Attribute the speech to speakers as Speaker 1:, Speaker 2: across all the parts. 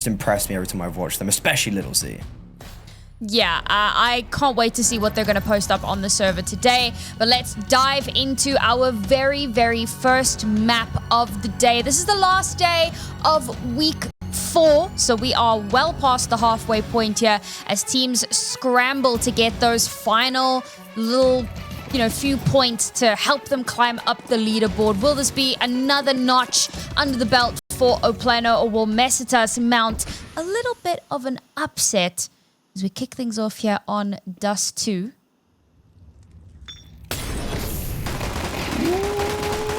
Speaker 1: impressed me every time I've watched them, especially Little Z.
Speaker 2: Yeah, I can't wait to see what they're going to post up on the server today. But let's dive into our very, very first map of the day. This is the last day of week 4, so we are well past the halfway point here as teams scramble to get those final little, few points to help them climb up the leaderboard. Will this be another notch under the belt for PLANO, or will Messitas mount a little bit of an upset as we kick things off here on Dust2?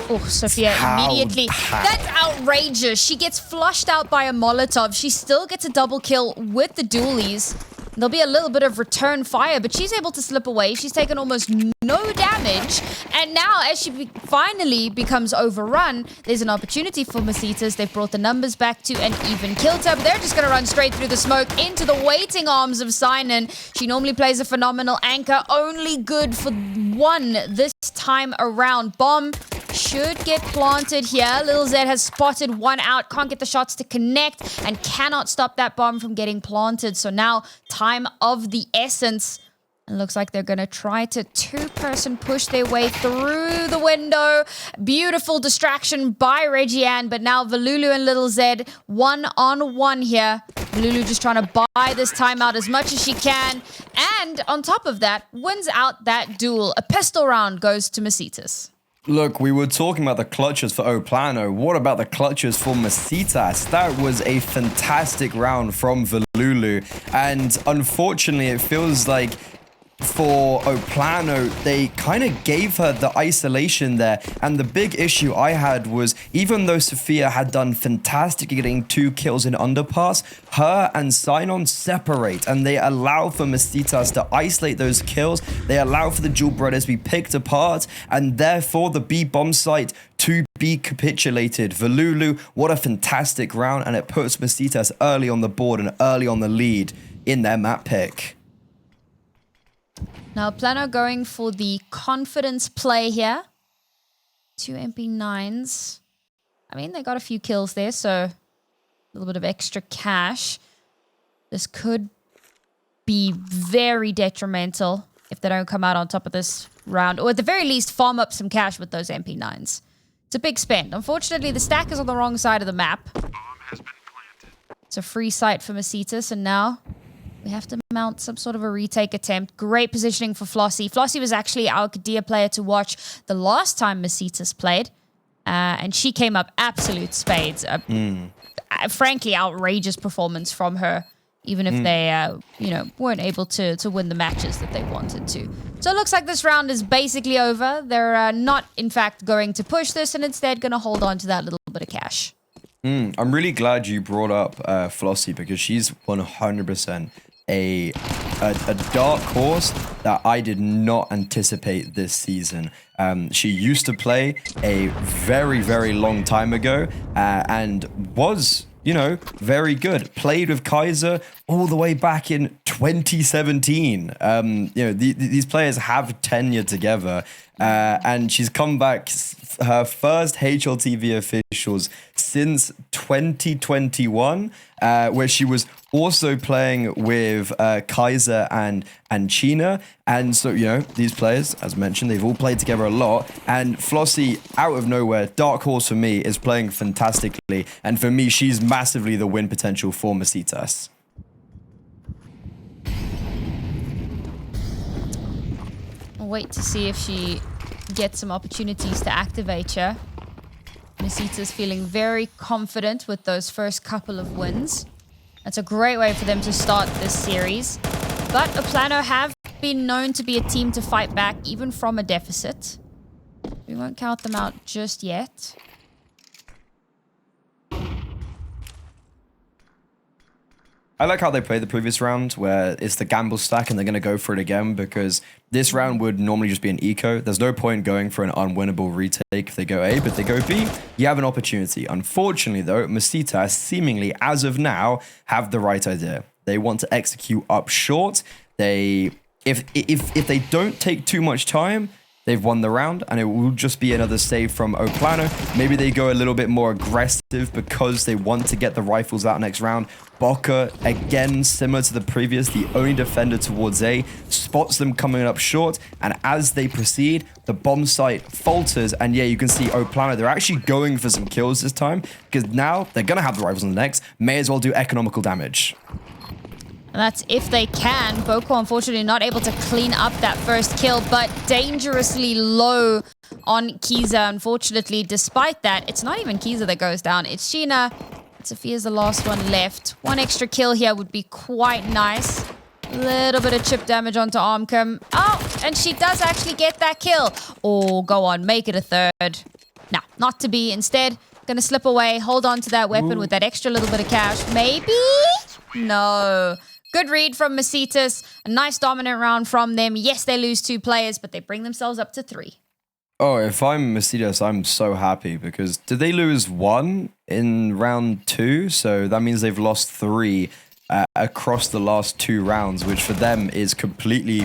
Speaker 2: Oh, Sophia immediately. That's outrageous. She gets flushed out by a Molotov. She still gets a double kill with the dualies. There'll be a little bit of return fire, but she's able to slip away. She's taken almost no damage. And now, as she finally becomes overrun, there's an opportunity for Messitas. They've brought the numbers back to an even kill tab. They're just going to run straight through the smoke into the waiting arms of Sinan. She normally plays a phenomenal anchor, only good for 1 this time around. Bomb should get planted here. Lil Z has spotted 1 out, can't get the shots to connect, and cannot stop that bomb from getting planted. So now, time of the essence. It looks like they're going to try to 2-person push their way through the window. Beautiful distraction by Reggiane, but now Valulu and Little Z 1-on-1 here. Valulu just trying to buy this timeout as much as she can. And on top of that, wins out that duel. A pistol round goes to Messitas.
Speaker 1: Look, we were talking about the clutches for PLANO. What about the clutches for Messitas? That was a fantastic round from Valulu. And unfortunately, it feels like for PLANO, they kind of gave her the isolation there. And the big issue I had was, even though Sophia had done fantastic getting 2 kills in underpass, her and Sinon separate, and they allow for Messitas to isolate those kills. They allow for the dual brothers to be picked apart, and therefore the B bomb site to be capitulated. Valulu, what a fantastic round, and it puts Messitas early on the board and early on the lead in their map pick.
Speaker 2: Now, PLANO going for the confidence play here. 2 MP9s. I mean, they got a few kills there, so a little bit of extra cash. This could be very detrimental if they don't come out on top of this round, or at the very least, farm up some cash with those MP9s. It's a big spend. Unfortunately, the stack is on the wrong side of the map. It's a free site for Messitas, and now we have to mount some sort of a retake attempt. Great positioning for Flossie. Flossie was actually our Kadia player to watch the last time Messitas played. And she came up absolute spades. Frankly, outrageous performance from her, even if they, weren't able to win the matches that they wanted to. So it looks like this round is basically over. They're not, in fact, going to push this and instead going to hold on to that little bit of cash.
Speaker 1: I'm really glad you brought up Flossie, because she's 100% a dark horse that I did not anticipate this season. She used to play a very, very long time ago and was, very good. Played with Kaiser all the way back in 2017. These players have tenure together, and she's come back her first HLTV officials since 2021, where she was also playing with Kaiser and China. And so, these players, as mentioned, they've all played together a lot. And Flossie, out of nowhere, dark horse for me, is playing fantastically. And for me, she's massively the win potential for Messitas.
Speaker 2: I'll wait to see if she gets some opportunities to activate her. Messitas feeling very confident with those first couple of wins. That's a great way for them to start this series. But PLANO have been known to be a team to fight back, even from a deficit. We won't count them out just yet.
Speaker 1: I like how they played the previous round, where it's the gamble stack and they're going to go for it again, because this round would normally just be an eco. There's no point going for an unwinnable retake if they go A, but if they go B, you have an opportunity. Unfortunately, though, Messitas seemingly, as of now, have the right idea. They want to execute up short. If they don't take too much time, they've won the round, and it will just be another save from PLANO. Maybe they go a little bit more aggressive because they want to get the rifles out next round. Boca, again, similar to the previous, the only defender towards A, spots them coming up short, and as they proceed, the bomb site falters, and yeah, you can see PLANO, they're actually going for some kills this time, because now they're going to have the rifles on the next, may as well do economical damage.
Speaker 2: And that's if they can. Boko, unfortunately, not able to clean up that first kill, but dangerously low on Kiza, unfortunately. Despite that, it's not even Kiza that goes down. It's Sheena. Sophia's the last one left. One extra kill here would be quite nice. Little bit of chip damage onto Armcam. Oh, and she does actually get that kill. Oh, go on, make it a third. No, not to be. Instead, gonna slip away, hold on to that weapon with that extra little bit of cash. Maybe? No. Good read from Messitas. A nice dominant round from them. Yes, they lose 2 players, but they bring themselves up to 3.
Speaker 1: Oh, if I'm Messitas, I'm so happy because did they lose 1 in round 2? So that means they've lost 3 across the last 2 rounds, which for them is completely,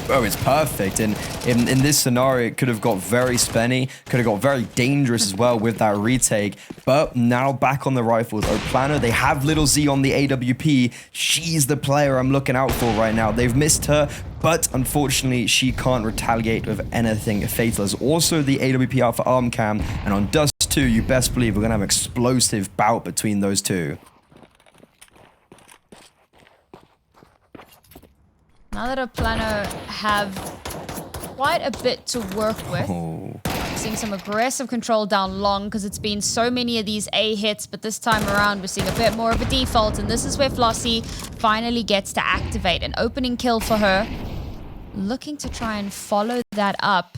Speaker 1: oh, it's perfect. And in this scenario, it could have got very spenny, could have got very dangerous as well with that retake. But now back on the rifles, PLANO, they have Little Z on the AWP. She's the player I'm looking out for right now. They've missed her, but unfortunately, she can't retaliate with anything fatal. There's also the AWP out for Armcam, and on Dust2, you best believe we're going to have an explosive bout between those two.
Speaker 2: Now that PLANO have quite a bit to work with. Seeing some aggressive control down long because it's been so many of these A hits, but this time around we're seeing a bit more of a default, and this is where Flossie finally gets to activate. An opening kill for her. Looking to try and follow that up.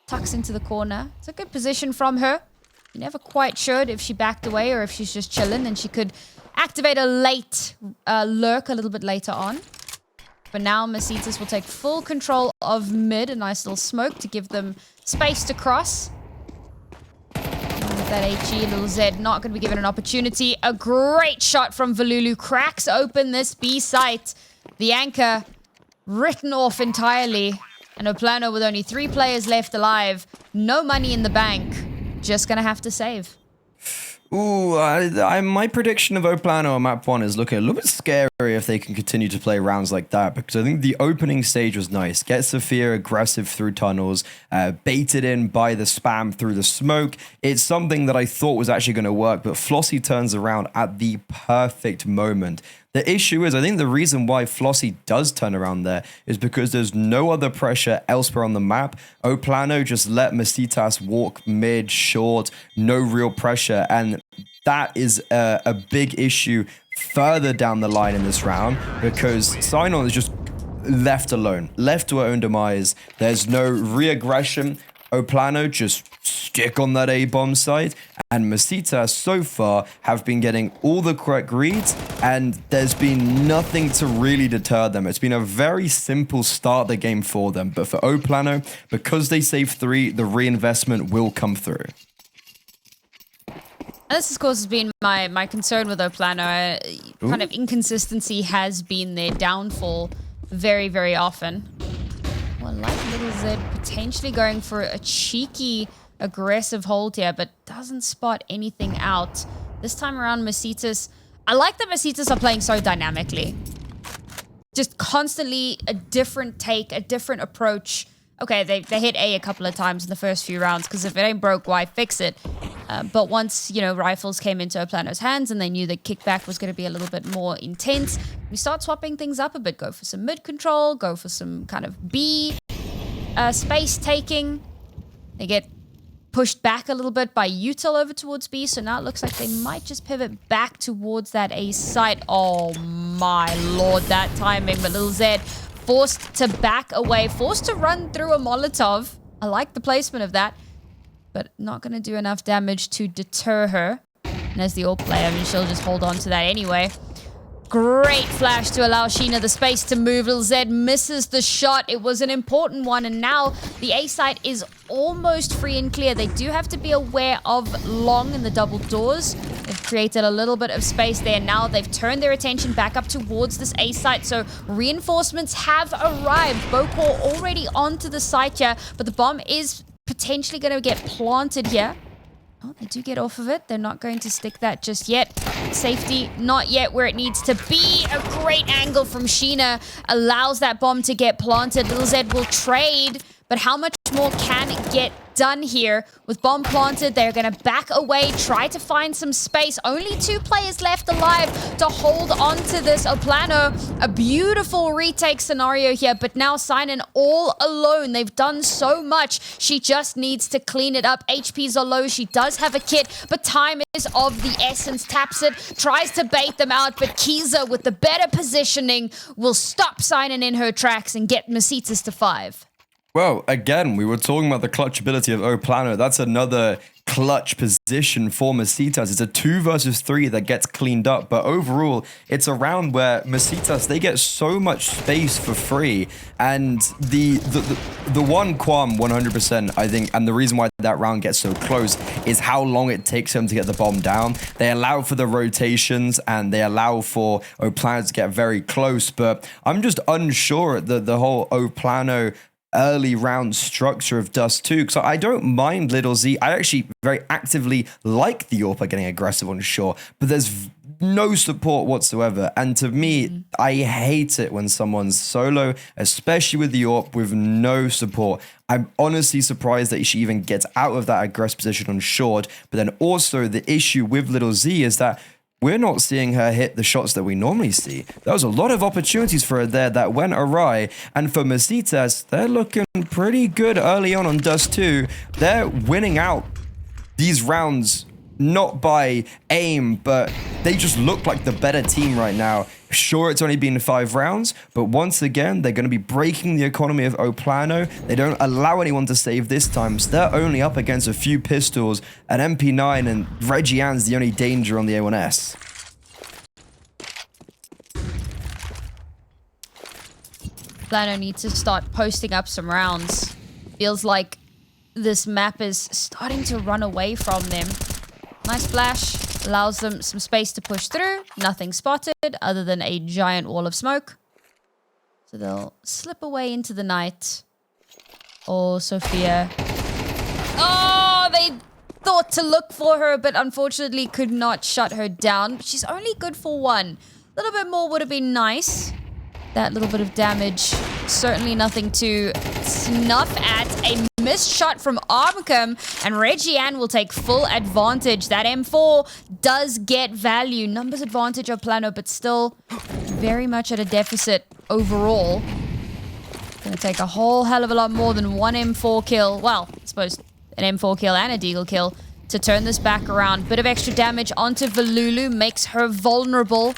Speaker 2: Tucks into the corner. It's a good position from her. You're never quite sure if she backed away or if she's just chilling, and she could activate a late lurk a little bit later on. But now Messitas will take full control of mid. A nice little smoke to give them space to cross. And with that HE, Little Z not going to be given an opportunity. A great shot from Valulu. Cracks open this B site. The anchor written off entirely. And PLANO with only 3 players left alive. No money in the bank. Just going to have to save.
Speaker 1: Ooh, my prediction of PLANO on map 1 is looking a little bit scary if they can continue to play rounds like that, because I think the opening stage was nice. Get Sophia aggressive through tunnels, baited in by the spam through the smoke. It's something that I thought was actually going to work, but Flossie turns around at the perfect moment. The issue is, I think the reason why Flossie does turn around there is because there's no other pressure elsewhere on the map. PLANO just let Messitas walk mid, short, no real pressure, and that is a big issue further down the line in this round because Sinon is just left alone, left to her own demise. There's no re-aggression. PLANO just stick on that A-bomb site, and Messitas so far have been getting all the correct reads, and there's been nothing to really deter them. It's been a very simple start the game for them, but for PLANO, because they saved 3, the reinvestment will come through.
Speaker 2: And this, of course, has been my concern with PLANO. Kind of inconsistency has been their downfall very, very often. Well, like Little Z potentially going for a cheeky, aggressive hold here, but doesn't spot anything out. This time around, Messitas... I like that Messitas are playing so dynamically. Just constantly a different take, a different approach. Okay, they hit A couple of times in the first few rounds, because if it ain't broke, why fix it? But once, you know, rifles came into PLANO's hands and they knew the kickback was going to be a little bit more intense, we start swapping things up a bit. Go for some mid control, go for some kind of B space taking. They get pushed back a little bit by Util over towards B, so now it looks like they might just pivot back towards that A site. Oh my lord, that timing. But Little Z forced to back away, forced to run through a Molotov. I like the placement of that, but not going to do enough damage to deter her. And as the AWP player, I mean, she'll just hold on to that anyway. Great flash to allow Sheena the space to move. Little Z misses the shot. It was an important one, and now the A site is almost free and clear. They do have to be aware of long in the double doors. They've created a little bit of space there. Now they've turned their attention back up towards this A site, so reinforcements have arrived. Bokor already onto the site here, but the bomb is potentially going to get planted here. Oh, they do get off of it. They're not going to stick that just yet. Safety, not yet where it needs to be. A great angle from Sheena allows that bomb to get planted. Little Z will trade, but how much more can it get done here? With bomb planted, they're going to back away, try to find some space. Only 2 players left alive to hold on to this. PLANO, a beautiful retake scenario here, but now Sinan all alone. They've done so much. She just needs to clean it up. HPs are low. She does have a kit, but time is of the essence. Taps it, tries to bait them out, but Kiza with the better positioning will stop Sinan in her tracks and get Messitas to 5.
Speaker 1: Well, again, we were talking about the clutch ability of PLANO. That's another clutch position for Messitas. It's a 2 versus 3 that gets cleaned up. But overall, it's a round where Messitas, they get so much space for free. And the one qualm, 100%, I think, and the reason why that round gets so close is how long it takes them to get the bomb down. They allow for the rotations and they allow for PLANO to get very close. But I'm just unsure that the whole PLANO early round structure of Dust2, because I don't mind Little Z. I actually very actively like the AWP getting aggressive on shore, but there's no support whatsoever. And to me, I hate it when someone's solo, especially with the AWP, with no support. I'm honestly surprised that she even gets out of that aggressive position on short. But then also the issue with Little Z is that we're not seeing her hit the shots that we normally see. There was a lot of opportunities for her there that went awry. And for Messitas, they're looking pretty good early on Dust2. They're winning out these rounds, not by aim, but they just look like the better team right now. Sure, it's only been 5 rounds, but once again, they're going to be breaking the economy of PLANO. They don't allow anyone to save this time, so they're only up against a few pistols, an MP9, and Reggie-Ann's the only danger on the A1S.
Speaker 2: PLANO needs to start posting up some rounds. Feels like this map is starting to run away from them. Nice flash. Allows them some space to push through. Nothing spotted other than a giant wall of smoke. So they'll slip away into the night. Oh, Sophia. Oh, they thought to look for her, but unfortunately could not shut her down. But she's only good for 1. A little bit more would have been nice. That little bit of damage, certainly nothing to snuff at. A missed shot from Armcom, and Reggie-Ann will take full advantage. That M4 does get value. Numbers advantage of PLANO, but still very much at a deficit overall. Gonna take a whole hell of a lot more than 1 M4 kill. Well, I suppose an M4 kill and a Deagle kill to turn this back around. Bit of extra damage onto Valulu makes her vulnerable.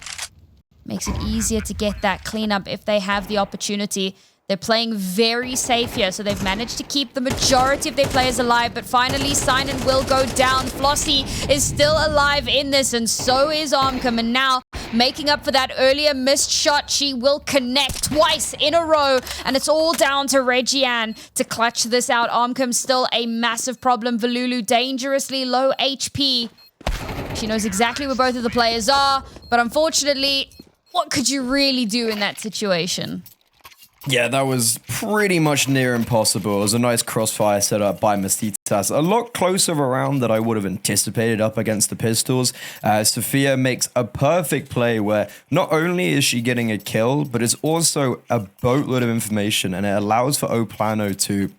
Speaker 2: Makes it easier to get that cleanup if they have the opportunity. They're playing very safe here, so they've managed to keep the majority of their players alive, but finally Sinan will go down. Flossie is still alive in this, and so is Armcom, and now making up for that earlier missed shot, she will connect twice in a row, and it's all down to Reggie-Ann to clutch this out. Armcom still a massive problem. Valulu dangerously low HP. She knows exactly where both of the players are, but unfortunately, what could you really do in that situation?
Speaker 1: Yeah, that was pretty much near impossible. It was a nice crossfire set up by Messitas. A lot closer of a round than I would have anticipated up against the pistols. Sophia makes a perfect play where not only is she getting a kill, but it's also a boatload of information, and it allows for PLANO to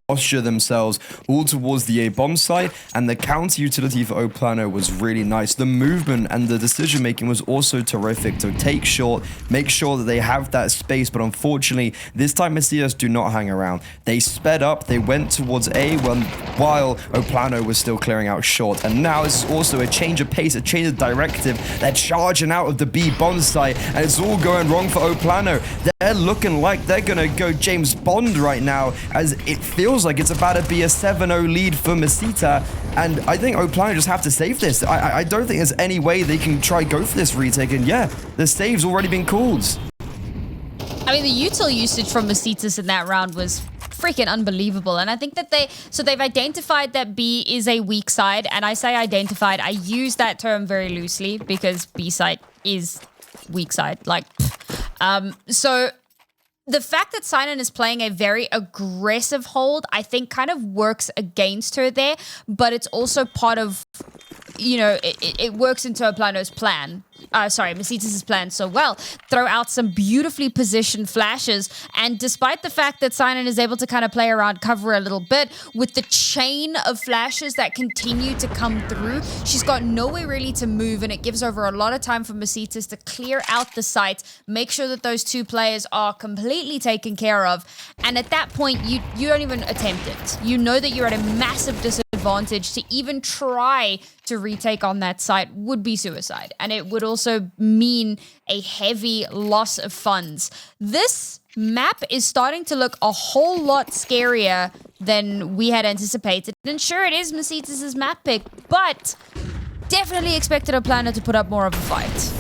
Speaker 1: posture themselves all towards the A bomb site, and the counter utility for PLANO was really nice. The movement and the decision making was also terrific to take short, make sure that they have that space, but unfortunately this time Messitas do not hang around. They sped up, they went towards A while PLANO was still clearing out short, and now this is also a change of pace, a change of directive. They're charging out of the B bomb site, and it's all going wrong for PLANO. They're looking like they're gonna go James Bond right now, as it feels like it's about to be a 7-0 lead for Messitas, and I think PLANO just have to save this. I don't think there's any way they can try go for this retake, and yeah, the save's already been called.
Speaker 2: I mean, the util usage from Messitas in that round was freaking unbelievable. And I think that they've identified that B is a weak side. And I say identified, I use that term very loosely because B side is weak side. Like, so the fact that Sinan is playing a very aggressive hold, I think kind of works against her there, but it's also part of, you know, it works into PLANO's plan. Messitas' plan so well. Throw out some beautifully positioned flashes, and despite the fact that Sinan is able to kind of play around cover a little bit, with the chain of flashes that continue to come through, she's got nowhere really to move, and it gives over a lot of time for Messitas to clear out the site, make sure that those two players are completely taken care of, and at that point, you don't even attempt it. You know that you're at a massive disadvantage. To even try to retake on that site would be suicide, and it would also mean a heavy loss of funds. This map is starting to look a whole lot scarier than we had anticipated, and sure, it is Messitas' map pick, but definitely expected PLANO to put up more of a fight.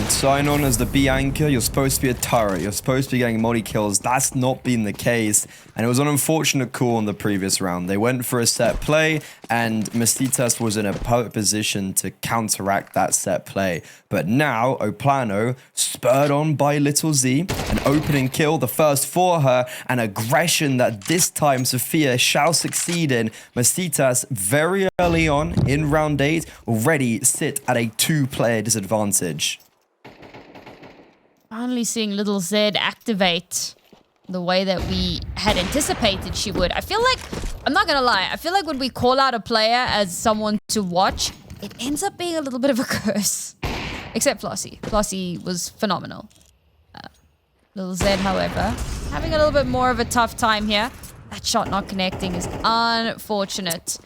Speaker 1: Sign on as the B anchor, you're supposed to be a turret, you're supposed to be getting multi kills. That's not been the case, and it was an unfortunate call in the previous round. They went for a set play, and Messitas was in a perfect position to counteract that set play. But now, PLANO, spurred on by Little Z, an opening kill, the first for her, and aggression that this time Sophia shall succeed in. Messitas, very early on in round 8, already sit at a 2-player disadvantage.
Speaker 2: Finally seeing Little Z activate the way that we had anticipated she would. I feel like, I'm not gonna lie, I feel like when we call out a player as someone to watch, it ends up being a little bit of a curse. Except Flossie. Flossie was phenomenal. Little Z, however, having a little bit more of a tough time here. That shot not connecting is unfortunate.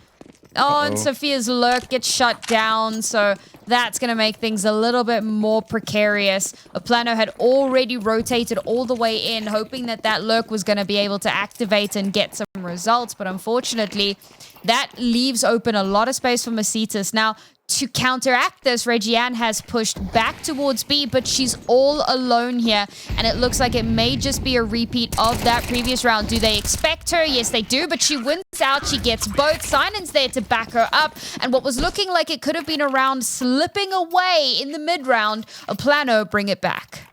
Speaker 2: Oh, and Sophia's lurk gets shut down, so that's going to make things a little bit more precarious. PLANO had already rotated all the way in, hoping that that lurk was going to be able to activate and get some results, but unfortunately, that leaves open a lot of space for Messitas. Now, to counteract this, Reggiane has pushed back towards B, but she's all alone here, and it looks like it may just be a repeat of that previous round. Do they expect her? Yes, they do, but she wins out. She gets both. Sinan's there to back her up, and what was looking like it could have been a round slipping away in the mid-round, PLANO bring it back.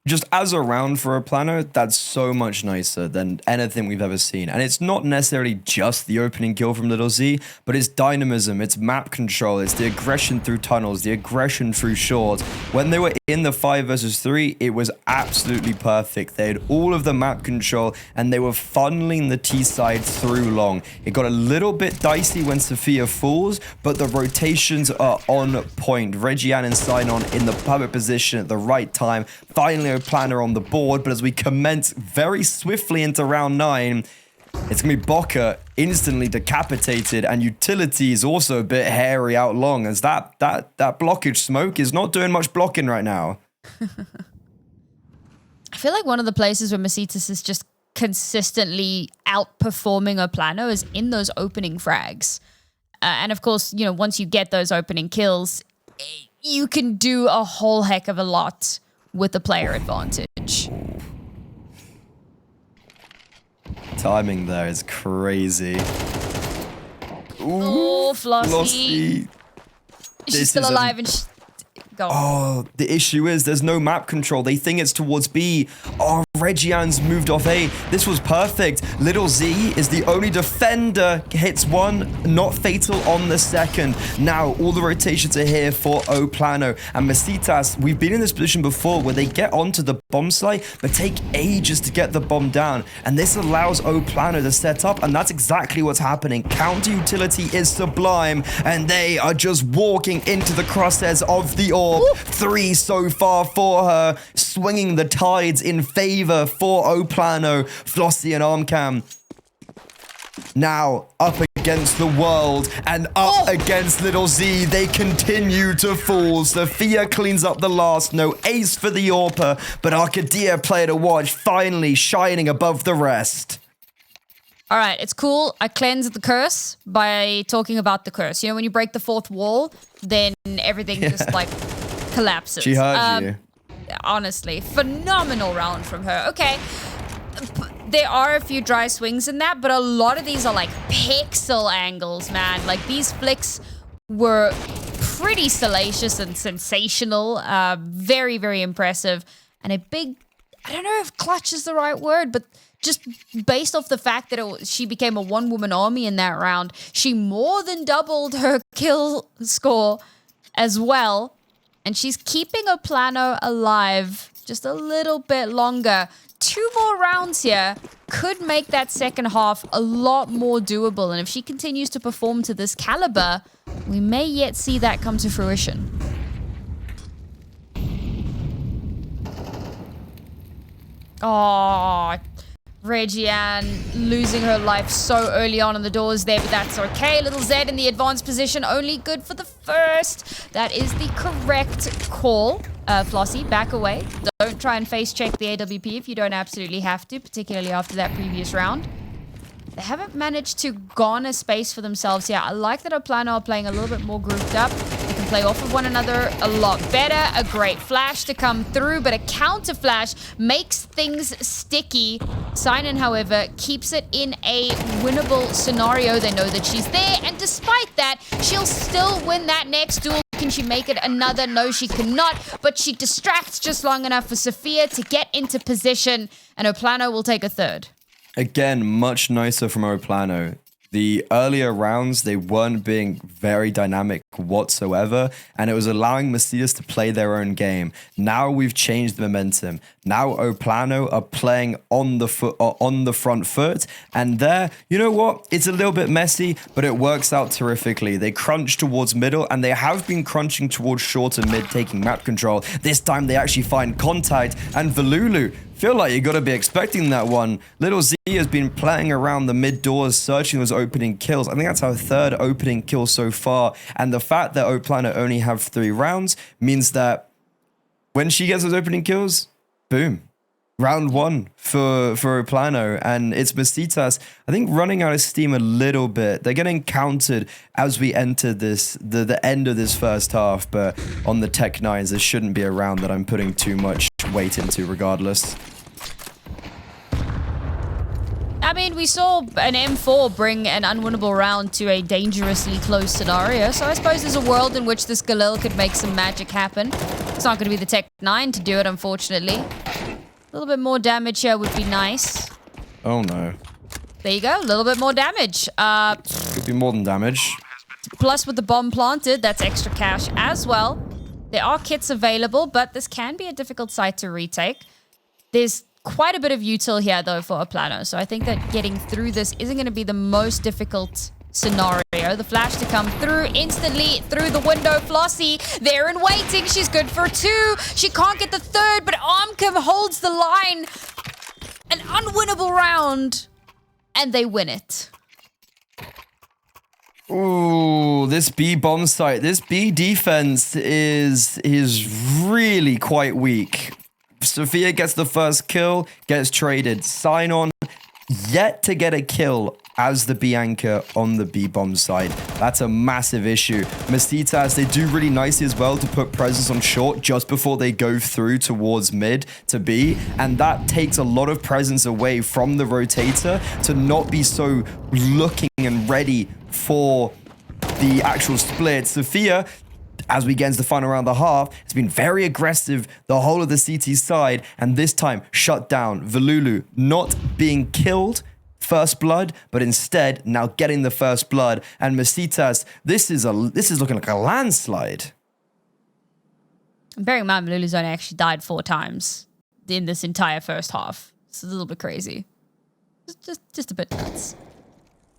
Speaker 1: Just as a round for PLANO, that's so much nicer than anything we've ever seen. And it's not necessarily just the opening kill from Little Z, but it's dynamism, it's map control, it's the aggression through tunnels, the aggression through shorts. When they were in the 5 versus 3, it was absolutely perfect. They had all of the map control, and they were funneling the T side through long. It got a little bit dicey when Sophia falls, but the rotations are on point. Reggiane and Sinon in the perfect position at the right time. Finally, PLANO on the board, but as we commence very swiftly into round 9, it's going to be Boca instantly decapitated, and Utility is also a bit hairy out long, as that blockage smoke is not doing much blocking right now.
Speaker 2: I feel like one of the places where Messitas is just consistently outperforming PLANO is in those opening frags. And of course, you know, once you get those opening kills, you can do a whole heck of a lot with the player advantage.
Speaker 1: Timing there is crazy.
Speaker 2: Ooh, Flossie. She's still alive and go on.
Speaker 1: Oh, the issue is there's no map control. They think it's towards B. Oh, Reggiane's moved off A. This was perfect. Little Z is the only defender. Hits one, not fatal on the second. Now, all the rotations are here for PLANO. And Messitas, we've been in this position before where they get onto the bomb site, but take ages to get the bomb down. And this allows PLANO to set up, and that's exactly what's happening. Counter utility is sublime, and they are just walking into the crosshairs of the orb. 3 so far for her, swinging the tides in favor for PLANO. Flossie and Armcam now up against the world and up against Little Z. They continue to fall. Sophia cleans up the last. No ace for the AWPer, but Arcadia, player to watch, finally shining above the rest.
Speaker 2: All right, it's cool. I cleansed the curse by talking about the curse. You know, when you break the 4th wall, then everything just like collapses.
Speaker 1: She heard you.
Speaker 2: Honestly, phenomenal round from her. Okay, there are a few dry swings in that, but a lot of these are like pixel angles, man. Like these flicks were pretty salacious and sensational. Very, very impressive. And a big, I don't know if clutch is the right word, but just based off the fact that she became a one-woman army in that round, she more than doubled her kill score as well. And she's keeping her PLANO alive just a little bit longer. 2 more rounds here could make that second half a lot more doable. And if she continues to perform to this caliber, we may yet see that come to fruition. Oh, Regiane losing her life so early on in the doors there, but that's okay. Little Zed in the advanced position, only good for the first. That is the correct call. Flossie, back away. Don't try and face check the AWP if you don't absolutely have to, particularly after that previous round. They haven't managed to garner space for themselves here. I like that our PLANO are playing a little bit more grouped up. They can play off of one another a lot better. A great flash to come through, but a counter flash makes things sticky. Sinan, however, keeps it in a winnable scenario. They know that she's there, and despite that, she'll still win that next duel. Can she make it another? No, she cannot, but she distracts just long enough for Sophia to get into position, and her PLANO will take a third.
Speaker 1: Again, much nicer from PLANO. The earlier rounds, they weren't being very dynamic whatsoever, and it was allowing Messitas to play their own game. Now we've changed the momentum. Now PLANO are playing on the front foot, and there, you know what? It's a little bit messy, but it works out terrifically. They crunch towards middle, and they have been crunching towards short and mid, taking map control. This time they actually find contact, and Velulu, feel like you got to be expecting that one. Little Z has been playing around the mid doors, searching those opening kills. I think that's our third opening kill so far. And the fact that PLANO only have 3 rounds means that when she gets those opening kills, boom. Round 1 for PLANO, and it's Messitas, I think, running out of steam a little bit. They're getting countered as we enter this the end of this first half, but on the Tech 9s, this shouldn't be a round that I'm putting too much weight into regardless.
Speaker 2: I mean, we saw an M4 bring an unwinnable round to a dangerously close scenario, so I suppose there's a world in which this Galil could make some magic happen. It's not going to be the Tech 9 to do it, unfortunately. A little bit more damage here would be nice.
Speaker 1: Oh no.
Speaker 2: There you go, a little bit more damage.
Speaker 1: Could be more than damage.
Speaker 2: Plus with the bomb planted, that's extra cash as well. There are kits available, but this can be a difficult site to retake. There's quite a bit of util here though for a PLANO, so I think that getting through this isn't going to be the most difficult scenario. The flash to come through instantly through the window. Flossie there and waiting. She's good for 2. She can't get the third, but Armcom holds the line. An unwinnable round, and they win it.
Speaker 1: Ooh, this B bomb site, this B defense is really quite weak. Sophia gets the first kill, gets traded. Sign-on yet to get a kill as the B anchor on the B bomb side. That's a massive issue. Messitas, they do really nicely as well to put presence on short just before they go through towards mid to B, and that takes a lot of presence away from the rotator to not be so looking and ready for the actual split. Sophia, as we get into the final round of the half, has been very aggressive the whole of the CT side, and this time shut down. Velulu not being killed first blood, but instead now getting the first blood. And Messitas, this is looking like a landslide.
Speaker 2: Bearing in mind, Velulu's only actually died 4 times in this entire first half. It's a little bit crazy. Just a bit nuts.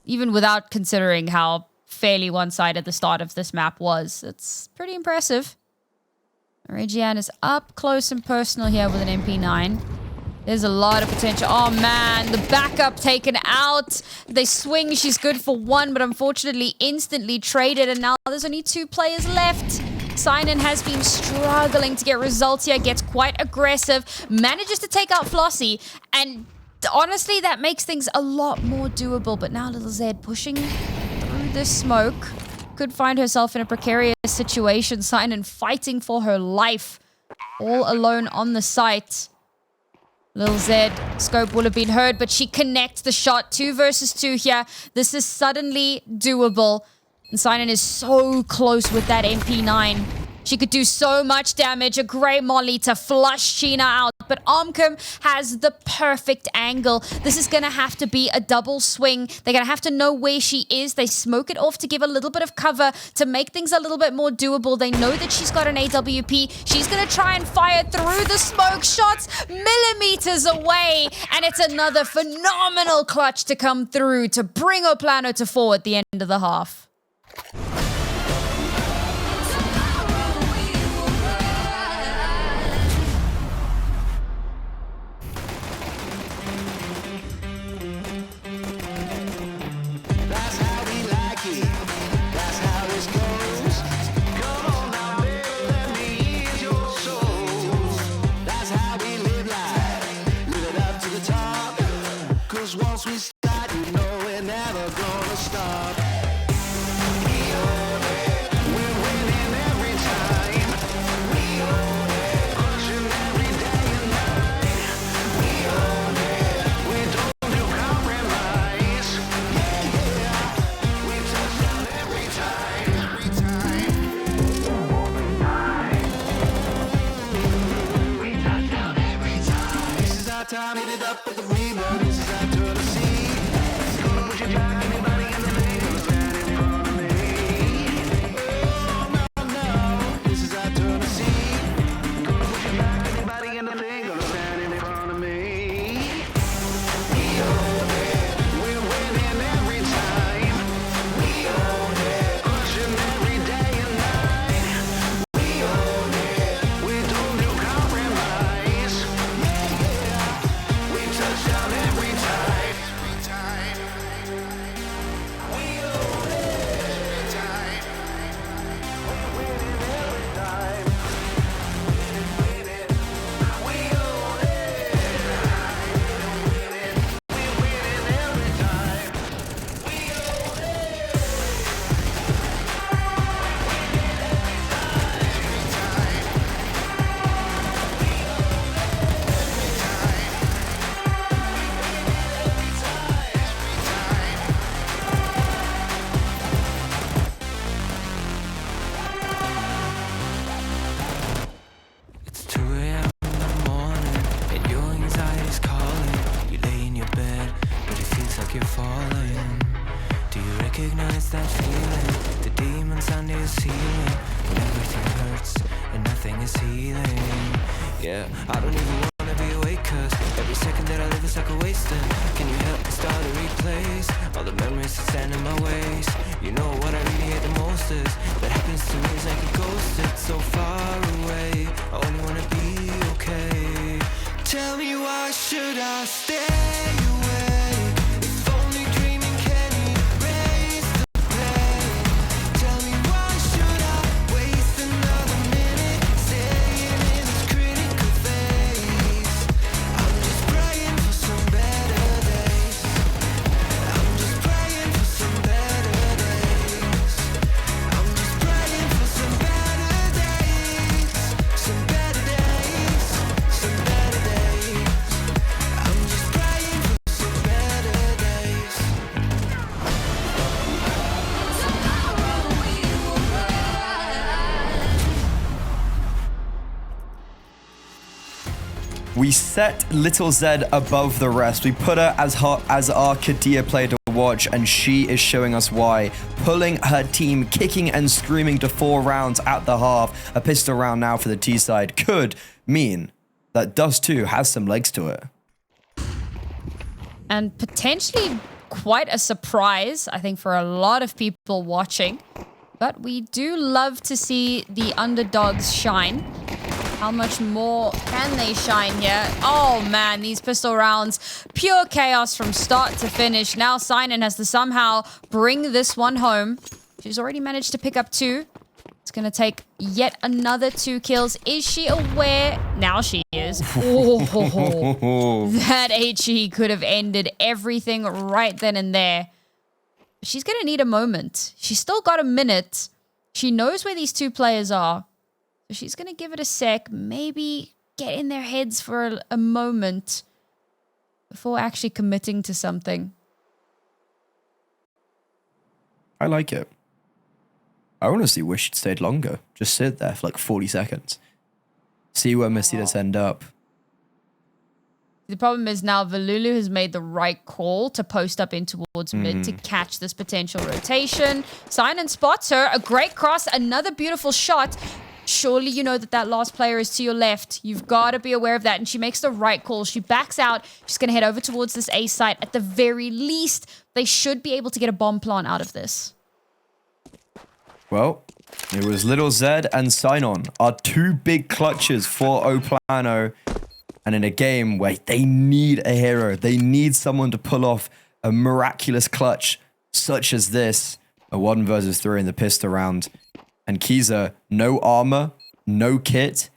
Speaker 2: Even without considering how fairly one-sided the start of this map was. It's pretty impressive. Regiane is up close and personal here with an MP9. There's a lot of potential. Oh man, the backup taken out. They swing, she's good for 1, but unfortunately instantly traded, and now there's only 2 players left. Sinan has been struggling to get results here, gets quite aggressive, manages to take out Flossie, and honestly that makes things a lot more doable. But now little Zed pushing through the smoke could find herself in a precarious situation. Sinan fighting for her life all alone on the site. Lil Z, scope will have been heard, but she connects the shot. 2 versus 2 here. This is suddenly doable. And Sinan is so close with that MP9. She could do so much damage. A great molly to flush Sheena out. But Armcom has the perfect angle. This is going to have to be a double swing. They're going to have to know where she is. They smoke it off to give a little bit of cover to make things a little bit more doable. They know that she's got an AWP. She's going to try and fire through the smoke shots millimeters away. And it's another phenomenal clutch to come through to bring PLANO to 4 at the end of the half.
Speaker 3: Once we start, you know we're never gonna stop. We own it, we're winning every time. We own it, pushing every day and night. We own it, we don't do compromise. Yeah, yeah, we touch down every time, every time. We touch down every time. This is our time, hit it up with the rebound. This is our turn to see. Recognize that feeling, the demons under your ceiling, when everything hurts and nothing is healing. Yeah, I don't even wanna be awake, cause every second that I live is like a wasted. Can you help me start to replace all the memories that stand in my ways? You know what I really hate the most is that happens to me is like a ghost, it's so far away. I only wanna be okay. Tell me, why should I stay away?
Speaker 1: We set Little Z above the rest. We put her as our Kadia player to watch, and she is showing us why. Pulling her team, kicking and screaming to 4 rounds at the half. A pistol round now for the T side could mean that Dust2 has some legs to it.
Speaker 2: And potentially quite a surprise, I think, for a lot of people watching. But we do love to see the underdogs shine. How much more can they shine here? Oh man, these pistol rounds, pure chaos from start to finish. Now Sinan has to somehow bring this one home. She's already managed to pick up 2. It's going to take yet another 2 kills. Is she aware? Now she is. Oh, that HE could have ended everything right then and there. She's going to need a moment. She's still got a minute. She knows where these 2 players are. So she's going to give it a sec. Maybe get in their heads for a moment before actually committing to something.
Speaker 1: I like it. I honestly wish she'd stayed longer. Just sit there for like 40 seconds. See where Messitas end up.
Speaker 2: The problem is now Valulu has made the right call to post up in towards mid to catch this potential rotation. Sinon spots her. A great cross. Another beautiful shot. Surely you know that that last player is to your left. You've got to be aware of that. And she makes the right call. She backs out. She's going to head over towards this A site. At the very least, they should be able to get a bomb plant out of this.
Speaker 1: Well, it was Little Zed and Sinon, our two big clutches for PLANO. And in a game where they need a hero, they need someone to pull off a miraculous clutch such as this. A 1 versus 3 in the pistol round. And Kiza, no armor, no kit,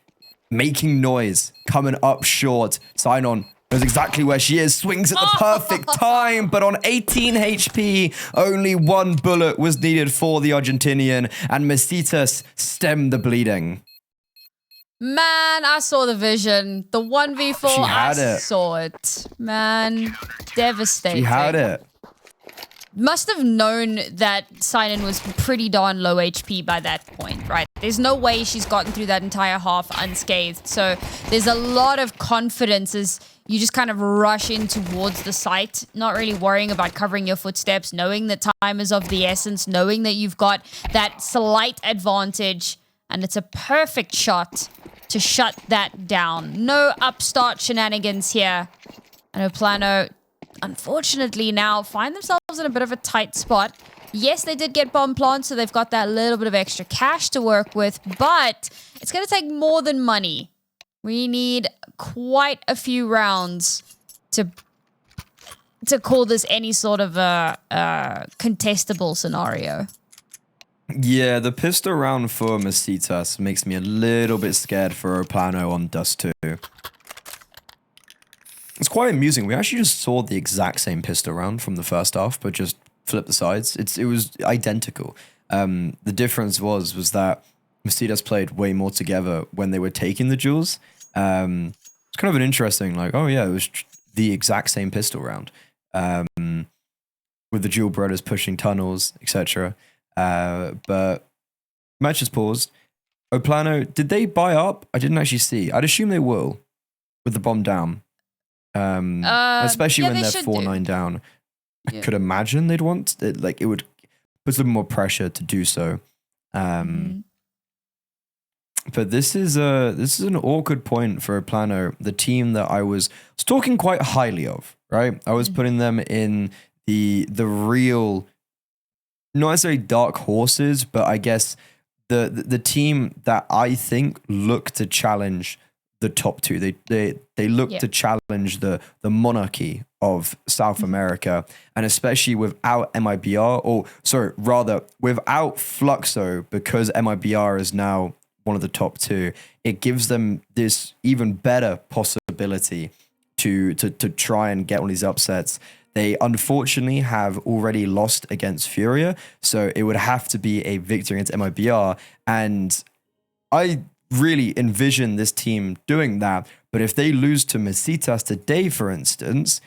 Speaker 1: making noise, coming up short. Sinon knows exactly where she is, swings at the perfect time, but on 18 HP, only 1 bullet was needed for the Argentinian, and Messitas stemmed the bleeding.
Speaker 2: Man, I saw the vision. The 1v4,
Speaker 1: She had
Speaker 2: I
Speaker 1: it.
Speaker 2: saw it. Man, devastating.
Speaker 1: She had it.
Speaker 2: Must have known that Sinon was pretty darn low HP by that point, right? There's no way she's gotten through that entire half unscathed. So there's a lot of confidence as you just kind of rush in towards the site, not really worrying about covering your footsteps, knowing that time is of the essence, knowing that you've got that slight advantage, and it's a perfect shot to shut that down. No upstart shenanigans here. I know PLANO, unfortunately, now find themselves in a bit of a tight spot. Yes, they did get bomb plants, so they've got that little bit of extra cash to work with, but it's going to take more than money. We need quite a few rounds to call this any sort of a contestable scenario.
Speaker 1: Yeah, the pistol round for Messitas makes me a little bit scared for PLANO on Dust2. It's quite amusing. We actually just saw the exact same pistol round from the first half, but just flip the sides. It was identical. The difference was that Messitas played way more together when they were taking the duels. It's kind of an interesting, like, oh yeah, it was the exact same pistol round. With the dual brothers pushing tunnels, etc. But match is paused. PLANO, did they buy up? I didn't actually see. I'd assume they will with the bomb down. Especially when they're 4-9 down. I could imagine they'd want it, like it would put a little more pressure to do so. But this is an awkward point for PLANO, the team that I was talking quite highly of, right? I was putting them in the real, not necessarily dark horses, but I guess the team that I think look to challenge the top two. They look to challenge the monarchy of South America, and especially without MIBR, or sorry, rather without Fluxo, because MIBR is now one of the top two. It gives them this even better possibility to try and get one of these upsets. They unfortunately have already lost against Furia, so it would have to be a victory against MIBR, and I really envision this team doing that. But if they lose to Messitas today, for instance,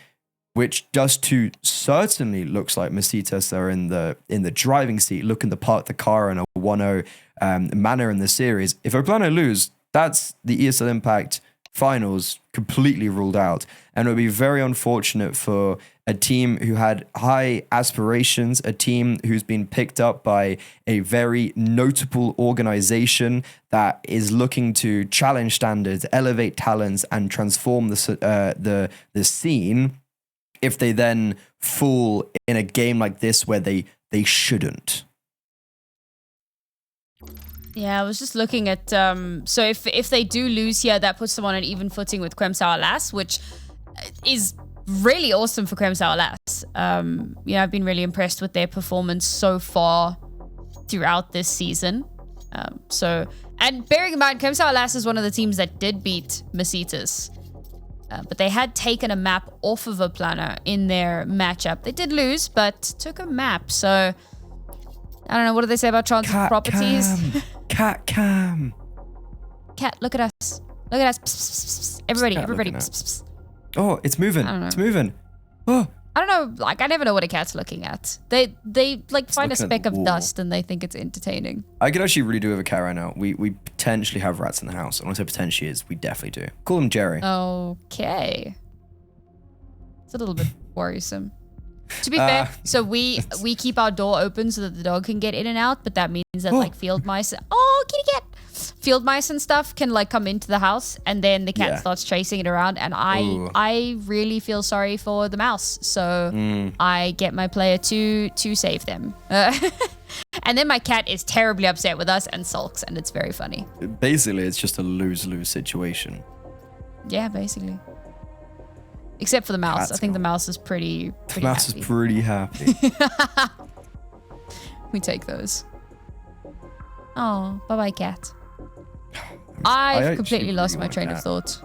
Speaker 1: which Dust2 certainly looks like Messitas are in the driving seat, looking to park the car in a 1-0 manner in the series. If PLANO lose, that's the ESL Impact finals completely ruled out. And it would be very unfortunate for a team who had high aspirations, a team who's been picked up by a very notable organization that is looking to challenge standards, elevate talents, and transform the scene, if they then fall in a game like this where they shouldn't.
Speaker 2: Yeah, I was just looking at, so if they do lose here, that puts them on an even footing with Kremsauer Lass, which is really awesome for Kremsauer Lass. I've been really impressed with their performance so far throughout this season. And bearing in mind, Kremsauer Lass is one of the teams that did beat Messitas. But they had taken a map off of PLANO in their matchup. They did lose, but took a map. So, I don't know. What do they say about transfer properties?
Speaker 1: Cat cam.
Speaker 2: Cat, look at us. Look at us. Psst, psst, psst. Everybody.
Speaker 1: cat looking at?
Speaker 2: Psst, psst.
Speaker 1: Oh, it's moving.
Speaker 2: I don't know.
Speaker 1: It's moving. Oh,
Speaker 2: I don't know. Like, I never know what a cat's looking at. They like find a
Speaker 1: looking at
Speaker 2: speck
Speaker 1: the
Speaker 2: of
Speaker 1: wall.
Speaker 2: dust and they think it's entertaining.
Speaker 1: I could actually really do with a cat right now. We potentially have rats in the house. And when I say potentially is, we definitely do. Call him Jerry.
Speaker 2: Okay. It's a little bit worrisome. To be fair, so we keep our door open so that the dog can get in and out, but that means that like field mice, kitty cat, field mice and stuff can like come into the house, and then the cat starts chasing it around, and I really feel sorry for the mouse, so I get my player to save them, and then my cat is terribly upset with us and sulks, and it's very funny.
Speaker 1: Basically, it's just a lose-lose situation.
Speaker 2: Yeah, basically. Except for the mouse.
Speaker 1: Cat's
Speaker 2: I think the
Speaker 1: gone.
Speaker 2: mouse is pretty
Speaker 1: The mouse
Speaker 2: happy.
Speaker 1: is pretty happy.
Speaker 2: We take those. Oh, bye-bye, cat. I've
Speaker 1: actually
Speaker 2: completely lost
Speaker 1: really
Speaker 2: my
Speaker 1: want a
Speaker 2: train of
Speaker 1: cat.
Speaker 2: thought.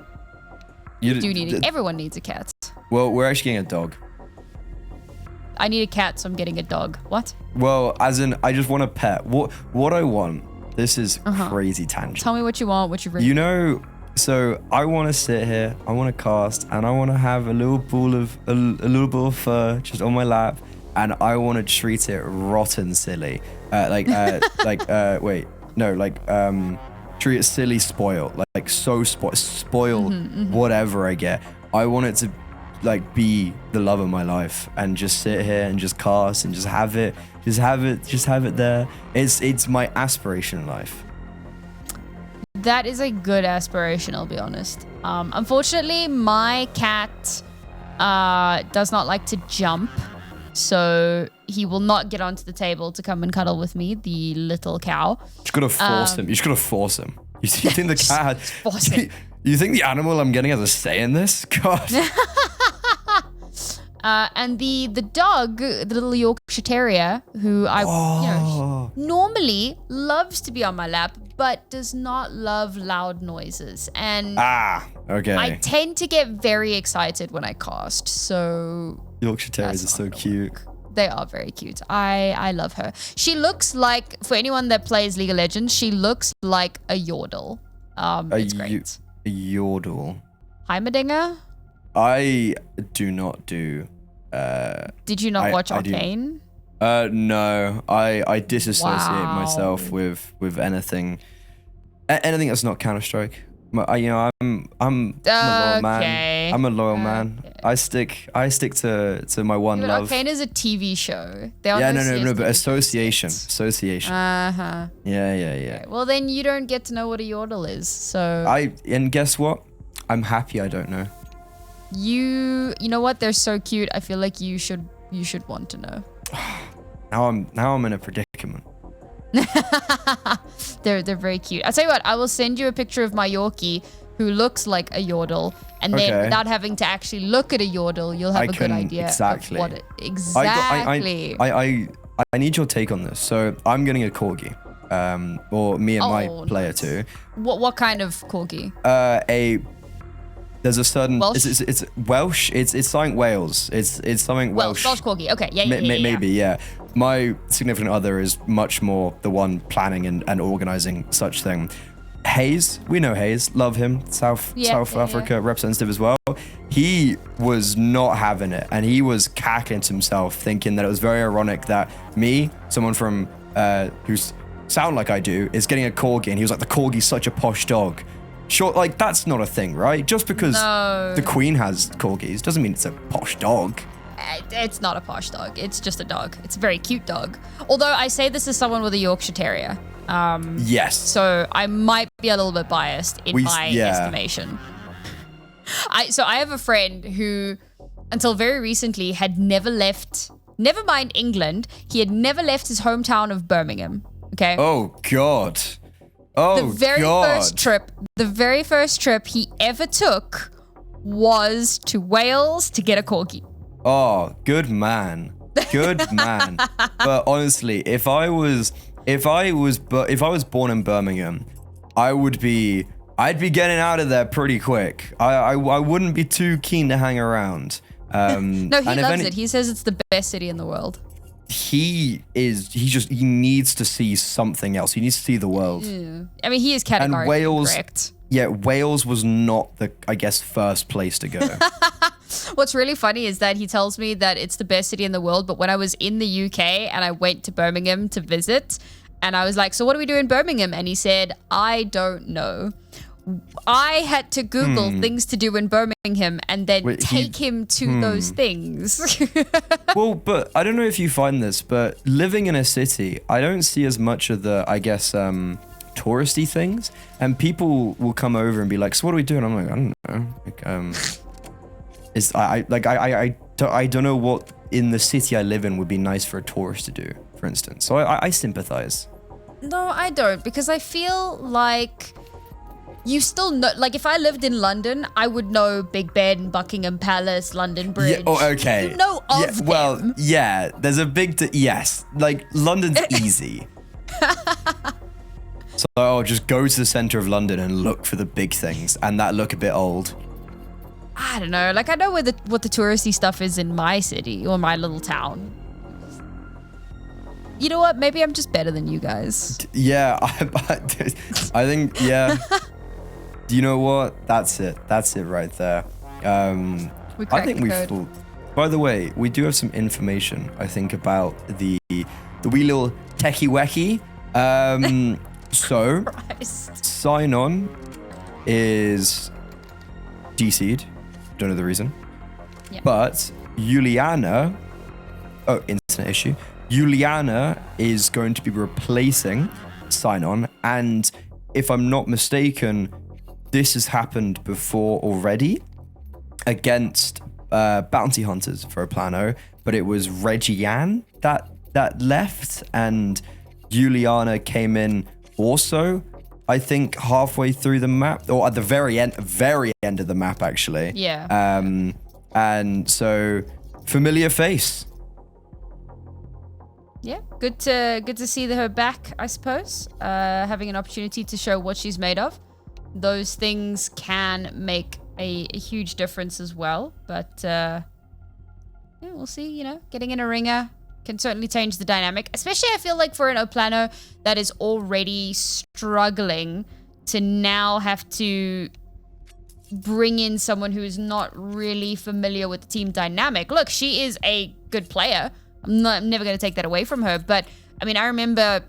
Speaker 1: You
Speaker 2: Do need everyone needs a cat.
Speaker 1: Well, we're actually getting a dog.
Speaker 2: I need a cat, so I'm getting a dog. What?
Speaker 1: Well, as in, I just want a pet. What I want, this is crazy tangent.
Speaker 2: Tell me what you want, what you really
Speaker 1: You know, so I want to sit here, I want to cast, and I want to have a little ball of fur just on my lap, and I want to treat it rotten silly, treat it silly, spoiled, like so spoil whatever I get. I want it to like be the love of my life, and just sit here and just cast and just have it there. It's my aspiration in life.
Speaker 2: That is a good aspiration, I'll be honest. Unfortunately, my cat does not like to jump, so he will not get onto the table to come and cuddle with me, the little cow.
Speaker 1: You just gotta force him. You just gotta force him. You think the cat?
Speaker 2: Force him.
Speaker 1: You think the animal I'm getting has a say in this? God.
Speaker 2: And the dog, the little Yorkshire Terrier, who normally loves to be on my lap, but does not love loud noises. And
Speaker 1: okay.
Speaker 2: I tend to get very excited when I cast, so
Speaker 1: Yorkshire Terriers are so cute.
Speaker 2: they are very cute. I love her. She looks like, for anyone that plays League of Legends, she looks like a Yordle. It's great.
Speaker 1: A Yordle.
Speaker 2: Heimerdinger?
Speaker 1: I do not do.
Speaker 2: Did you not watch Arcane?
Speaker 1: No. I disassociate
Speaker 2: Wow.
Speaker 1: myself with anything that's not Counter-Strike. I'm a loyal man. I'm a loyal man. I stick to my one
Speaker 2: But
Speaker 1: love.
Speaker 2: Arcane is a TV show. There are
Speaker 1: No, but
Speaker 2: CS:GO
Speaker 1: association.
Speaker 2: Uh-huh.
Speaker 1: Yeah.
Speaker 2: Okay. Well, then you don't get to know what a Yordle is. So
Speaker 1: And guess what? I'm happy I don't know.
Speaker 2: you know what? They're so cute. I feel like you should want to know.
Speaker 1: Now I'm in a predicament.
Speaker 2: They're very cute. I'll tell you what, I will send you a picture of my Yorkie who looks like a Yordle, and then without having to actually look at a Yordle, you'll have a good idea of what it exactly.
Speaker 1: I need your take on this. So I'm getting a corgi, or me and my player too.
Speaker 2: What kind of corgi?
Speaker 1: There's a certain
Speaker 2: Welsh?
Speaker 1: It's Welsh. It's something Wales. It's something Welsh.
Speaker 2: Welsh corgi. Okay, yeah.
Speaker 1: Maybe, yeah. My significant other is much more the one planning and organizing such thing. Hayes, we know Hayes, love him. South Africa representative as well. He was not having it, and he was cackling to himself, thinking that it was very ironic that me, someone from who's sound like I do, is getting a corgi, and he was like, the corgi's such a posh dog. Sure, like that's not a thing, right? Just because the Queen has corgis doesn't mean it's a posh dog.
Speaker 2: It's not a posh dog. It's just a dog. It's a very cute dog. Although I say this as someone with a Yorkshire Terrier.
Speaker 1: Yes.
Speaker 2: So I might be a little bit biased in my estimation. I have a friend who, until very recently, had never left, never mind England, he had never left his hometown of Birmingham. Okay.
Speaker 1: Oh, God. Oh,
Speaker 2: The very first trip he ever took was to Wales to get a corgi.
Speaker 1: Oh, good man. Good man. But honestly, if I was born in Birmingham, I'd be getting out of there pretty quick. I wouldn't be too keen to hang around.
Speaker 2: No, he loves it. He says it's the best city in the world.
Speaker 1: He needs to see something else. He needs to see the world.
Speaker 2: I mean, he is categorically correct.
Speaker 1: yeah, Wales was not the, I guess, first place to go.
Speaker 2: What's really funny is that he tells me that it's the best city in the world, but when I was in the UK and I went to Birmingham to visit, and I was like, so what do we do in Birmingham? And he said, I don't know. I had to Google things to do in Birmingham and then take him to those things.
Speaker 1: Well, but I don't know if you find this, but living in a city, I don't see as much of the, I guess, touristy things, and people will come over and be like, so what are we doing? I'm like, I don't know. Like, I don't know what in the city I live in would be nice for a tourist to do, for instance. So I sympathize.
Speaker 2: No, I don't, because I feel like you still know, like if I lived in London, I would know Big Ben, Buckingham Palace, London Bridge.
Speaker 1: Yeah, oh, okay.
Speaker 2: You know of them.
Speaker 1: Well, yeah, there's a big, yes, like London's easy. So I'll just go to the center of London and look for the big things, and that look a bit old.
Speaker 2: I don't know. Like I know what the touristy stuff is in my city or my little town. You know what? Maybe I'm just better than you guys.
Speaker 1: Yeah, I think, yeah. You know what? That's it. That's it right there. I think we've. By the way, we do have some information, I think, about the wee little techie wecky. So, Sign On is DC'd. Don't know the reason.
Speaker 2: Yeah.
Speaker 1: But Juliana, internet issue. Juliana is going to be replacing Sign On, and if I'm not mistaken, this has happened before already against Bounty Hunters for a PLANO, but it was Reggiane that left, and Juliana came in also, I think halfway through the map, or at the very end of the map actually.
Speaker 2: Yeah.
Speaker 1: And so familiar face.
Speaker 2: Yeah, good to see her back, I suppose. Having an opportunity to show what she's made of. Those things can make a huge difference as well. But yeah, we'll see. You know, getting in a ringer can certainly change the dynamic. Especially, I feel like for an PLANO that is already struggling to now have to bring in someone who is not really familiar with the team dynamic. Look, she is a good player. I'm never going to take that away from her. But, I mean, I remember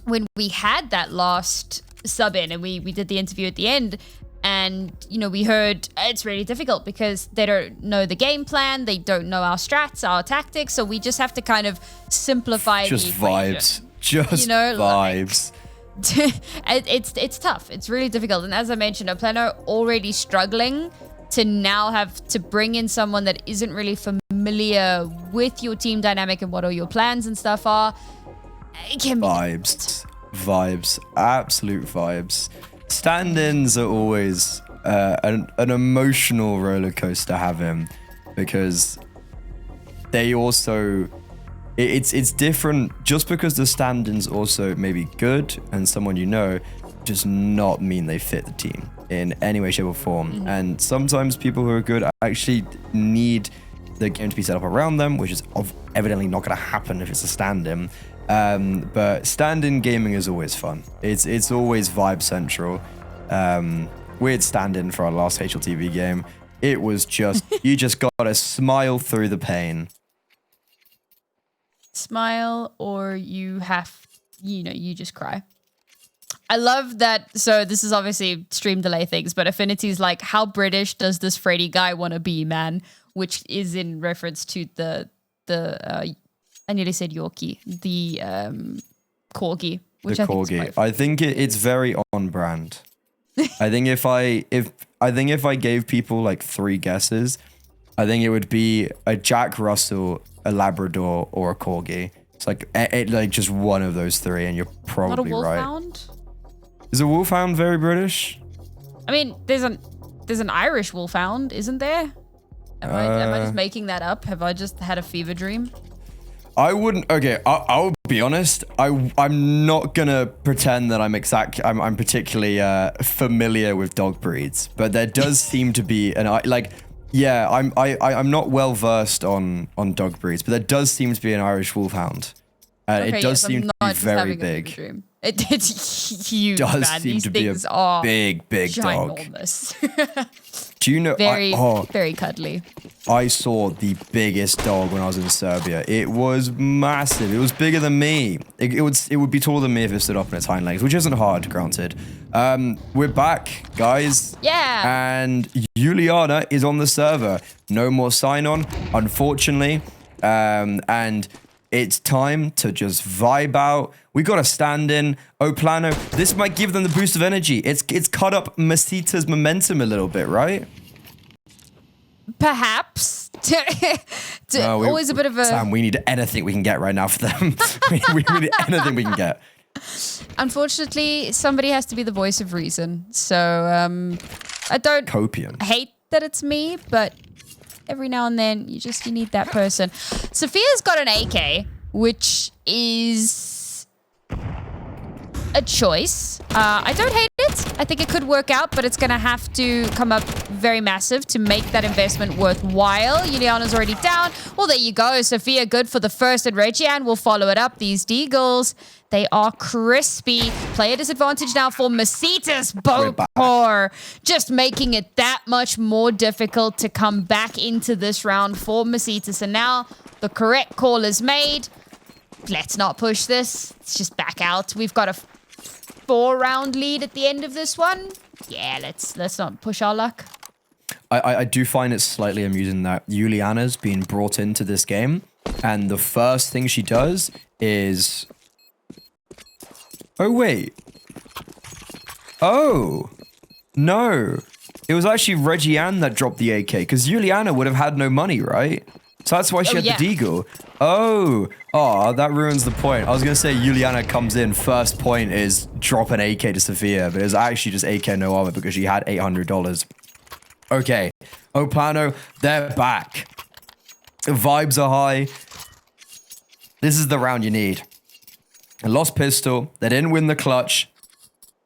Speaker 2: when we had that last sub in and we did the interview at the end, and, you know, we heard it's really difficult because they don't know the game plan. They don't know our strats, our tactics. So we just have to kind of simplify
Speaker 1: just
Speaker 2: the equation.
Speaker 1: Vibes. Just, you know, vibes.
Speaker 2: It's tough. It's really difficult. And as I mentioned, PLANO already struggling to now have to bring in someone that isn't really familiar with your team dynamic and what all your plans and stuff are. It can be
Speaker 1: vibes, absolute vibes. Stand-ins are always an emotional roller coaster having, because they also it's different. Just because the stand-ins also may be good and someone you know does not mean they fit the team in any way, shape, or form. Mm-hmm. And sometimes people who are good actually need the game to be set up around them, which is evidently not going to happen if it's a stand-in. But stand-in gaming is always fun. It's always vibe central. We had stand-in for our last HLTV game. It was just, you just got to smile through the pain.
Speaker 2: Smile, or you have, you just cry. I love that. So this is obviously stream delay things, but Affinity's like, how British does this Freddy guy want to be, man? Which is in reference to the I nearly said Yorkie, the Corgi. Which
Speaker 1: the Corgi. I think it's very on brand. I think if I gave people like 3 guesses, I think it would be a Jack Russell, a Labrador, or a Corgi. It's like like just one of those 3, and you're probably
Speaker 2: not a
Speaker 1: right.
Speaker 2: Wolfhound?
Speaker 1: Is a Wolfhound very British?
Speaker 2: I mean, there's an Irish Wolfhound, isn't there? Am I just making that up? Have I just had a fever dream?
Speaker 1: I wouldn't. Okay, I'll be honest. I'm not gonna pretend that I'm particularly familiar with dog breeds, but there does seem to be I'm not well versed on dog breeds, but there does seem to be an Irish Wolfhound. It does seem to be very big.
Speaker 2: It's huge,
Speaker 1: Does
Speaker 2: man.
Speaker 1: seem
Speaker 2: These
Speaker 1: to be
Speaker 2: things
Speaker 1: a
Speaker 2: are
Speaker 1: big dog.
Speaker 2: ginormous.
Speaker 1: Do you know?
Speaker 2: Very cuddly.
Speaker 1: I saw the biggest dog when I was in Serbia. It was massive. It was bigger than me. It would be taller than me if it stood up on its hind legs, which isn't hard, granted. We're back, guys.
Speaker 2: Yeah.
Speaker 1: And Juliana is on the server. No more sign-on, unfortunately. And it's time to just vibe out. We got a stand-in. PLANO. This might give them the boost of energy. It's cut up Messitas' momentum a little bit, right?
Speaker 2: Perhaps. Always a bit of a...
Speaker 1: Sam, we need anything we can get right now for them. we need anything we can get.
Speaker 2: Unfortunately, somebody has to be the voice of reason. So, I don't
Speaker 1: Copium.
Speaker 2: hate that it's me, but every now and then, you need that person. Sophia's got an AK, which is a choice. I don't hate it. I think it could work out, but it's going to have to come up very massive to make that investment worthwhile. Juliana's already down. Well, there you go. Sophia good for the first, and Regian will follow it up. These Deagles, they are crispy. Player disadvantage now for Messitas. Bopor just making it that much more difficult to come back into this round for Messitas. And now the correct call is made. Let's not push this. Let's just back out. We've got a 4-round lead at the end of this one. Yeah, let's not push our luck.
Speaker 1: I do find it slightly amusing that Juliana's been brought into this game, and the first thing she does is... Oh, wait. Oh. No. It was actually Regian that dropped the AK, because Juliana would have had no money, right? So that's why she had the Deagle. Oh, that ruins the point. I was going to say Juliana comes in, first point is drop an AK to Sophia, but it was actually just AK no armor because she had $800. Okay, PLANO, they're back. The vibes are high. This is the round you need. A lost pistol. They didn't win the clutch.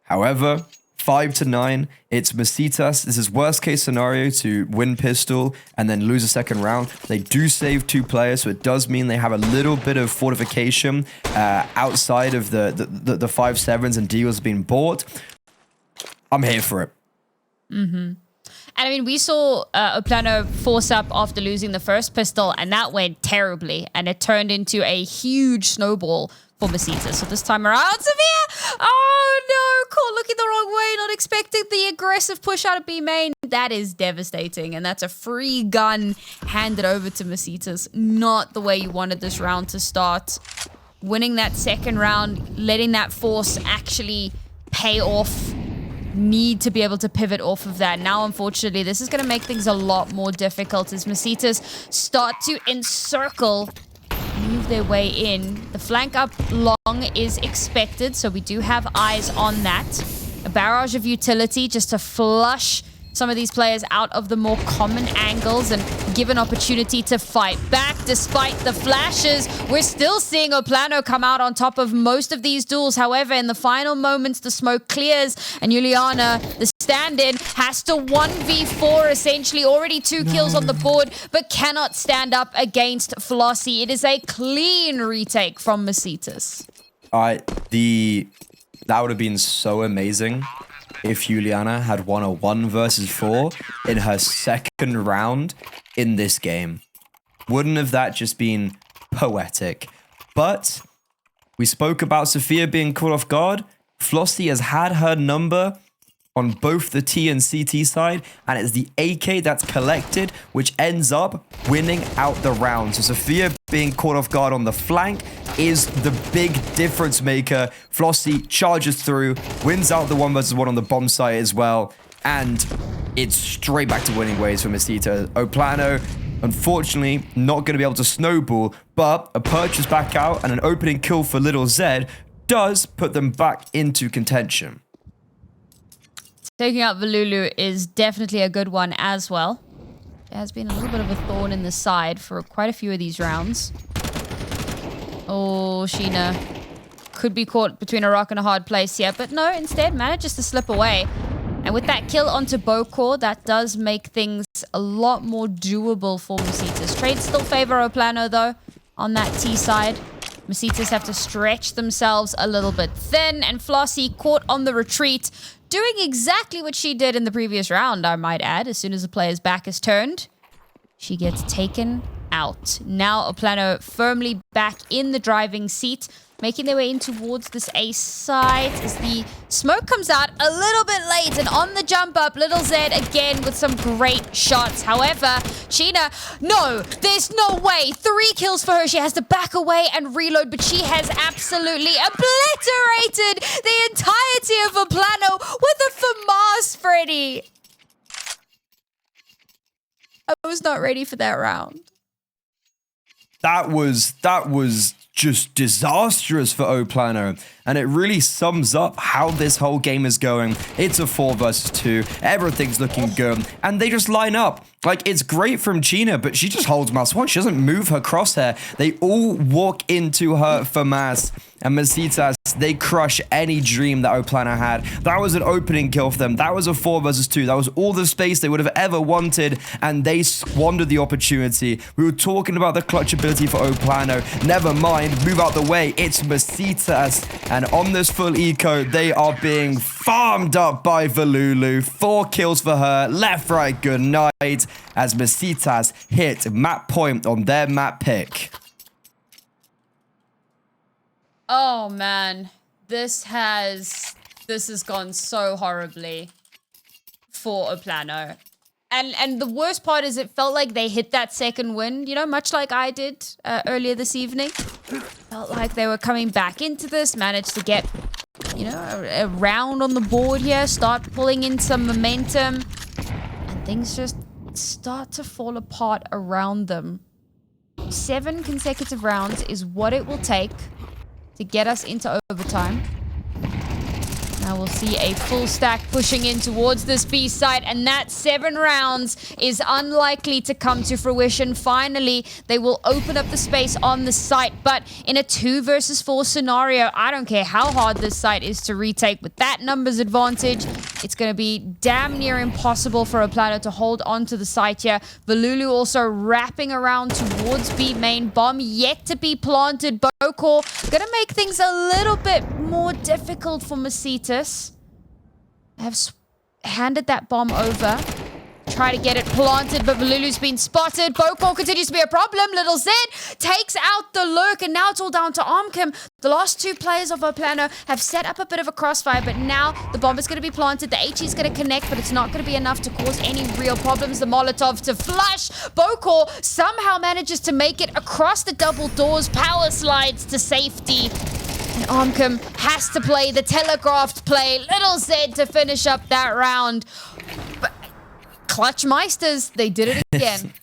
Speaker 1: However, 5-9. It's Messitas. This is worst case scenario to win pistol and then lose a second round. They do save 2 players, so it does mean they have a little bit of fortification outside of the 5-7s and deals being bought. I'm here for it.
Speaker 2: Mm-hmm. And I mean, we saw PLANO force up after losing the first pistol, and that went terribly, and it turned into a huge snowball for Messitas. So this time around, Sophia! Oh no, caught looking the wrong way, not expecting the aggressive push out of B main. That is devastating, and that's a free gun handed over to Messitas. Not the way you wanted this round to start. Winning that second round, letting that force actually pay off. Need to be able to pivot off of that. Now, unfortunately, this is going to make things a lot more difficult as Messitas start to encircle, move their way in. The flank up long is expected, so we do have eyes on that. A barrage of utility just to flush some of these players out of the more common angles and give an opportunity to fight back. Despite the flashes, we're still seeing PLANO come out on top of most of these duels. However, in the final moments, the smoke clears and Juliana, the stand-in, has to 1v4, essentially. Already 2 kills on the board, but cannot stand up against Flossie. It is a clean retake from Messitas.
Speaker 1: That would have been so amazing if Juliana had won a 1 versus 4 in her second round in this game. Wouldn't have that just been poetic? But we spoke about Sophia being caught off guard. Flossie has had her number on both the T and CT side, and it's the AK that's collected, which ends up winning out the round. So Sophia being caught off guard on the flank is the big difference maker. Flossie charges through, wins out the 1 versus 1 on the bomb site as well, and it's straight back to winning ways for Messitas. PLANO, unfortunately, not going to be able to snowball, but a purchase back out and an opening kill for Little Z does put them back into contention.
Speaker 2: Taking out Valulu is definitely a good one as well. There has been a little bit of a thorn in the side for quite a few of these rounds. Oh, Sheena could be caught between a rock and a hard place here, but no, instead manages to slip away. And with that kill onto Bokor, that does make things a lot more doable for Messitas. Trades still favor PLANO though on that T side. Messitas have to stretch themselves a little bit thin, and Flossie caught on the retreat, doing exactly what she did in the previous round, I might add. As soon as the player's back is turned, she gets taken out. Now PLANO firmly back in the driving seat, making their way in towards this A side as the smoke comes out a little bit late, and on the jump up, Little Zed again with some great shots. However, Sheena, no, there's no way. 3 kills for her. She has to back away and reload, but she has absolutely obliterated the entirety of PLANO with a FAMAS, Freddy. I was not ready for that round.
Speaker 1: That was just disastrous for PLANO, and it really sums up how this whole game is going. It's a 4 versus 2, everything's looking good, and they just line up. Like, it's great from Gina, but she just holds mouse 1. She doesn't move her crosshair. They all walk into her FAMAS, and Messitas, they crush any dream that PLANO had. That was an opening kill for them. That was a 4 versus 2. That was all the space they would have ever wanted, and they squandered the opportunity. We were talking about the clutch ability for PLANO. Never mind, move out the way. It's Messitas, and on this full eco, they are being farmed up by Valulu. 4 kills for her. Left, right, good night, as Messitas hit map point on their map pick.
Speaker 2: Oh man, this has gone so horribly for PLANO. And the worst part is it felt like they hit that second win, you know, much like I did earlier this evening. Felt like they were coming back into this, managed to get, you know, a round on the board here, start pulling in some momentum, and things just start to fall apart around them. 7 consecutive rounds is what it will take to get us into overtime. Now we'll see a full stack pushing in towards this B site, and that 7 rounds is unlikely to come to fruition. Finally, they will open up the space on the site, but in a 2 versus 4 scenario, I don't care how hard this site is to retake. With that numbers advantage, it's going to be damn near impossible for PLANO to hold on to the site here. Valulu also wrapping around towards B main. Bomb yet to be planted. Bokor going to make things a little bit more difficult for Messitas. I have handed that bomb over. Try to get it planted, but Valulu's been spotted. Bokor continues to be a problem. Little Zed takes out the lurk, and now it's all down to Armcam. The last 2 players of PLANO have set up a bit of a crossfire, but now the bomb is going to be planted. The HE is going to connect, but it's not going to be enough to cause any real problems. The Molotov to flush. Bokor somehow manages to make it across the double doors, power slides to safety. And Armcam has to play the telegraphed play. Little Zed to finish up that round. But Clutch Meisters, they did it again.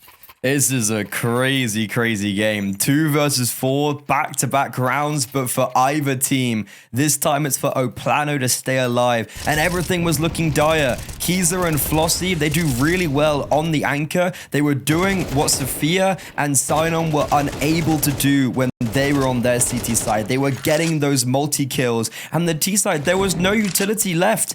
Speaker 1: This is a crazy, crazy game. 2 versus 4, back-to-back rounds, but for either team. This time it's for PLANO to stay alive, and everything was looking dire. Kiza and Flossie, they do really well on the anchor. They were doing what Sophia and Sinon were unable to do when they were on their CT side. They were getting those multi-kills, and the T side, there was no utility left.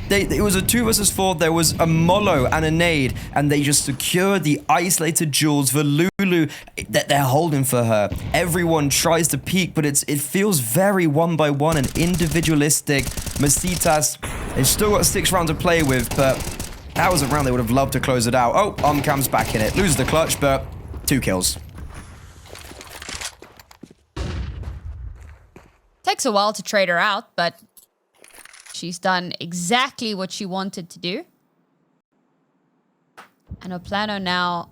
Speaker 1: It was a 2 versus 4. There was a Molo and a nade, and they just secured the isolated jewels for Lulu that they're holding for her. Everyone tries to peek, but it feels very 1-by-1 and individualistic. Messitas, they've still got 6 rounds to play with, but that was a round they would have loved to close it out. Oh, Armcam's back in it. Loses the clutch, but 2 kills.
Speaker 2: Takes a while to trade her out, but she's done exactly what she wanted to do. And PLANO now...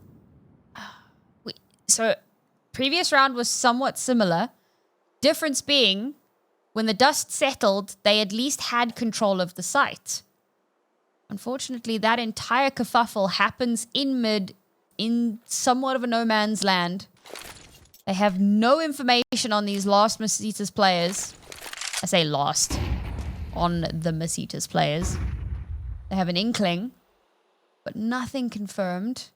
Speaker 2: So, previous round was somewhat similar. Difference being, when the dust settled, they at least had control of the site. Unfortunately, that entire kerfuffle happens in mid, in somewhat of a no man's land. They have no information on these last Messitas players. I say lost. On the Messitas players. They have an inkling, but nothing confirmed.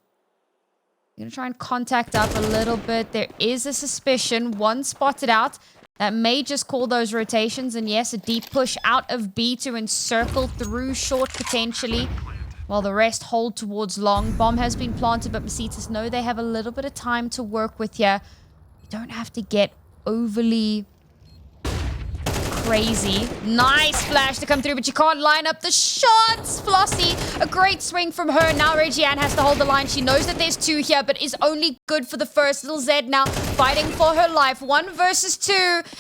Speaker 2: I'm going to try and contact up a little bit. There is a suspicion, one spotted out, that may just call those rotations. And yes, a deep push out of B to encircle through short potentially, while the rest hold towards long. Bomb has been planted, but Messitas know they have a little bit of time to work with here. You don't have to get overly crazy. Nice flash to come through, but you can't line up the shots. Flossy, a great swing from her. Now Regiane has to hold the line. She knows that there's two here, but is only good for the first. Little Zed now fighting for her life. 1 versus 2,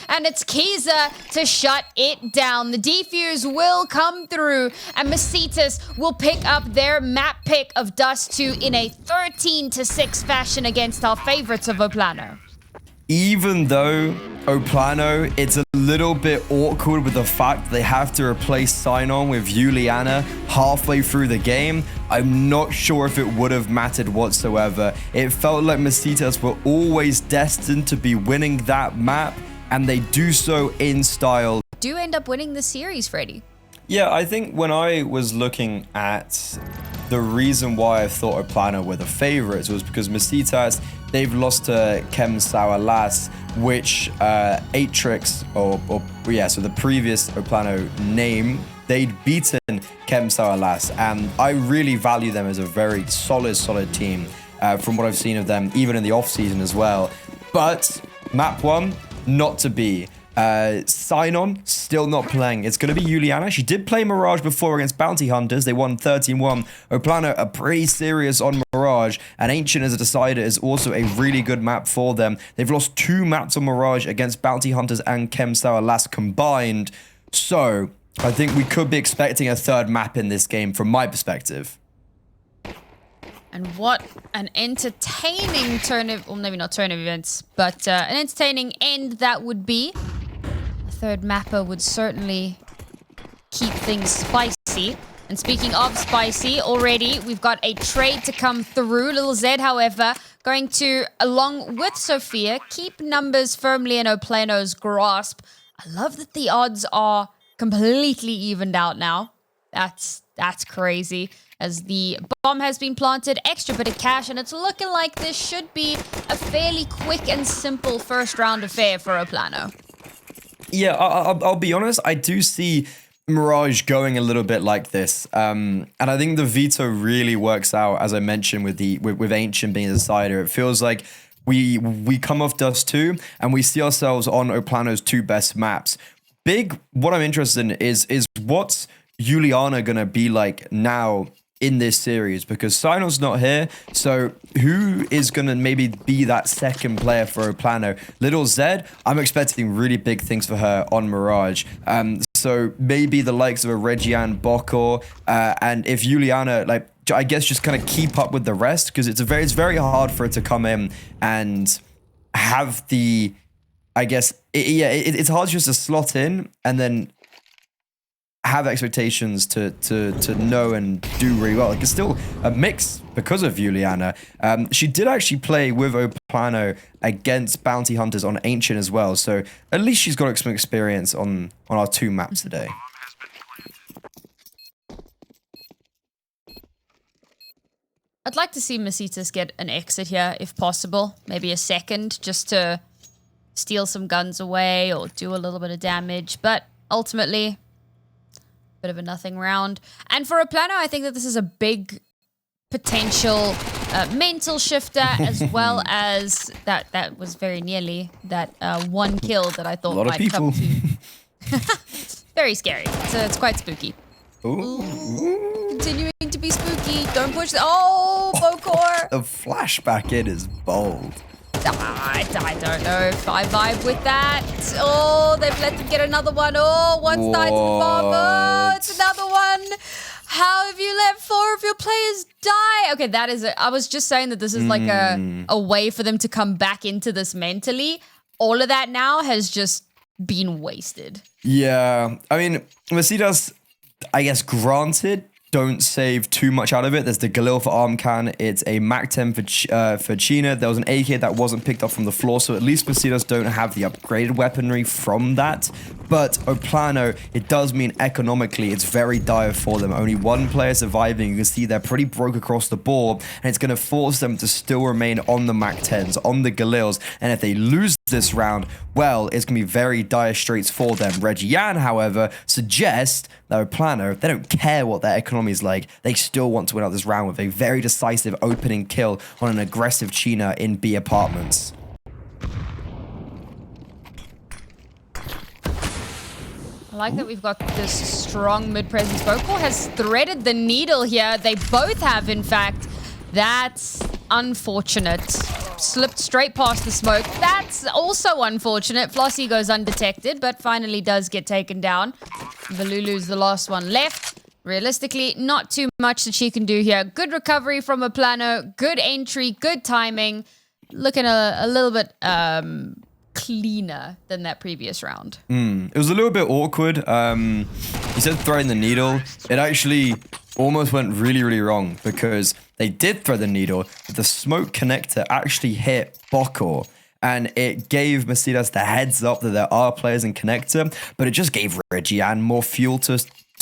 Speaker 2: and it's Kiza to shut it down. The defuse will come through, and Messitas will pick up their map pick of Dust2 in a 13-6 fashion against our favorites of PLANO.
Speaker 1: Even though PLANO, it's a little bit awkward with the fact that they have to replace Sign-On with Juliana halfway through the game, I'm not sure if it would have mattered whatsoever. It felt like Messitas were always destined to be winning that map, and they do so in style.
Speaker 2: Do end up winning the series, Freddy.
Speaker 1: Yeah, I think when I was looking at the reason why I thought PLANO were the favorites was because Messitas, they've lost to Chem Sour Lass, which Atrix, so the previous PLANO name, they'd beaten Chem Sour Lass, and I really value them as a very solid team from what I've seen of them, even in the off-season as well. But map 1, not to be. Sign-On, still not playing. It's going to be Juliana. She did play Mirage before against Bounty Hunters. They won 13-1. PLANO are pretty serious on Mirage, and Ancient as a decider is also a really good map for them. They've lost 2 maps on Mirage against Bounty Hunters and Chem Sour Lass combined. So, I think we could be expecting a 3rd map in this game from my perspective.
Speaker 2: And what an entertaining turn of, well, maybe not turn of events, but an entertaining end that would be. A 3rd mapper would certainly keep things spicy. And speaking of spicy, already we've got a trade to come through. Little Zed, however, going to, along with Sophia, keep numbers firmly in PLANO's grasp. I love that the odds are completely evened out now. That's crazy. As the bomb has been planted, extra bit of cash, and it's looking like this should be a fairly quick and simple first round affair for PLANO.
Speaker 1: Yeah, I'll be honest, I do see Mirage going a little bit like this. And I think the veto really works out, as I mentioned, with Ancient being the decider. It feels like we come off Dust2 and we see ourselves on PLANO's 2 best maps. What I'm interested in is what's Juliana gonna be like now in this series, because Sign-On's not here, so who is gonna maybe be that 2nd player for PLANO? Little Zed, I'm expecting really big things for her on Mirage. So maybe the likes of a Regiane Bokor, and if Juliana, like, I guess just kind of keep up with the rest, because it's very hard for her to come in and have the, I guess, it's hard just to slot in and then have expectations to know and do really well. Like, it's still a mix because of Juliana. She did actually play with PLANO against Bounty Hunters on Ancient as well, so at least she's got some experience on our 2 maps today.
Speaker 2: I'd like to see Messitas get an exit here, if possible. Maybe a 2nd, just to steal some guns away or do a little bit of damage. But ultimately, bit of a nothing round. And for PLANO, I think that this is a big potential mental shifter, as well as that was very nearly that 1 kill that I thought might come to. Very scary. So it's quite spooky. Ooh. Continuing to be spooky. Don't push the... Oh, Bokor!
Speaker 1: The flashback in is bold.
Speaker 2: I don't know if I vibe with that. Oh, they've let them get another one. Oh, one's died to the bomb. Oh, it's another one. How have you let 4 of your players die? Okay, that is it. I was just saying that this is like a way for them to come back into this mentally. All of that now has just been wasted. Yeah,
Speaker 1: I mean, Messitas, I guess, granted, don't save too much out of it. There's the Galil for Armcan. It's a MAC-10 for China. There was an AK that wasn't picked up from the floor, so at least Messitas don't have the upgraded weaponry from that. But PLANO, it does mean economically it's very dire for them. Only 1 player surviving. You can see they're pretty broke across the board, and it's going to force them to still remain on the MAC-10s, on the Galils. And if they lose this round, well, it's going to be very dire straits for them. Regiane, however, suggests that PLANO, they don't care what their economy is like. They still want to win out this round with a very decisive opening kill on an aggressive China in B apartments.
Speaker 2: like that we've got this strong mid-presence. Bokor has threaded the needle here. They both have, in fact. That's unfortunate. Slipped straight past the smoke. That's also unfortunate. Flossie goes undetected, but finally does get taken down. Valulu's the last one left. Realistically, not too much that she can do here. Good recovery from a PLANO. Good entry. Good timing. Looking a little bit cleaner than that previous round.
Speaker 1: It was a little bit awkward. He said throwing the needle. It actually almost went really, really wrong because they did throw the needle, but the smoke connector actually hit Bokor. And it gave Messitas the heads up that there are players in connector, but it just gave Reggie-Ann more fuel to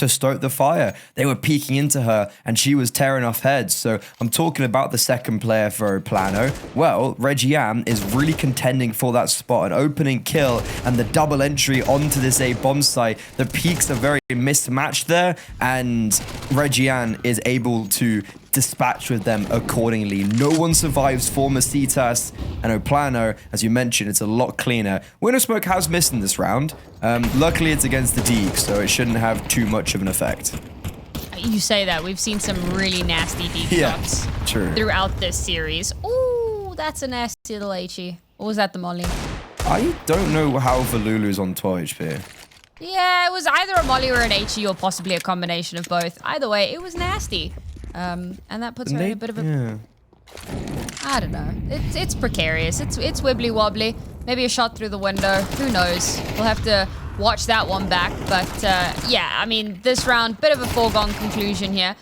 Speaker 1: stoke the fire. They were peeking into her and she was tearing off heads. So I'm talking about the second player for PLANO. Well, Reggie-Ann is really contending for that spot, an opening kill and the double entry onto this A bomb site. The peaks are very mismatched there and Reggie-Ann is able to dispatch with them accordingly. No one survives for Messitas and PLANO. As you mentioned, it's a lot cleaner. Winter Smoke has missed in this round. Luckily, it's against the Deke, so it shouldn't have too much of an effect.
Speaker 2: You say that. We've seen some really nasty Deke shots throughout this series. Ooh, that's a nasty little HE. Or was that the molly?
Speaker 1: I don't know how Valulu's on 12 HP.
Speaker 2: Yeah, it was either a molly or an HE or possibly a combination of both. Either way, it was nasty. And that puts her in a bit of a... I don't know. It's precarious. It's wibbly wobbly. Maybe a shot through the window. Who knows? We'll have to watch that one back. But yeah, I mean, this round, bit of a foregone conclusion here.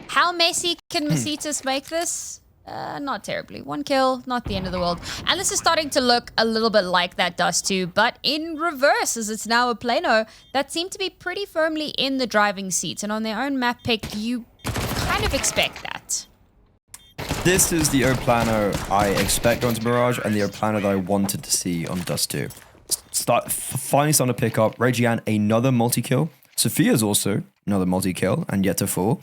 Speaker 2: How messy can Messitas make this? Not terribly. One kill, not the end of the world. And this is starting to look a little bit like that Dust2, but in reverse, as it's now a PLANO that seem to be pretty firmly in the driving seat. And on their own map pick, you kind of expect that.
Speaker 1: This is the PLANO I expect onto Mirage and the PLANO that I wanted to see on Dust2. Finally starting to pick up. Reggie-Ann, another multi-kill. Sophia's also another multi-kill and yet to fall.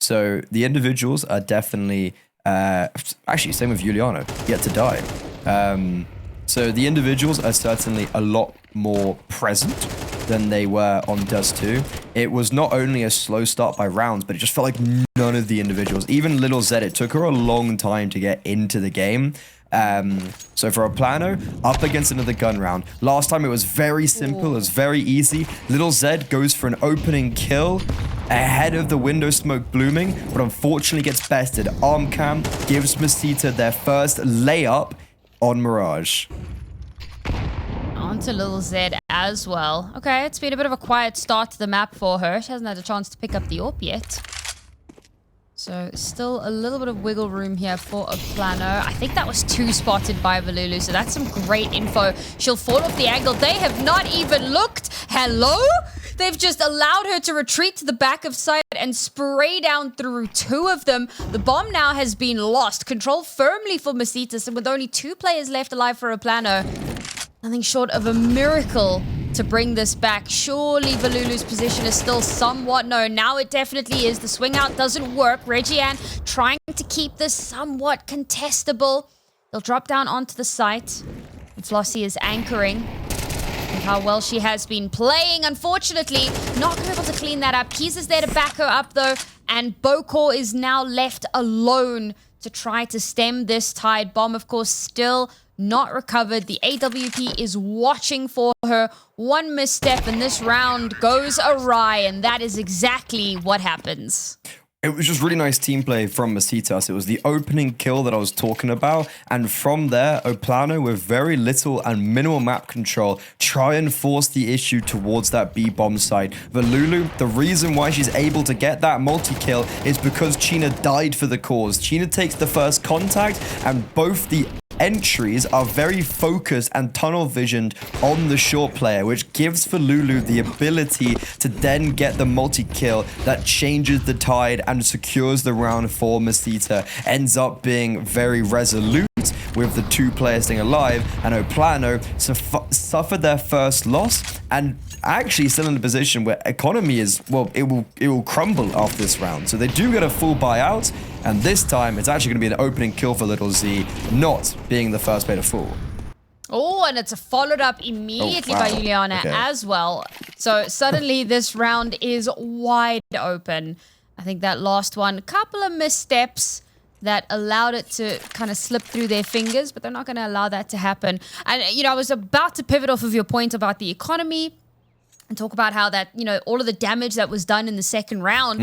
Speaker 1: So the individuals are definitely... actually, same with Juliano, yet to die. So the individuals are certainly a lot more present than they were on Dust2. It was not only a slow start by rounds, but it just felt like none of the individuals, even Little Zed, it took her a long time to get into the game. So for a PLANO, up against another gun round. Last time it was very simple, it was very easy. Little Zed goes for an opening kill ahead of the window smoke blooming, but unfortunately gets bested. Arm cam gives Messita their first layup on Mirage.
Speaker 2: Onto Little Zed as well. Okay, it's been a bit of a quiet start to the map for her. She hasn't had a chance to pick up the AWP yet. So still a little bit of wiggle room here for a PLANO. I think that was 2 spotted by Valulu, so that's some great info. She'll fall off the angle. They have not even looked. Hello? They've just allowed her to retreat to the back of site and spray down through 2 of them. The bomb now has been lost. Control firmly for Messitas, and with only 2 players left alive for a PLANO, nothing short of a miracle to bring this back. Surely Valulu's position is still somewhat known. Now it definitely is. The swing out doesn't work. Reggie-Ann trying to keep this somewhat contestable. They'll drop down onto the site. And Flossie is anchoring. And how well she has been playing. Unfortunately, not going to be able to clean that up. Keys is there to back her up though. And Bokor is now left alone to try to stem this tide. Bomb, of course, still not recovered. The AWP is watching for her. One misstep and this round goes awry, and that is exactly what happens.
Speaker 1: It was just really nice team play from Messitas. It was the opening kill that I was talking about. And from there, PLANO, with very little and minimal map control, try and force the issue towards that B bomb site. Valulu, the reason why she's able to get that multi-kill is because China died for the cause. China takes the first contact, and both the entries are very focused and tunnel visioned on the short player, which gives Valulu the ability to then get the multi-kill that changes the tide and secures the round for Messita. Ends up being very resolute with the 2 players staying alive, and PLANO suffered their first loss and actually still in a position where economy is, well, it will crumble after this round. So they do get a full buyout, and this time it's actually going to be an opening kill for Little Z, not being the first player to fall.
Speaker 2: Oh, and it's followed up immediately by Juliana as well. So suddenly this round is wide open. I think that last one, couple of missteps that allowed it to kind of slip through their fingers, but they're not going to allow that to happen. And, you know, I was about to pivot off of your point about the economy and talk about how that, you know, all of the damage that was done in the second round,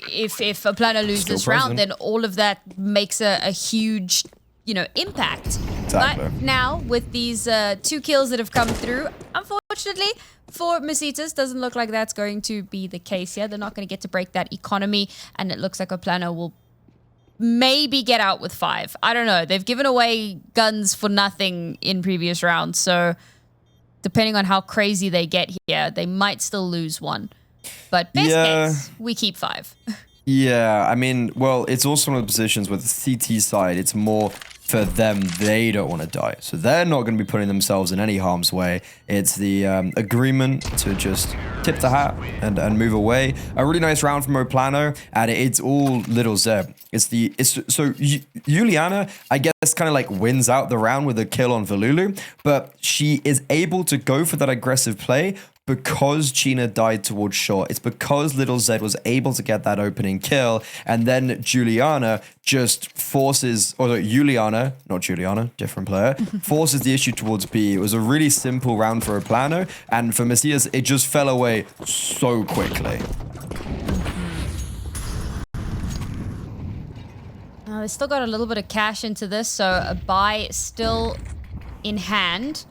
Speaker 2: if PLANO lose this round, then all of that makes a huge, you know, impact.
Speaker 1: Exactly.
Speaker 2: But now with these 2 kills that have come through, unfortunately for Messitas, doesn't look like that's going to be the case here. They're not going to get to break that economy, and it looks like PLANO will maybe get out with 5. I don't know. They've given away guns for nothing in previous rounds, so depending on how crazy they get here, they might still lose 1. But best case, we keep 5.
Speaker 1: Yeah, I mean, well, it's also one of the positions with the CT side, it's more for them, they don't want to die. So they're not going to be putting themselves in any harm's way. It's the agreement to just tip the hat and move away. A really nice round from PLANO, and it's all Little Zeb. So Juliana, I guess, kind of like wins out the round with a kill on Valulu, but she is able to go for that aggressive play because China died towards short. It's because Little Zed was able to get that opening kill, and then Juliana just forces, or Juliana, not Juliana, different player, forces the issue towards B. It was a really simple round for PLANO, and for Messitas, it just fell away so quickly.
Speaker 2: They still got a little bit of cash into this, so a buy still in hand.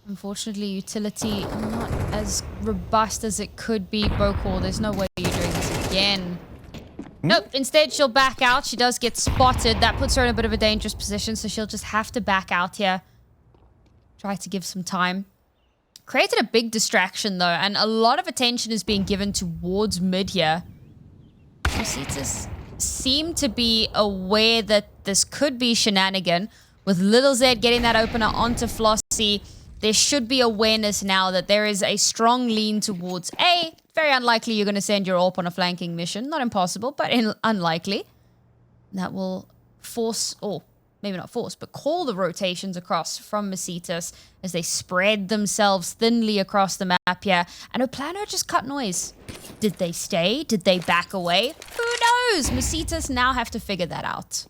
Speaker 2: Unfortunately, utility not as robust as it could be. Bokor, there's no way you're doing this again. Nope, instead she'll back out. She does get spotted. That puts her in a bit of a dangerous position, so she'll just have to back out here. Try to give some time. Created a big distraction, though, and a lot of attention is being given towards mid here. Messitas seem to be aware that this could be shenanigan. With Little Zed getting that opener onto Flossie, there should be awareness now that there is a strong lean towards A. Very unlikely you're going to send your AWP on a flanking mission. Not impossible, but unlikely. That will force, or maybe not force, but call the rotations across from Messitas as they spread themselves thinly across the map here. And PLANO just cut noise. Did they stay? Did they back away? Who knows? Messitas now have to figure that out.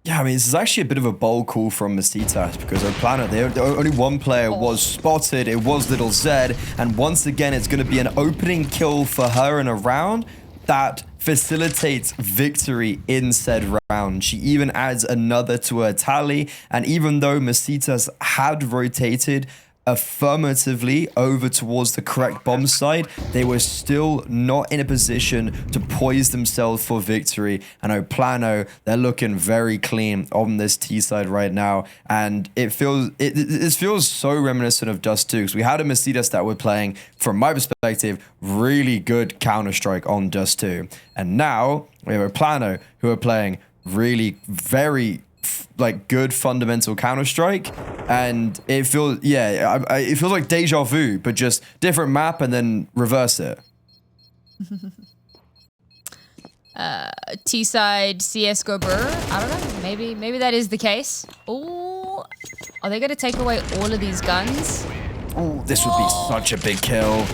Speaker 1: Yeah, I mean, this is actually a bit of a bold call from Messitas because PLANO, only one player was spotted. It was Little Zed. And once again, it's going to be an opening kill for her in a round that facilitates victory in said round. She even adds another to her tally. And even though Messitas had rotated affirmatively over towards the correct bomb site, they were still not in a position to poise themselves for victory. And PLANO, they're looking very clean on this T side right now, and it feels so reminiscent of Dust2 because we had a Messitas that were playing, from my perspective, really good Counter-Strike on Dust2, and now we have PLANO who are playing really very like good fundamental Counter-Strike, and it feels it feels like deja vu, but just different map and then reverse it.
Speaker 2: T-side CS:GO Brewer, I don't know, maybe that is the case. Oh, are they going to take away all of these guns?
Speaker 1: Oh, this would be such a big kill.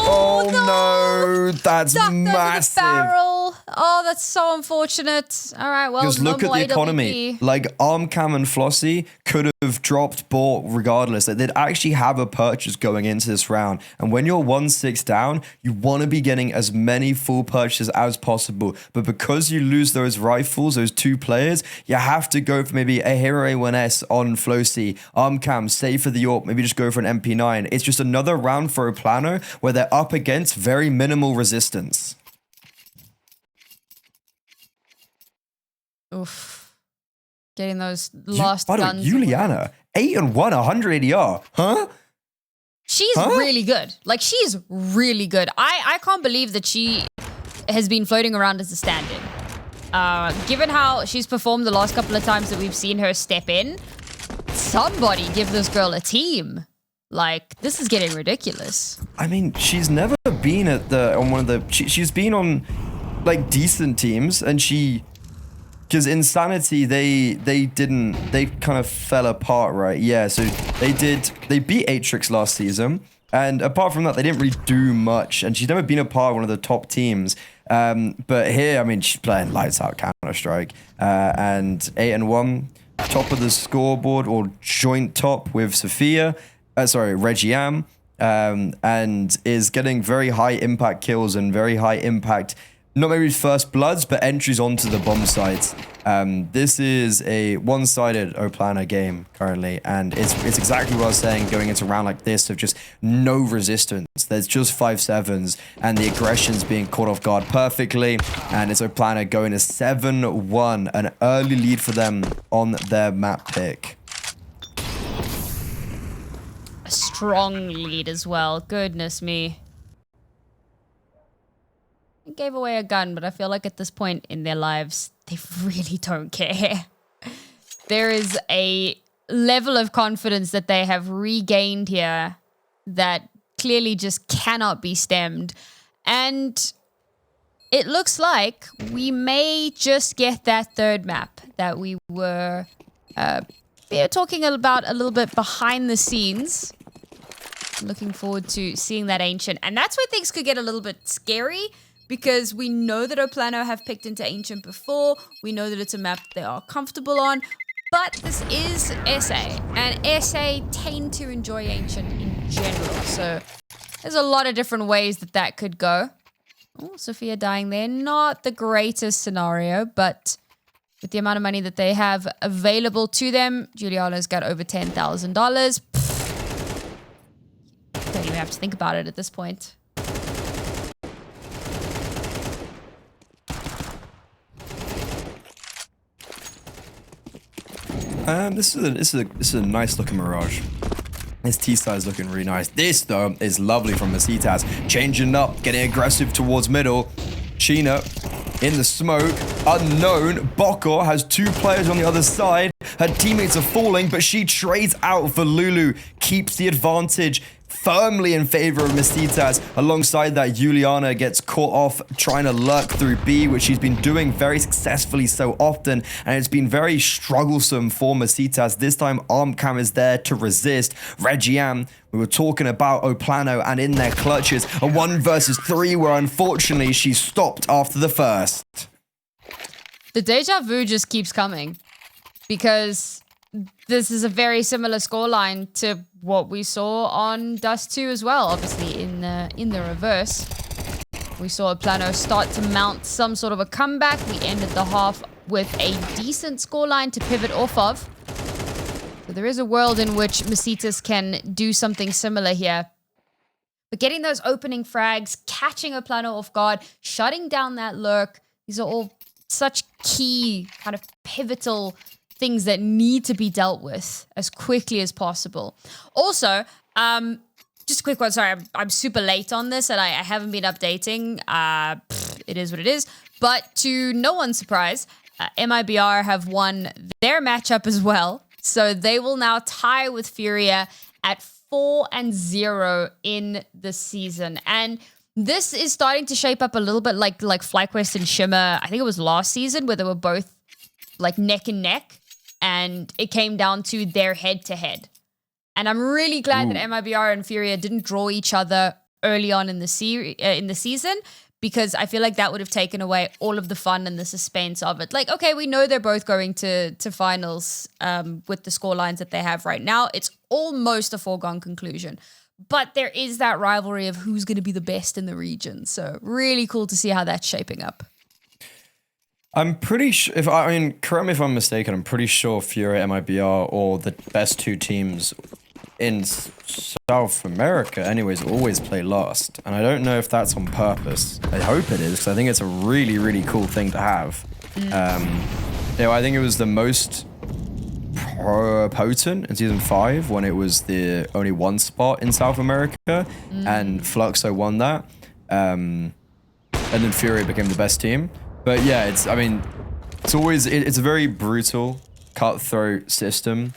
Speaker 2: Oh
Speaker 1: no, that's massive.
Speaker 2: Barrel. Oh, that's so unfortunate. All right, well,
Speaker 1: because look at the economy. Like Armcam and Flossie could have dropped bought regardless. Like, they'd actually have a purchase going into this round. And when you're 1-6 down, you want to be getting as many full purchases as possible. But because you lose those rifles, those 2 players, you have to go for maybe a Hero A1S on Flossie. Armcam, save for the AWP, maybe just go for an MP9. It's just another round for PLANO where they're up against very minimal resistance.
Speaker 2: Oof. Getting those lost guns.
Speaker 1: Juliana, 8-1, 180R. Huh?
Speaker 2: She's really good. Like, she's really good. I can't believe that she has been floating around as a stand-in. Given how she's performed the last couple of times that we've seen her step in, somebody give this girl a team. Like, this is getting ridiculous.
Speaker 1: I mean, she's never been she's been on like decent teams, and she Because Insanity, they kind of fell apart, right? Yeah, so they beat Atrix last season, and apart from that, they didn't really do much, and she's never been a part of one of the top teams. But here, I mean, she's playing lights out Counter-Strike, and 8-1, top of the scoreboard, or joint top with Sophia, Regiam, and is getting very high impact kills and very high impact, not maybe first bloods, but entries onto the bomb sites. This is a one-sided PLANO game currently, and it's exactly what I was saying going into a round like this of just no resistance. There's just 5-7s, and the aggression's being caught off guard perfectly, and it's PLANO going to 7-1, an early lead for them on their map pick.
Speaker 2: A strong lead as well. Goodness me. Gave away a gun, but I feel like at this point in their lives, they really don't care. There is a level of confidence that they have regained here that clearly just cannot be stemmed. And it looks like we may just get that third map that we were talking about a little bit behind the scenes. Looking forward to seeing that Ancient. And that's where things could get a little bit scary, because we know that PLANO have picked into Ancient before. We know that it's a map they are comfortable on. But this is SA, and SA tend to enjoy Ancient in general. So there's a lot of different ways that that could go. Oh, Sophia dying there. Not the greatest scenario, but with the amount of money that they have available to them, Juliana's got over $10,000. Don't even have to think about it at this point.
Speaker 1: This is a nice looking Mirage. His T-side is looking really nice. This, though, is lovely from Messitas. Changing up, getting aggressive towards middle. Sheena in the smoke. Unknown. Bokor has two players on the other side. Her teammates are falling, but she trades out for Lulu. Keeps the advantage firmly in favor of Messitas. Alongside that, Juliana gets caught off trying to lurk through B, which she's been doing very successfully so often, and it's been very strugglesome for Messitas. This time, Armcam is there to resist. Regiam, we were talking about PLANO, and in their clutches, a 1 versus 3 where unfortunately she stopped after the first.
Speaker 2: The deja vu just keeps coming, because this is a very similar scoreline to what we saw on Dust2 as well. Obviously, in the reverse, we saw PLANO start to mount some sort of a comeback. We ended the half with a decent scoreline to pivot off of. So there is a world in which Messitas can do something similar here. But getting those opening frags, catching PLANO off guard, shutting down that lurk, these are all such key kind of pivotal things that need to be dealt with as quickly as possible. Also, just a quick one. Sorry, I'm super late on this and I haven't been updating. It is what it is. But to no one's surprise, MIBR have won their matchup as well. So they will now tie with Furia at 4-0 in the season. And this is starting to shape up a little bit like FlyQuest and Shimmer. I think it was last season where they were both like neck and neck. And it came down to their head-to-head. And I'm really glad that MIBR and Furia didn't draw each other early on in the season, because I feel like that would have taken away all of the fun and the suspense of it. Like, okay, we know they're both going to finals with the score lines that they have right now. It's almost a foregone conclusion. But there is that rivalry of who's going to be the best in the region. So really cool to see how that's shaping up.
Speaker 1: I'm pretty sure, correct me if I'm mistaken, I'm pretty sure Furia, MIBR, or the best two teams in South America anyways always play last. And I don't know if that's on purpose. I hope it is, because I think it's a really, really cool thing to have. I think it was the most potent in Season 5 when it was the only one spot in South America, and Fluxo won that. And then Furia became the best team. But yeah, it's a very brutal, cutthroat system,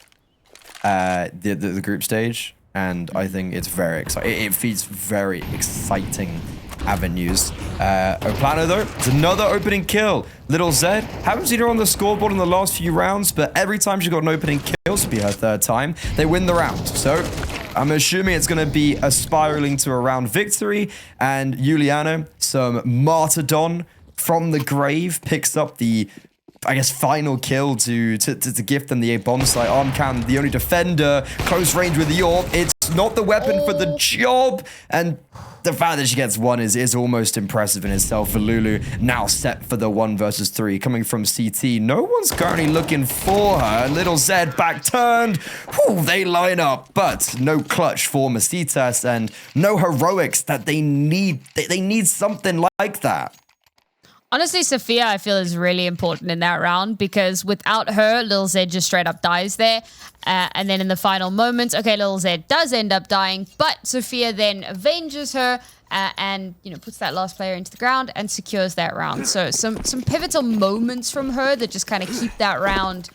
Speaker 1: the group stage, and I think it's very exciting. It feels very exciting avenues. PLANO, though, it's another opening kill. Little Zed, haven't seen her on the scoreboard in the last few rounds, but every time she got an opening kill, this will be her third time, they win the round. So I'm assuming it's going to be a spiraling to a round victory, and Juliana, some martyrdom from the grave, picks up the, I guess, final kill to gift them the A bomb site. Armcam, the only defender, close range with the AWP. It's not the weapon for the job, and the fact that she gets one is almost impressive in itself for Lulu. Now set for the 1 versus 3 coming from CT. No one's currently looking for her. Little Zed back turned. Whew, they line up, but no clutch for Messitas and no heroics that they need. They need something like that.
Speaker 2: Honestly, Sophia, I feel, is really important in that round because without her, Lil Zed just straight up dies there. And then in the final moments, okay, Lil Zed does end up dying, but Sophia then avenges her and, you know, puts that last player into the ground and secures that round. So some pivotal moments from her that just kind of keep that round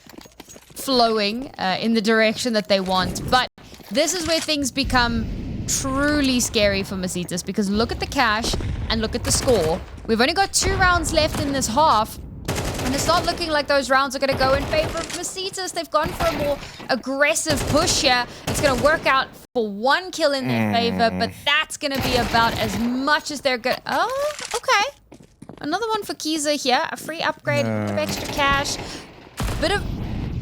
Speaker 2: flowing in the direction that they want. But this is where things become truly scary for Messitas because look at the cash and look at the score. We've only got 2 rounds left in this half, and it's not looking like those rounds are going to go in favor of Messitas. They've gone for a more aggressive push here. It's going to work out for 1 kill in their favor, but that's going to be about as much as they're going. Oh, okay. Another one for Kiza here. A free upgrade, a bit of extra cash.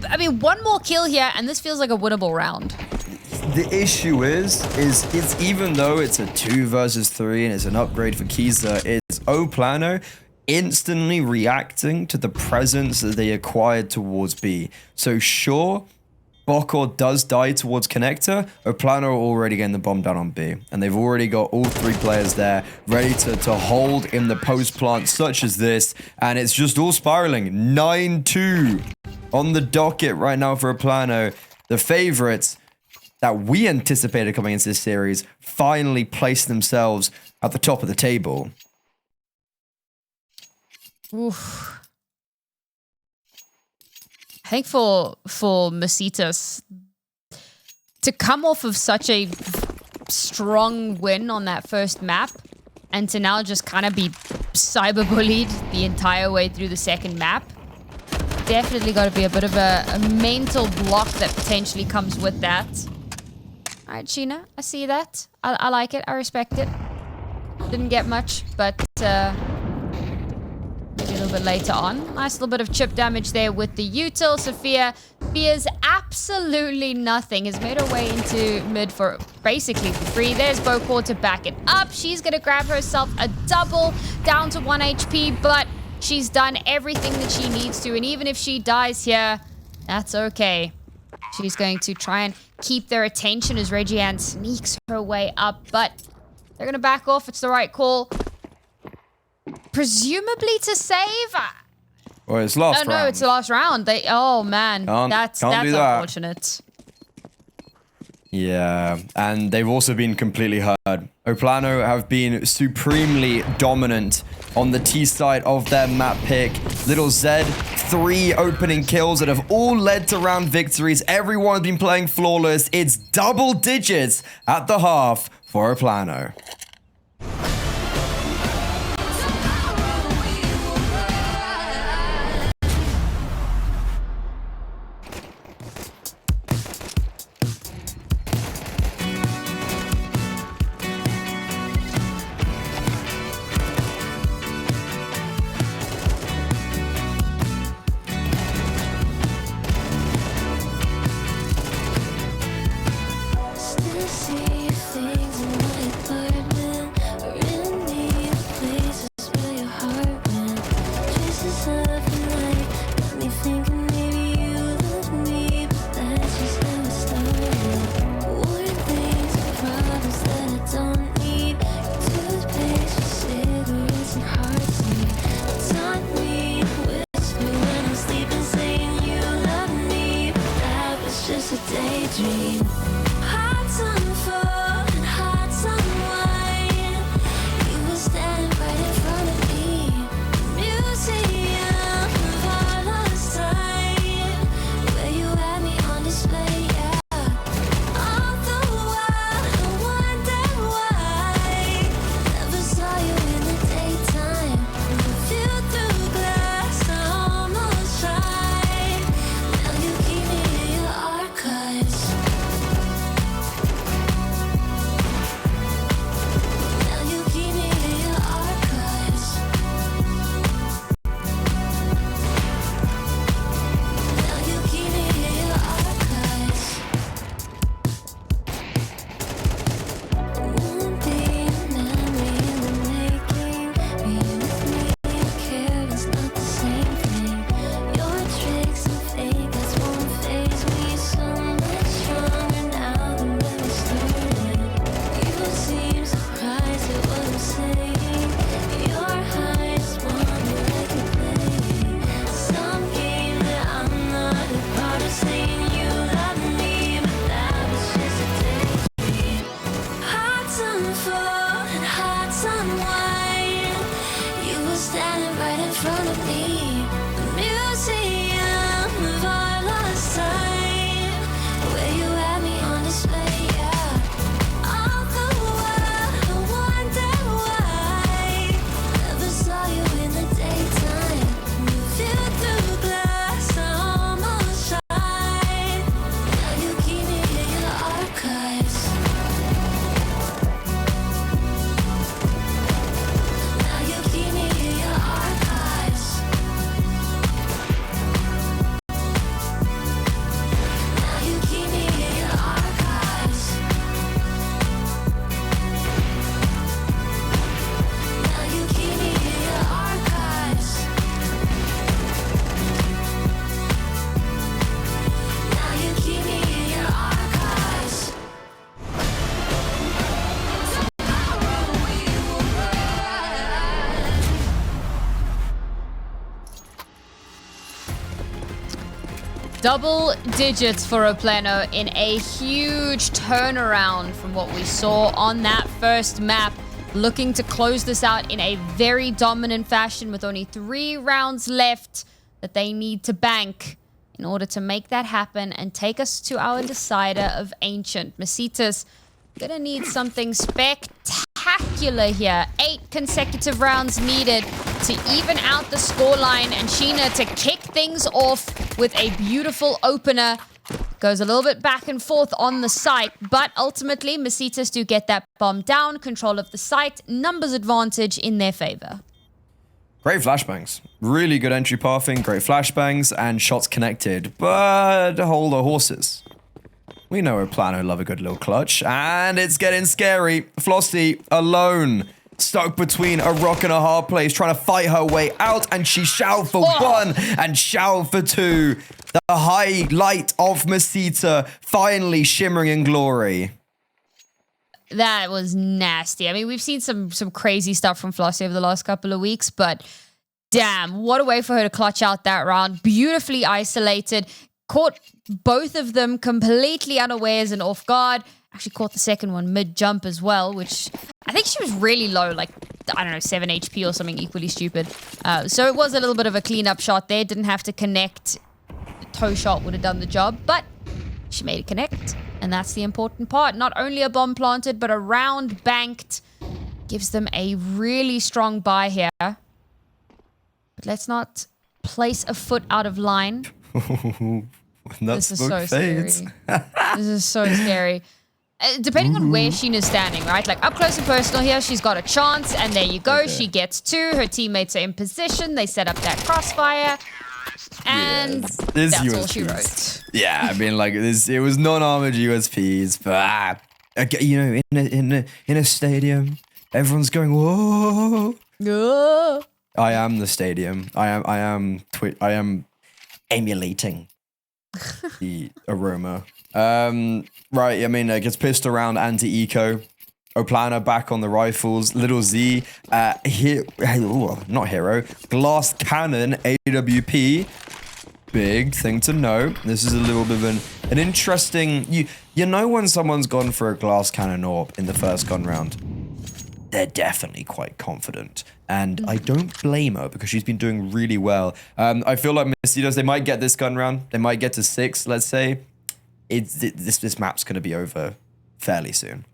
Speaker 2: I mean, 1 more kill here, and this feels like a winnable round.
Speaker 1: The issue is it's even though it's a 2 versus 3 and it's an upgrade for Kiza, it's PLANO instantly reacting to the presence that they acquired towards B. So sure, Bokor does die towards Connector, PLANO are already getting the bomb down on B. And they've already got all 3 players there ready to hold in the post plant such as this. And it's just all spiraling. 9-2 on the docket right now for PLANO. The favorites that we anticipated coming into this series finally placed themselves at the top of the table.
Speaker 2: Oof. I think for Messitas to come off of such a strong win on that first map and to now just kind of be cyberbullied the entire way through the second map, definitely got to be a bit of a mental block that potentially comes with that. All right, Sheena, I see that. I like it. I respect it. Didn't get much, but maybe a little bit later on. Nice little bit of chip damage there with the util. Sophia fears absolutely nothing. Has made her way into mid for basically free. There's Bokor to back it up. She's going to grab herself a double down to 1 HP, but she's done everything that she needs to. And even if she dies here, that's okay. She's going to try and keep their attention as Regiane sneaks her way up, but they're going to back off. It's the right call. Presumably to save.
Speaker 1: Well, it's last round.
Speaker 2: No, it's the last round. Oh, man. That's unfortunate.
Speaker 1: Yeah, and they've also been completely hurt. PLANO have been supremely dominant on the T side of their map pick. Little Zed, 3 opening kills that have all led to round victories. Everyone's been playing flawless. It's double digits at the half for PLANO.
Speaker 4: Still see things in my apartment. glass unwind. You were standing right in front of me. The museum of our lost time, where you had me on display, yeah. All the while I wonder why never saw you in the daytime. You feel through glass, I almost tried. Now you keep me in your archives. Now you keep me in your archives. Now you keep me in your archives. Now you keep me in your archives. Now you keep me in your archives. Tomorrow we will rise.
Speaker 2: Double digits for a PLANO in a huge turnaround from what we saw on that first map. Looking to close this out in a very dominant fashion with only 3 rounds left that they need to bank in order to make that happen and take us to our decider of Ancient. Messitas gonna need something spectacular here. 8 consecutive rounds needed to even out the scoreline, and Sheena to kick things off with a beautiful opener. Goes a little bit back and forth on the site, but ultimately Messitas do get that bomb down, control of the site, numbers advantage in their favor.
Speaker 1: Great flashbangs. Really good entry pathing, great flashbangs, and shots connected. But hold the horses. We know a PLANO love a good little clutch, and it's getting scary. Flossie alone, stuck between a rock and a hard place, trying to fight her way out, and she shall for 1 and shall for 2. The highlight of Messita finally shimmering in glory.
Speaker 2: That was nasty. I mean, we've seen some crazy stuff from Flossie over the last couple of weeks, but damn, what a way for her to clutch out that round. Beautifully isolated. Caught both of them completely unawares and off guard. Actually caught the second one mid-jump as well, which I think she was really low, like, I don't know, 7 HP or something equally stupid. So it was a little bit of a clean-up shot there. Didn't have to connect. The toe shot would have done the job, but she made it connect. And that's the important part. Not only a bomb planted, but a round banked. Gives them a really strong buy here. But let's not place a foot out of line. This is so scary. This is so scary. Depending on where Sheena's standing, right? Like up close and personal here, she's got a chance. And there you go. Okay. She gets 2. Her teammates are in position. They set up that crossfire. And that's USPs. All she wrote.
Speaker 1: Yeah, I mean, like it was non-armored USPs, but you know, in a stadium, everyone's going whoa. I am the stadium. I am emulating the aroma. Right. I mean, it gets pissed around anti-eco. PLANO back on the rifles. Little Z, not hero. Glass cannon, AWP. Big thing to know. This is a little bit of an interesting. You know when someone's gone for a glass cannon AWP in the first gun round, they're definitely quite confident, and I don't blame her because she's been doing really well. I feel like Messitas, they might get this gun round. They might get to 6, let's say. This map's gonna be over fairly soon.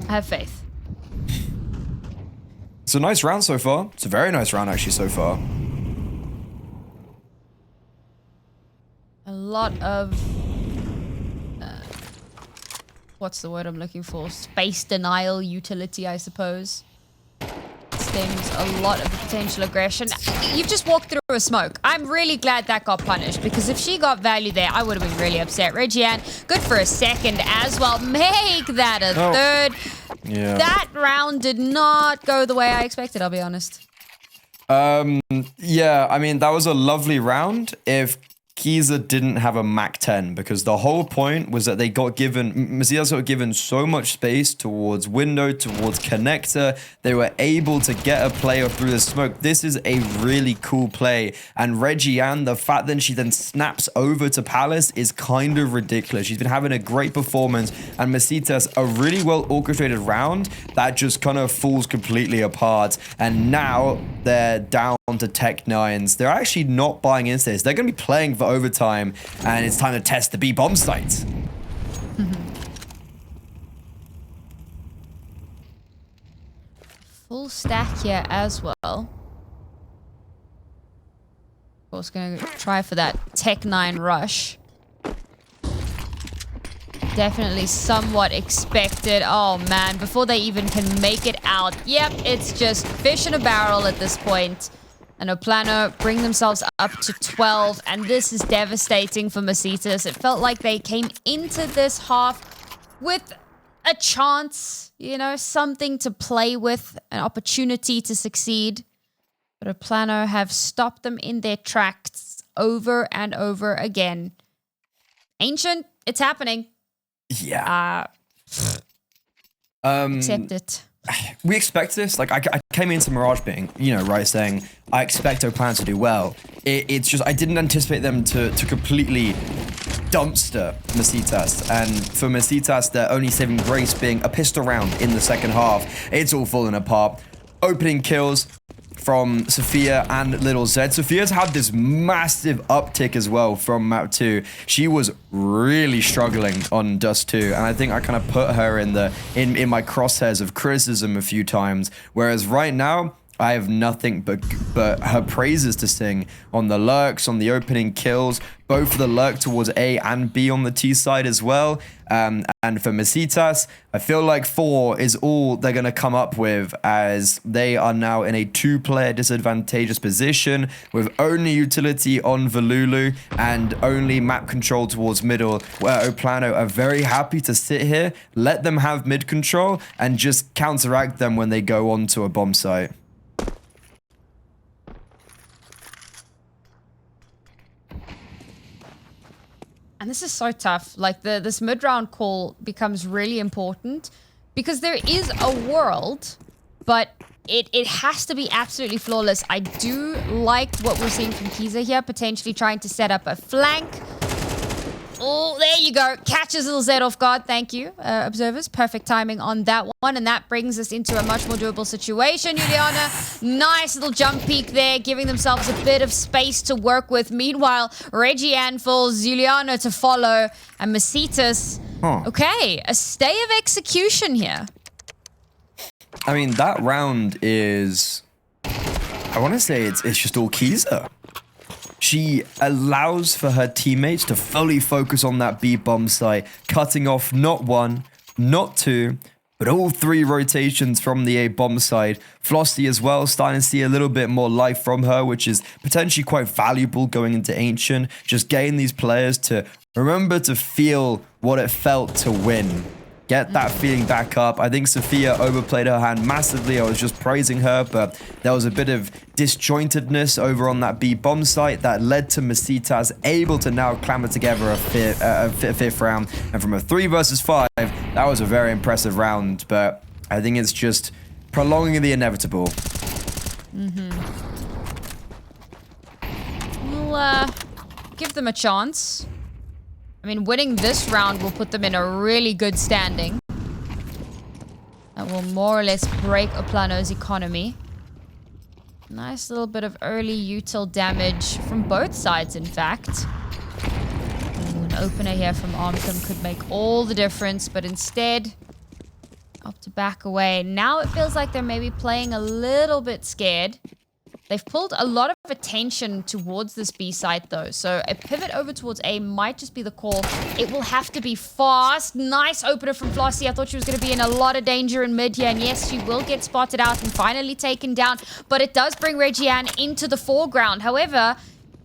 Speaker 2: I have faith.
Speaker 1: It's a nice round so far. It's a very nice round actually so far.
Speaker 2: A lot of what's the word I'm looking for? Space denial utility, I suppose. Stems a lot of the potential aggression. You've just walked through a smoke. I'm really glad that got punished, because if she got value there, I would have been really upset. Regian, good for a second as well. Make that a third.
Speaker 1: Yeah.
Speaker 2: That round did not go the way I expected, I'll be honest.
Speaker 1: Yeah, I mean, that was a lovely round if Kiza didn't have a Mac 10 because the whole point was that they got given, Messitas got given so much space towards window, towards connector. They were able to get a player through the smoke. This is a really cool play. And Reggie-Ann, the fact that she then snaps over to Palace is kind of ridiculous. She's been having a great performance, and Messitas, a really well orchestrated round that just kind of falls completely apart. And now they're down to Tech 9s. They're actually not buying into this. They're going to be playing for overtime, and it's time to test the B bomb site.
Speaker 2: Full stack here as well. Of course, going to try for that Tech 9 rush. Definitely somewhat expected. Oh man, before they even can make it out. Yep, it's just fish in a barrel at this point. And PLANO bring themselves up to 12, and this is devastating for Messitas. It felt like they came into this half with a chance, you know, something to play with, an opportunity to succeed. But PLANO have stopped them in their tracks over and over again. Ancient, it's happening.
Speaker 1: Yeah.
Speaker 2: Accept it.
Speaker 1: We expect this. Like, I came into Mirage being, you know, right, saying I expect PLANO to do well. It's just I didn't anticipate them to completely dumpster Messitas. And for Messitas, their only saving grace being a pistol round in the second half. It's all falling apart. Opening kills from Sophia and Little Z. Sophia's had this massive uptick as well from map 2. She was really struggling on Dust 2, and I think I kind of put her in my crosshairs of criticism a few times. Whereas right now, I have nothing but her praises to sing on the lurks, on the opening kills, both for the lurk towards A and B on the T side as well. And for Messitas, I feel like 4 is all they're going to come up with, as they are now in a 2-player disadvantageous position with only utility on Valulu and only map control towards middle, where PLANO are very happy to sit here, let them have mid control, and just counteract them when they go onto a bomb site.
Speaker 2: And this is so tough. Like, this mid-round call becomes really important because there is a world, but it has to be absolutely flawless. I do like what we're seeing from Kiza here, potentially trying to set up a flank. Oh, there you go. Catches Little Z off guard. Thank you, observers. Perfect timing on that one. And that brings us into a much more doable situation. Juliana, nice little jump peek there, giving themselves a bit of space to work with. Meanwhile, Reggie-Ann falls, Juliana to follow, and Messitas. Okay, a stay of execution here.
Speaker 1: I mean, that round is, I want to say it's just all Kiza. She allows for her teammates to fully focus on that B bomb site, cutting off not 1, not 2, but all 3 rotations from the A bomb side. Flossie as well, starting to see a little bit more life from her, which is potentially quite valuable going into Ancient. Just getting these players to remember to feel what it felt to win. Get that feeling back up. I think Sophia overplayed her hand massively. I was just praising her, but there was a bit of disjointedness over on that B bomb site that led to Messitas able to now clamber together a fifth round. And from a 3 versus 5, that was a very impressive round, but I think it's just prolonging the inevitable.
Speaker 2: We'll give them a chance. I mean, winning this round will put them in a really good standing. That will more or less break PLANO's economy. Nice little bit of early util damage from both sides, in fact. Ooh, an opener here from Armcom could make all the difference, but instead, opt to back away. Now it feels like they're maybe playing a little bit scared. They've pulled a lot of attention towards this B site, though. So a pivot over towards A might just be the call. It will have to be fast. Nice opener from Flossie. I thought she was going to be in a lot of danger in mid here. And yes, she will get spotted out and finally taken down. But it does bring Reggie-Ann into the foreground. However,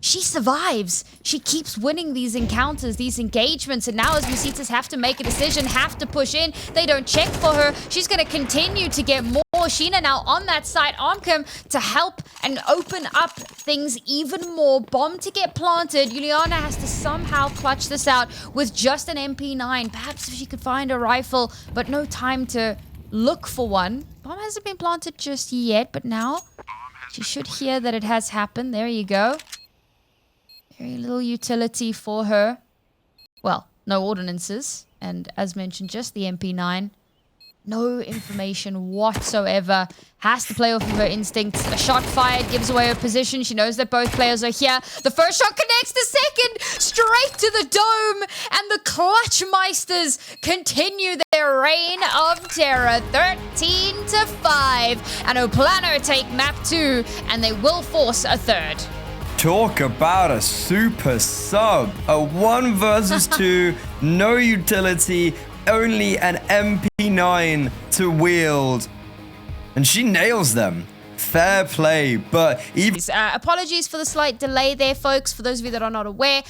Speaker 2: she survives. She keeps winning these encounters, these engagements, and now as Messitas have to make a decision, have to push in, they don't check for her. She's going to continue to get more. Sheena now on that side, Armcam to help and open up things even more. Bomb to get planted. Juliana has to somehow clutch this out with just an MP9. Perhaps if she could find a rifle, but no time to look for one. Bomb hasn't been planted just yet, but now she should hear that it has happened. There you go. Very little utility for her. Well, no ordinances. And as mentioned, just the MP9. No information whatsoever. Has to play off of her instincts. A shot fired gives away her position. She knows that both players are here. The first shot connects. The second straight to the dome. And the Clutch Meisters continue their reign of terror. 13-5. And PLANO take map 2. And they will force a third.
Speaker 1: Talk about a super sub. A 1 versus 2. No utility. Only an MP9 to wield. And she nails them. Fair play, but even...
Speaker 2: apologies for the slight delay there, folks. For those of you that are not aware,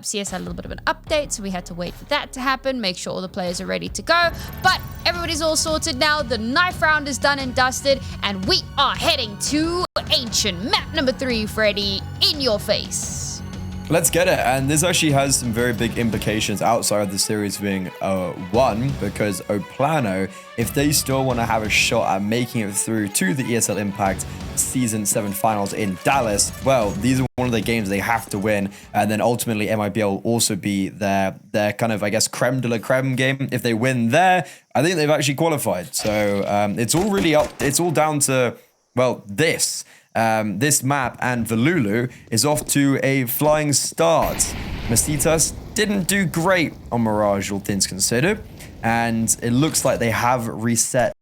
Speaker 2: CS had a little bit of an update, so we had to wait for that to happen, make sure all the players are ready to go. But everybody's all sorted now. The knife round is done and dusted, and we are heading to Ancient. Map number 3, Freddy, in your face.
Speaker 1: Let's get it. And this actually has some very big implications outside of the series being won, because PLANO, if they still want to have a shot at making it through to the ESL Impact Season 7 finals in Dallas, well, these are one of the games they have to win. And then ultimately MIBL will also be their kind of, I guess, creme de la creme game. If they win there, I think they've actually qualified. So it's all really up. It's all down to, well, this map, and Valulu is off to a flying start. Messitas didn't do great on Mirage, all things considered, and it looks like they have reset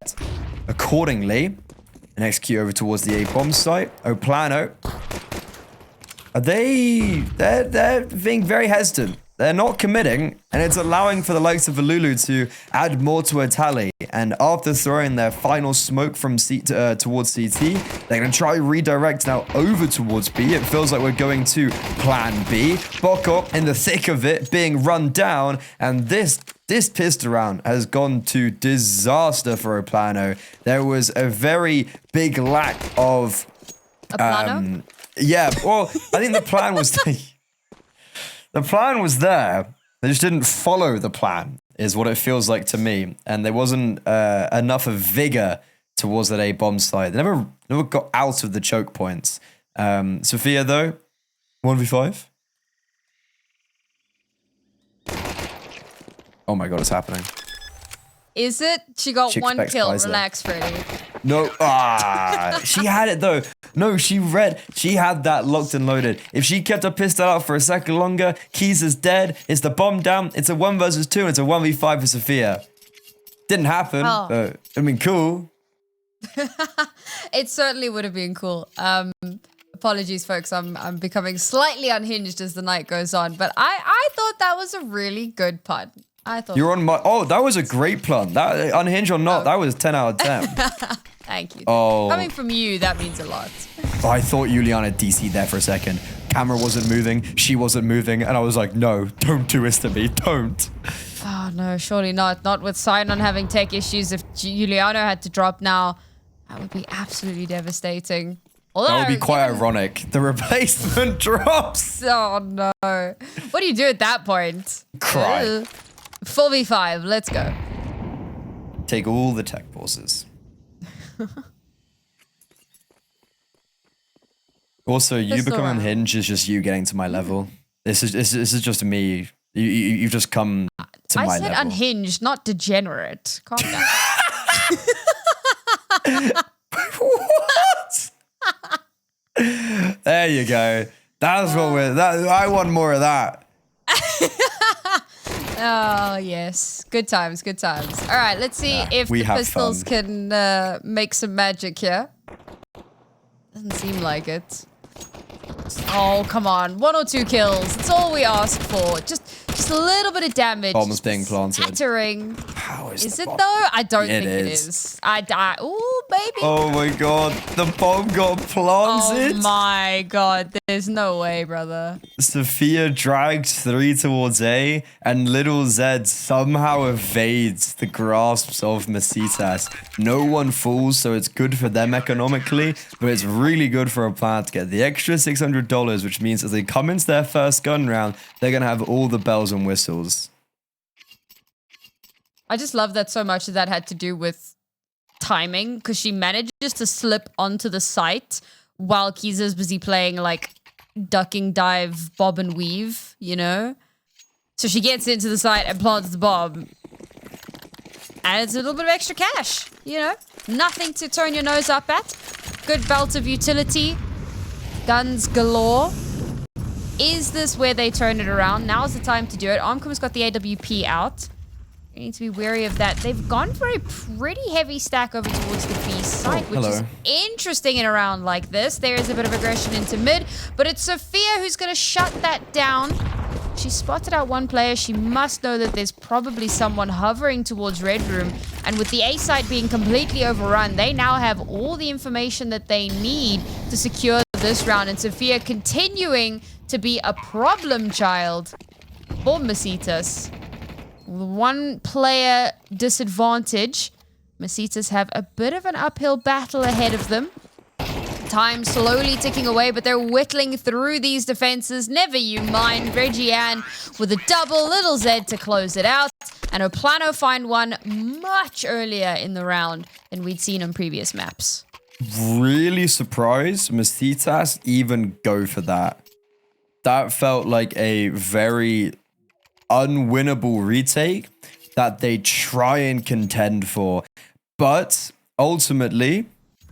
Speaker 1: accordingly and execute over towards the A-bomb site. PLANO, they're being very hestant. They're not committing, and it's allowing for the likes of Valulu to add more to a tally. And after throwing their final smoke from towards CT, they're going to try redirect now over towards B. It feels like we're going to plan B. Boko in the thick of it, being run down, and this pistol round has gone to disaster for PLANO. There was a very big lack of...
Speaker 2: PLANO?
Speaker 1: Yeah, well, I think the plan was... The plan was there. They just didn't follow the plan, is what it feels like to me. And there wasn't enough of vigor towards that A-bomb side. They never got out of the choke points. Sophia, though, 1v5. Oh my god, it's happening.
Speaker 2: Is it? She got one kill. Relax, Freddy.
Speaker 1: No, she had it though. No, she had that locked and loaded. If she kept her pistol out for a second longer, Keys is dead. It's the bomb down. It's a 1 versus 2, and it's a 1v5 for Sophia. Didn't happen, but I mean, cool.
Speaker 2: It certainly would have been cool. Apologies, folks. I'm becoming slightly unhinged as the night goes on, but I thought that was a really good pun. I thought
Speaker 1: you're on my. Oh, that was a great pun. That unhinged or not, that was 10 out of 10.
Speaker 2: Thank you.
Speaker 1: Oh,
Speaker 2: coming from you, that means a lot.
Speaker 1: Oh, I thought Juliana DC'd there for a second. Camera wasn't moving, she wasn't moving, and I was like, no, don't do this to me, don't.
Speaker 2: Oh no, surely not. Not with Sion having tech issues. If Juliana had to drop now, that would be absolutely devastating. Although,
Speaker 1: that would be quite ironic. The replacement drops.
Speaker 2: Oh no. What do you do at that point?
Speaker 1: Cry.
Speaker 2: 4v5, let's go.
Speaker 1: Take all the tech pauses. Also, you become unhinged is just you getting to my level. This is just me. You've just come to my level. I said
Speaker 2: unhinged, not degenerate. Calm down.
Speaker 1: What? There you go. That's what we're. I want more of that.
Speaker 2: Oh, yes. Good times, good times. All right, let's see if the pistols can make some magic here. Doesn't seem like it. Oh, come on. 1 or 2 kills. That's all we ask for. Just a little bit of damage.
Speaker 1: Bomb's being planted.
Speaker 2: Scattering.
Speaker 1: How is
Speaker 2: it though? I don't think it is. Ooh, baby.
Speaker 1: Oh my god, the bomb got planted.
Speaker 2: Oh my god, there's no way, brother.
Speaker 1: Sophia drags 3 towards A, and Little Z somehow evades the grasps of Messitas. No one falls, so it's good for them economically, but it's really good for a PLANO to get the extra $600, which means as they come into their first gun round, they're going to have all the bells and whistles.
Speaker 2: I just love that so much that had to do with timing, because she manages to slip onto the site while Kiza's busy playing like ducking, dive, bob and weave, you know? So she gets into the site and plants the bomb. And it's a little bit of extra cash, you know? Nothing to turn your nose up at. Good belt of utility. Guns galore. Is this where they turn it around? Now's the time to do it. Armcom's got the AWP out. You need to be wary of that. They've gone for a pretty heavy stack over towards the B site, which is interesting in a round like this. There is a bit of aggression into mid, but it's Sophia who's going to shut that down. She spotted out one player. She must know that there's probably someone hovering towards Red Room. And with the A site being completely overrun, they now have all the information that they need to secure this round. And Sophia continuing to be a problem child for Messitas. One player disadvantage. Messitas have a bit of an uphill battle ahead of them. Time slowly ticking away, but they're whittling through these defenses. Never you mind. Reggie-Ann with a double, Little Z to close it out. And PLANO find one much earlier in the round than we'd seen on previous maps.
Speaker 1: Really surprised Messitas even go for that. That felt like a very unwinnable retake that they try and contend for. But ultimately,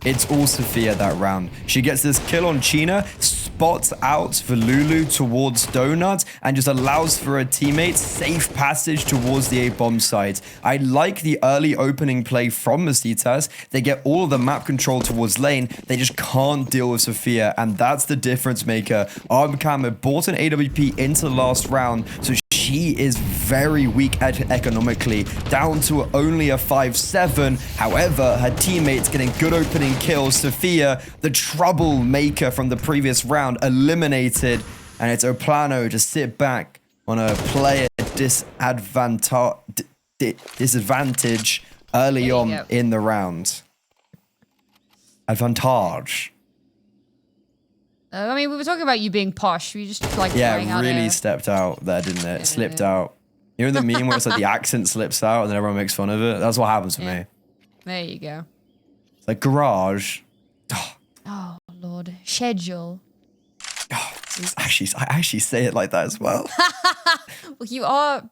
Speaker 1: it's all Sophia that round. She gets this kill on China, spots out for Lulu towards Donut, and just allows for her teammates safe passage towards the A-bomb site. I like the early opening play from Messitas. They get all of the map control towards lane. They just can't deal with Sophia, and that's the difference maker. Armcam had bought an AWP into the last round, so she is very weak economically, down to only a 5-7. However, her teammates getting good opening kills. Sophia, the troublemaker from the previous round, eliminated. And it's PLANO to sit back on a player disadvantage early on in the round. Advantage.
Speaker 2: I mean, we were talking about you being posh. You just like
Speaker 1: really stepped out there, didn't it? Slipped out. You know the meme where it's like the accent slips out and then everyone makes fun of it? That's what happens to me.
Speaker 2: There you go.
Speaker 1: It's like garage.
Speaker 2: Oh, Lord. Schedule.
Speaker 1: Oh, I actually say it like that as well.
Speaker 2: Well, you are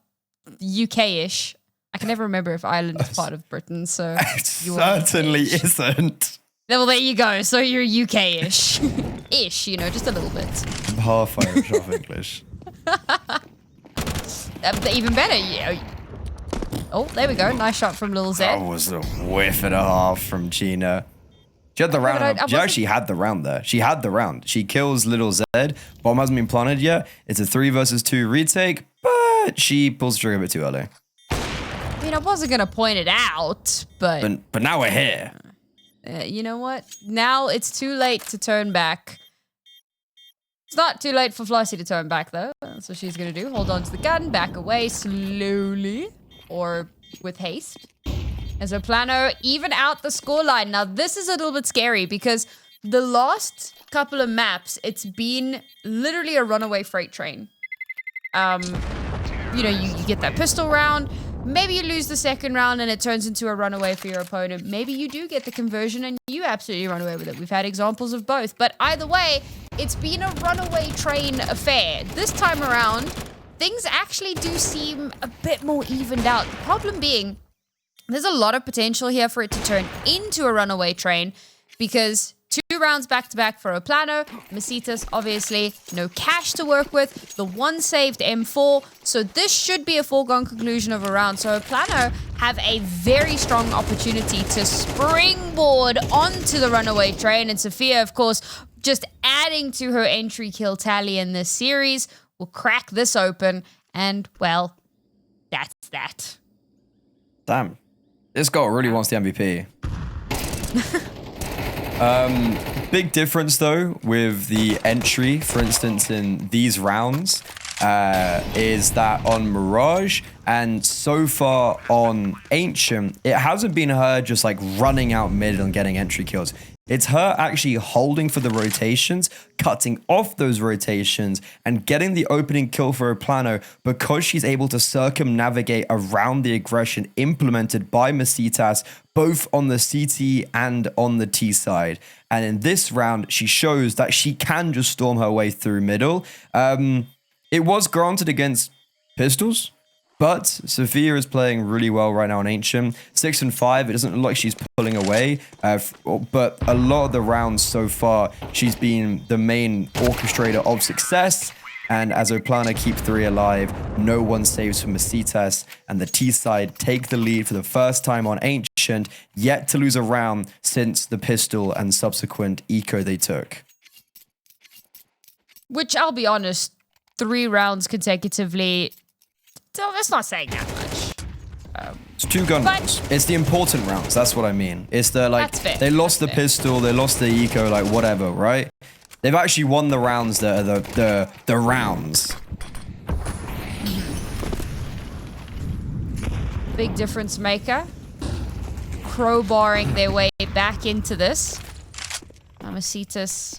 Speaker 2: UK-ish. I can never remember if Ireland is part of Britain, so...
Speaker 1: It certainly isn't.
Speaker 2: Well, there you go. So you're UK-ish. Ish, you know, just a little bit.
Speaker 1: I'm half Irish, half English.
Speaker 2: Even better. Yeah. Oh, there we go. Nice shot from Lil Z.
Speaker 1: That was a whiff and a half from Gina. She had the round. She actually had the round there. She had the round. She kills Little Z. Bomb hasn't been planted yet. It's a 3 versus 2 retake, but she pulls the trigger a bit too early.
Speaker 2: I mean, I wasn't going to point it out, but
Speaker 1: now we're here.
Speaker 2: You know what? Now it's too late to turn back. It's not too late for Flossie to turn back, though. That's what she's going to do. Hold on to the gun, back away slowly, or with haste. As PLANO even out the scoreline. Now, this is a little bit scary because the last couple of maps, it's been literally a runaway freight train. You know, you get that pistol round. Maybe you lose the second round and it turns into a runaway for your opponent. Maybe you do get the conversion and you absolutely run away with it. We've had examples of both. But either way, it's been a runaway train affair. This time around, things actually do seem a bit more evened out. The problem being, there's a lot of potential here for it to turn into a runaway train because 2 rounds back-to-back for PLANO. Messitas, obviously, no cash to work with. The one saved M4. So this should be a foregone conclusion of a round. So PLANO have a very strong opportunity to springboard onto the runaway train. And Sophia, of course, just adding to her entry kill tally in this series, will crack this open. And, well, that's that.
Speaker 1: Damn. This girl really wants the MVP. Big difference though with the entry, for instance, in these rounds, is that on Mirage and so far on Ancient, it hasn't been her just like running out mid and getting entry kills. It's her actually holding for the rotations, cutting off those rotations, and getting the opening kill for PLANO because she's able to circumnavigate around the aggression implemented by Messitas, both on the CT and on the T side. And in this round, she shows that she can just storm her way through middle. It was granted against pistols, but Sophia is playing really well right now on Ancient. 6 and 5, it doesn't look like she's pulling away, but a lot of the rounds so far, she's been the main orchestrator of success. And as PLANO keep 3 alive, no one saves from Messitas, and the T side take the lead for the first time on Ancient, yet to lose a round since the pistol and subsequent eco they took.
Speaker 2: Which, I'll be honest, 3 rounds consecutively, so that's not saying that much.
Speaker 1: It's 2 gun rounds. It's the important rounds. That's what I mean. It's the like they lost the pistol, they lost the eco, like whatever, right? They've actually won the rounds that are the rounds.
Speaker 2: Big difference maker. Crowbarring their way back into this. Messitas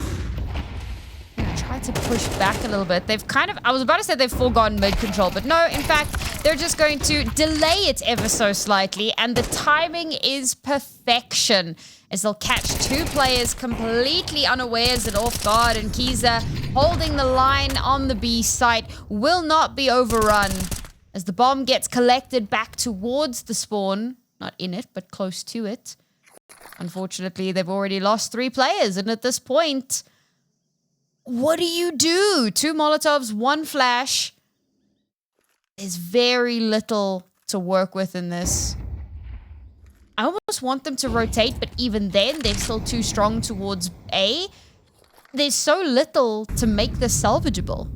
Speaker 2: try to push back a little bit. They've kind of, I was about to say they've foregone mid control, but no, in fact, they're just going to delay it ever so slightly, and the timing is perfection as they'll catch 2 players completely unawares and off guard, and Kiza holding the line on the B site will not be overrun as the bomb gets collected back towards the spawn, not in it, but close to it. Unfortunately, they've already lost 3 players, and at this point, what do you do? 2 Molotovs, 1 flash. There's very little to work with in this. I almost want them to rotate, but even then, they're still too strong towards A. There's so little to make this salvageable.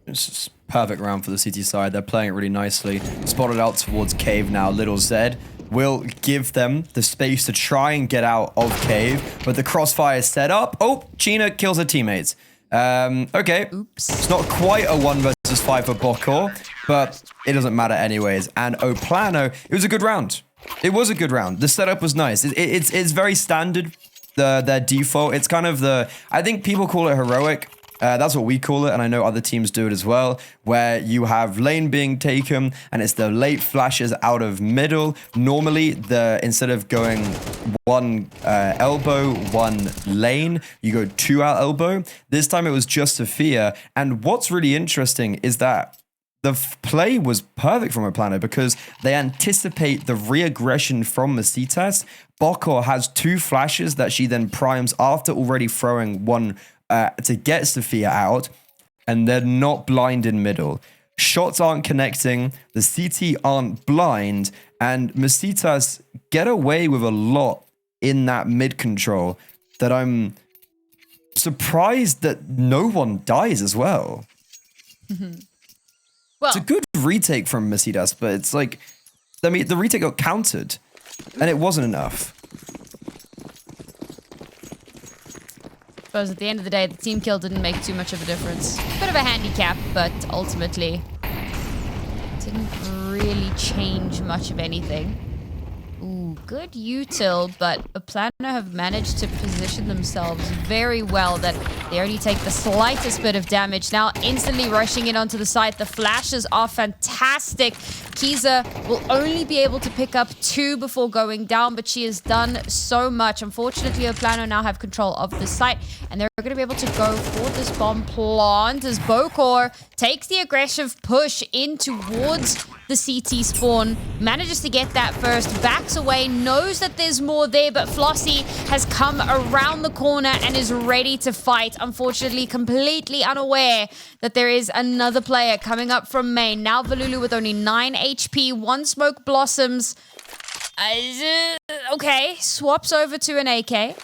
Speaker 1: It's a perfect round for the CT side. They're playing it really nicely. Spotted out towards Cave now. Little Zed will give them the space to try and get out of Cave, but the crossfire is set up. Oh, Gina kills her teammates. Okay.
Speaker 2: Oops.
Speaker 1: It's not quite a 1 versus 5 for Bokor, but it doesn't matter anyways. And PLANO, it was a good round. It was a good round. The setup was nice. It's very standard, their default. It's kind of the, I think people call it heroic. That's what we call it, and I know other teams do it as well, where you have lane being taken, and it's the late flashes out of middle. Normally, instead of going 1 elbow, 1 lane, you go 2 out elbow. This time it was just Sophia, and what's really interesting is that the play was perfect from PLANO because they anticipate the re-aggression from Messitas. Bokor has 2 flashes that she then primes after already throwing 1 to get Sophia out, and they're not blind in middle. Shots aren't connecting, the CT aren't blind, and Messitas get away with a lot in that mid control that I'm surprised that no one dies as well.
Speaker 2: Well,
Speaker 1: it's a good retake from Messitas, but it's like, I mean, the retake got countered, and it wasn't enough.
Speaker 2: I suppose at the end of the day, the team kill didn't make too much of a difference. Bit of a handicap, but ultimately didn't really change much of anything. Ooh, good util, but PLANO have managed to position themselves very well that they only take the slightest bit of damage. Now instantly rushing in onto the site. The flashes are fantastic. Kiza will only be able to pick up 2 before going down, but she has done so much. Unfortunately, PLANO now have control of the site, and they're going to be able to go for this bomb plant as Bokor takes the aggressive push in towards the CT spawn, manages to get that first, backs away, knows that there's more there, but Flossie has come around the corner and is ready to fight. Unfortunately, completely unaware that there is another player coming up from main. Now Valulu with only 9 HP, 1 smoke blossoms. Okay, swaps over to an AK.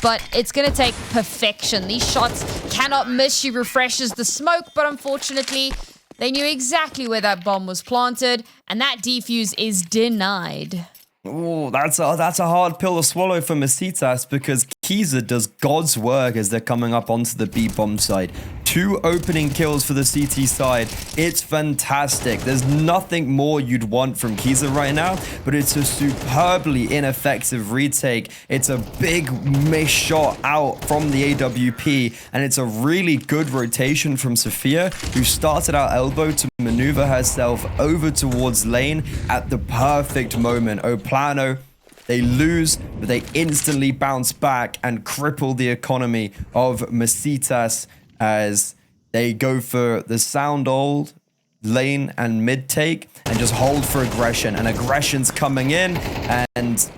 Speaker 2: But it's going to take perfection. These shots cannot miss. She refreshes the smoke, but unfortunately, they knew exactly where that bomb was planted, and that defuse is denied.
Speaker 1: Oh, that's a hard pill to swallow for Messitas because Kiza does God's work as they're coming up onto the B bomb side. 2 opening kills for the CT side. It's fantastic. There's nothing more you'd want from Kiza right now, but it's a superbly ineffective retake. It's a big missed shot out from the AWP, and it's a really good rotation from Sophia, who started out elbow to maneuver herself over towards lane at the perfect moment. PLANO, they lose, but they instantly bounce back and cripple the economy of Messitas as they go for the sound old lane and mid take and just hold for aggression. And aggression's coming in and...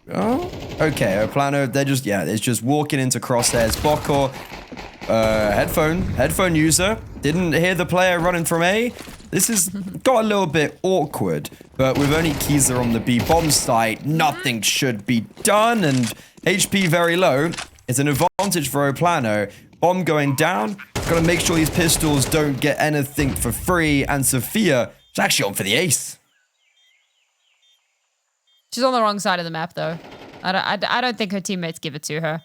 Speaker 1: Oh, okay, PLANO, they're just, yeah, it's just walking into crosshairs. Bokor, headphone user, didn't hear the player running from A. This has got a little bit awkward, but with only Kiza on the B bomb site, nothing should be done, and HP very low. It's an advantage for PLANO. Bomb going down, gotta make sure these pistols don't get anything for free, and Sophia is actually on for the ace.
Speaker 2: She's on the wrong side of the map, though. I don't think her teammates give it to her.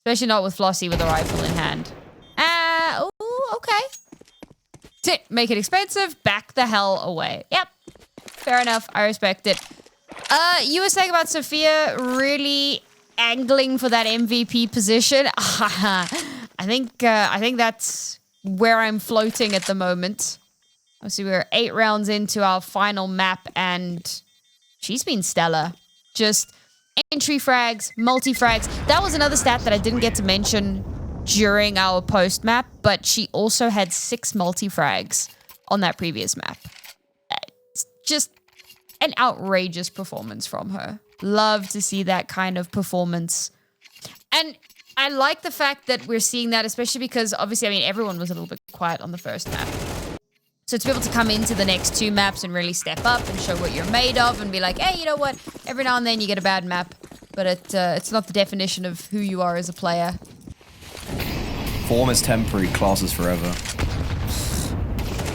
Speaker 2: Especially not with Flossie with a rifle in hand. Oh, okay. Make it expensive, back the hell away. Yep, fair enough, I respect it. You were saying about Sophia really angling for that MVP position. I think that's where I'm floating at the moment. Obviously, we're 8 rounds into our final map, and she's been stellar. Just entry frags, multi-frags. That was another stat that I didn't get to mention during our post map, but she also had 6 multi-frags on that previous map. It's just an outrageous performance from her. Love to see that kind of performance. And I like the fact that we're seeing that, especially because obviously, I mean, everyone was a little bit quiet on the first map. So to be able to come into the next 2 maps and really step up and show what you're made of and be like, hey, you know what? Every now and then you get a bad map, but it's not the definition of who you are as a player.
Speaker 1: Form is temporary, class is forever.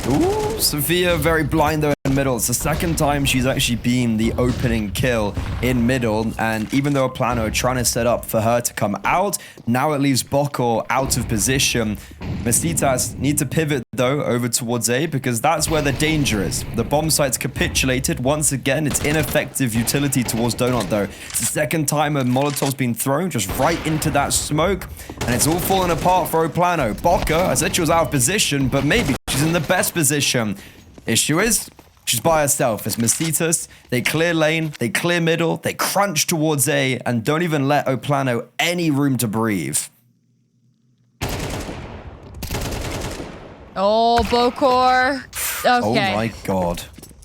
Speaker 1: Ooh, Sophia very blind though in middle. It's the second time she's actually been the opening kill in middle, and even though PLANO are trying to set up for her to come out, now it leaves Bokor out of position. Messitas need to pivot though over towards A because that's where the danger is. The bomb site's capitulated once again. It's ineffective utility towards Donut though. It's the second time a Molotov's been thrown just right into that smoke, and it's all falling apart for PLANO. Bokor, I said she was out of position, but maybe she's in the best position. Issue is, she's by herself. It's Messitas. They clear lane, they clear middle, they crunch towards A, and don't even let PLANO any room to breathe.
Speaker 2: Oh, Bokor. Okay.
Speaker 1: Oh my god.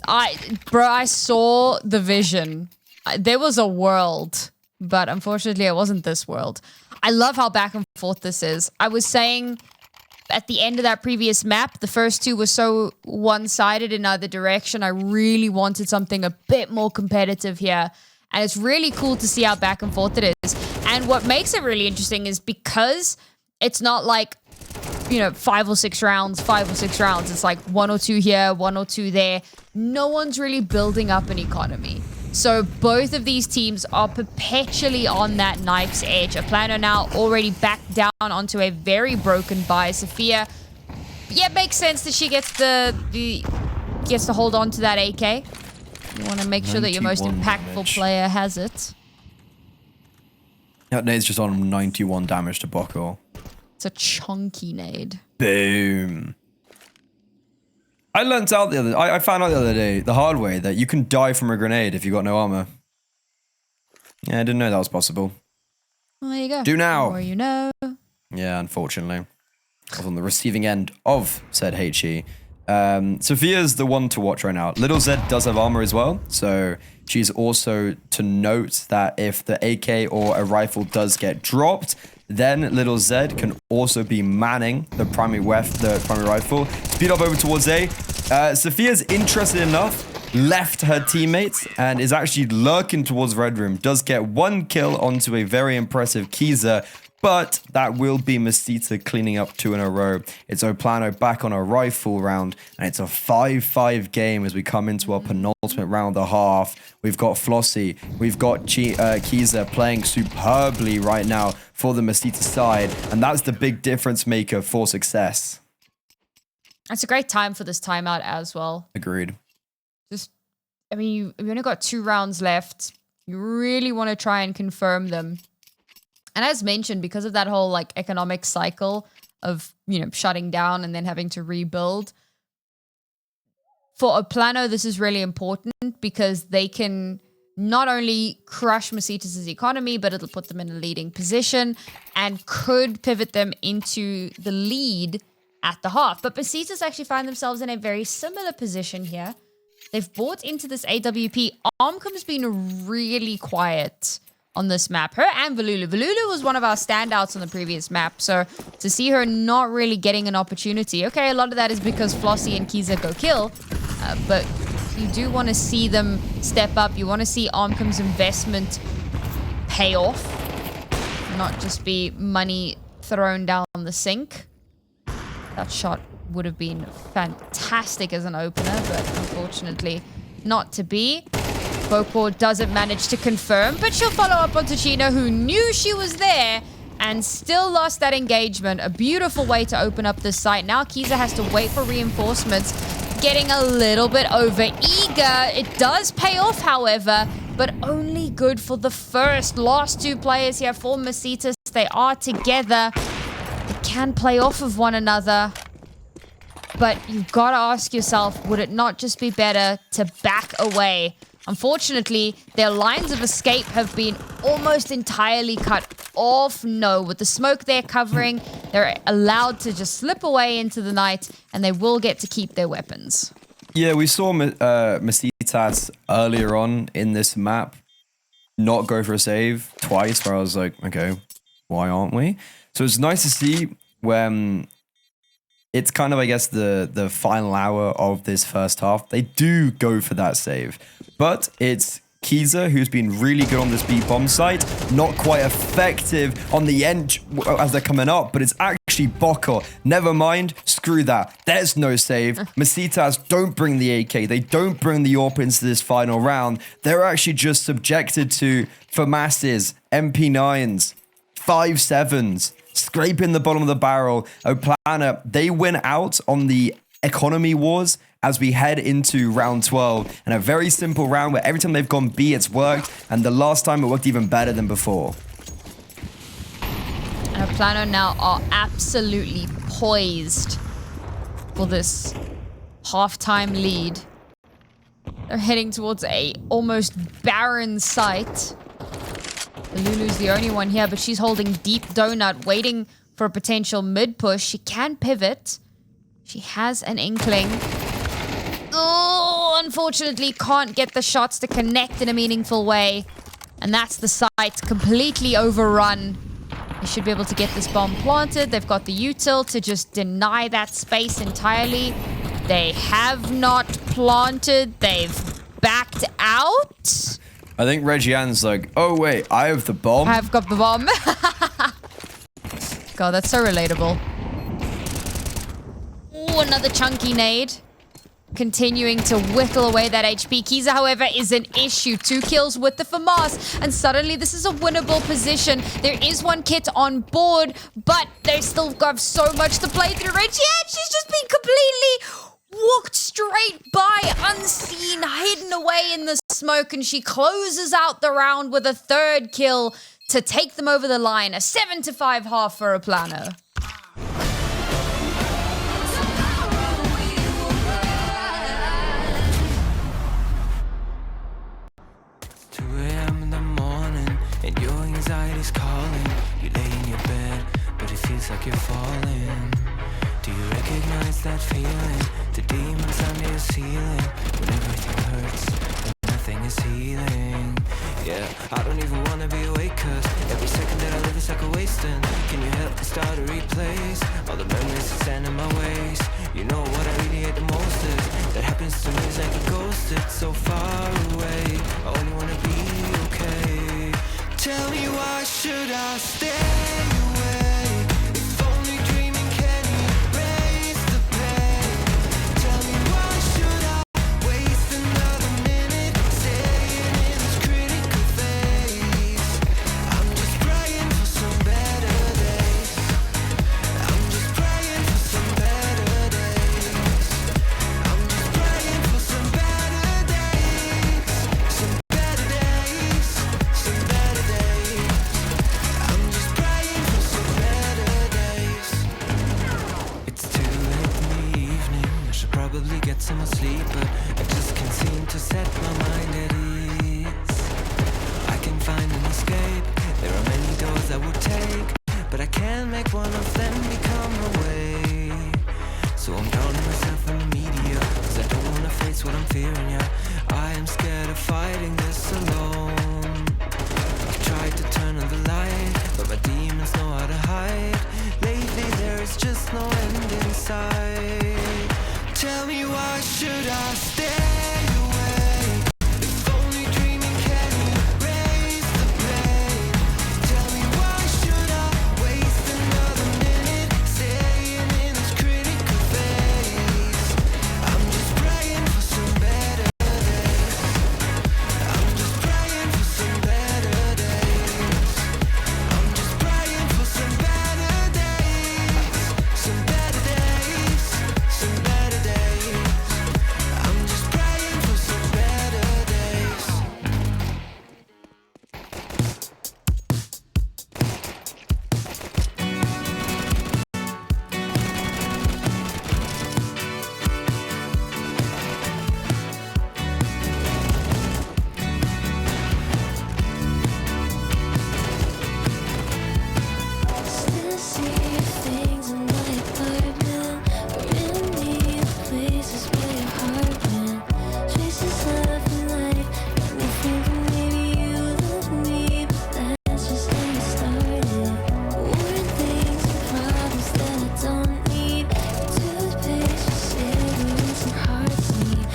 Speaker 2: I saw the vision. There was a world, but unfortunately it wasn't this world. I love how back and forth this is. I was saying at the end of that previous map, the first 2 were so one-sided in either direction. I really wanted something a bit more competitive here. And it's really cool to see how back and forth it is. And what makes it really interesting is because it's not like, you know, 5 or 6 rounds. It's like 1 or 2 here, 1 or 2 there. No one's really building up an economy. So both of these teams are perpetually on that knife's edge. PLANO now already back down onto a very broken buy. Sophia, yeah, it makes sense that she gets gets to hold on to that AK. You want to make sure that your most impactful
Speaker 1: damage.
Speaker 2: player has it.
Speaker 1: That nade's just on 91 damage to Bokor.
Speaker 2: It's a chunky nade.
Speaker 1: Boom. I learned out I found out the other day, the hard way, that you can die from a grenade if you got no armor. Yeah, I didn't know that was possible.
Speaker 2: Well, there you go.
Speaker 1: Do now.
Speaker 2: Or you know.
Speaker 1: Yeah, unfortunately. I was on the receiving end of said HE. Sophia's the one to watch right now. Little Z does have armor as well, so she's also to note that if the AK or a rifle does get dropped, then Little Z can also be manning the primary rifle. Speed up over towards A. Sophia's interested enough, left her teammates, and is actually lurking towards Red Room. Does get 1 kill onto a very impressive Kiza. But that will be Messitas cleaning up 2 in a row. It's PLANO back on a rifle round, and it's a 5-5 game as we come into our penultimate round of the half. We've got Flossie, we've got Kiza playing superbly right now for the Messitas side, and that's the big difference maker for success.
Speaker 2: It's a great time for this timeout as well.
Speaker 1: Agreed.
Speaker 2: I mean, you only got 2 rounds left. You really want to try and confirm them. And as mentioned, because of that whole like economic cycle of, you know, shutting down and then having to rebuild, for PLANO, this is really important because they can not only crush Messitas' economy, but it'll put them in a leading position and could pivot them into the lead at the half. But Messitas actually find themselves in a very similar position here. They've bought into this AWP. Armcom's been really quiet on this map. Her and Valulu. Valulu was one of our standouts on the previous map. So to see her not really getting an opportunity. Okay, a lot of that is because Flossie and Kiza go kill. But you do want to see them step up. You want to see Armcom's investment pay off. Not just be money thrown down the sink. That shot would have been fantastic as an opener, but unfortunately not to be. Boko doesn't manage to confirm, but she'll follow up on Ticino, who knew she was there and still lost that engagement. A beautiful way to open up this site. Now Kiza has to wait for reinforcements, getting a little bit over eager. It does pay off, however, but only good for the last 2 players here for Messitas. They are together. They can play off of one another. But you've got to ask yourself, would it not just be better to back away? Unfortunately, their lines of escape have been almost entirely cut off. No, with the smoke they're covering, they're allowed to just slip away into the night, and they will get to keep their weapons.
Speaker 1: Yeah, we saw Messitas earlier on in this map not go for a save twice, where I was like, okay, why aren't we? So it's nice to see when it's kind of, I guess, the final hour of this first half. They do go for that save. But it's Kiza, who's been really good on this B-bomb site. Not quite effective on the end as they're coming up, but it's actually Boko. Never mind, screw that. There's no save. Messitas don't bring the AK. They don't bring the AWP into this final round. They're actually just subjected to FAMASs, MP9s, 5.7s, scraping the bottom of the barrel. PLANO, they win out on the economy wars as we head into round 12, and a very simple round where every time they've gone B, it's worked, and the last time it worked even better than before.
Speaker 2: And PLANO now are absolutely poised for this halftime lead. They're heading towards a almost barren site. Lulu's the only one here, but she's holding deep donut, waiting for a potential mid push. She can pivot. She has an inkling. Oh, unfortunately can't get the shots to connect in a meaningful way. And that's the site completely overrun. They should be able to get this bomb planted. They've got the util to just deny that space entirely. They have not planted. They've backed out.
Speaker 1: I think Regian's like, oh wait, I have the bomb.
Speaker 2: I've got the bomb. God, that's so relatable. Ooh, another chunky nade. Continuing to whittle away that HP. Kiza, however, is an issue. 2 kills with the FAMAS, and suddenly this is a winnable position. There is 1 kit on board, but they still got so much to play through. Regian, she's just been completely walked straight by, unseen, hidden away in the smoke, and she closes out the round with a 3rd kill to take them over the line. A 7-5 half for PLANO.
Speaker 3: 2 a.m. in the morning, and your anxiety's calling. You lay in your bed, but it feels like you're falling. Do you recognize that feeling? The demons under your ceiling, when everything hurts and nothing is healing. Yeah, I don't even wanna be awake, cause every second that I live is like a wasting. Can you help me start a replace all the memories that stand in my ways? You know what I really hate the most is that happens to me is like a ghost. It's so far away, I only wanna be okay. Tell me, why should I stay away? chances I would take, but I can't make one of them become a way. So I'm drowning myself in the media, cause I don't wanna face what I'm fearing, yeah. I am scared of fighting this alone. I've tried to turn on the light, but my demons know how to hide. Lately there is just no end in sight. Tell me why should I stay away? If only dreaming can erase the pain. Tell me why should I waste another minute staying in this critical phase? I'm just praying for some better days. I'm just praying for some better days. I'm just praying for some better days. Some better days. Some better days. I'm just praying for some better days.
Speaker 4: 'Still see things in my apartment. We're in the places where your heart went. Traces of life got me thinking maybe you love me, but that's just getting started. More things and problems that I don't need. Toothpaste for cigarettes and hearts need.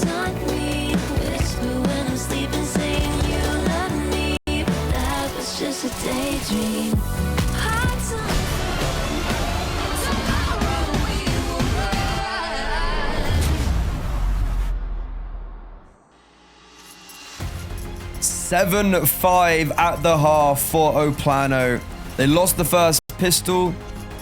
Speaker 4: Taught me to whisper when I'm sleeping, saying you love me, but that was just a daydream. Hearts on tomorrow we will rise.
Speaker 1: 7-5 at the half for PLANO. They lost the first pistol,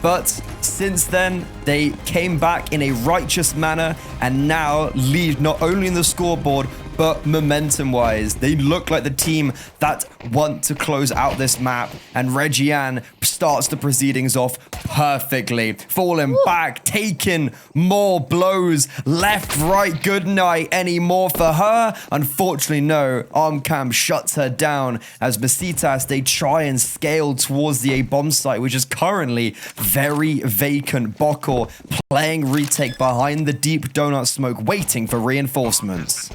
Speaker 1: but since then, they came back in a righteous manner and now lead not only in the scoreboard, but momentum-wise. They look like the team that want to close out this map, and Reggiane starts the proceedings off perfectly. Falling back, taking more blows, left, right, good night. Any more for her? Unfortunately, no. Armcam shuts her down as Messitas, they try and scale towards the A bomb site, which is currently very vacant. Bokor playing retake behind the deep donut smoke, waiting for reinforcements.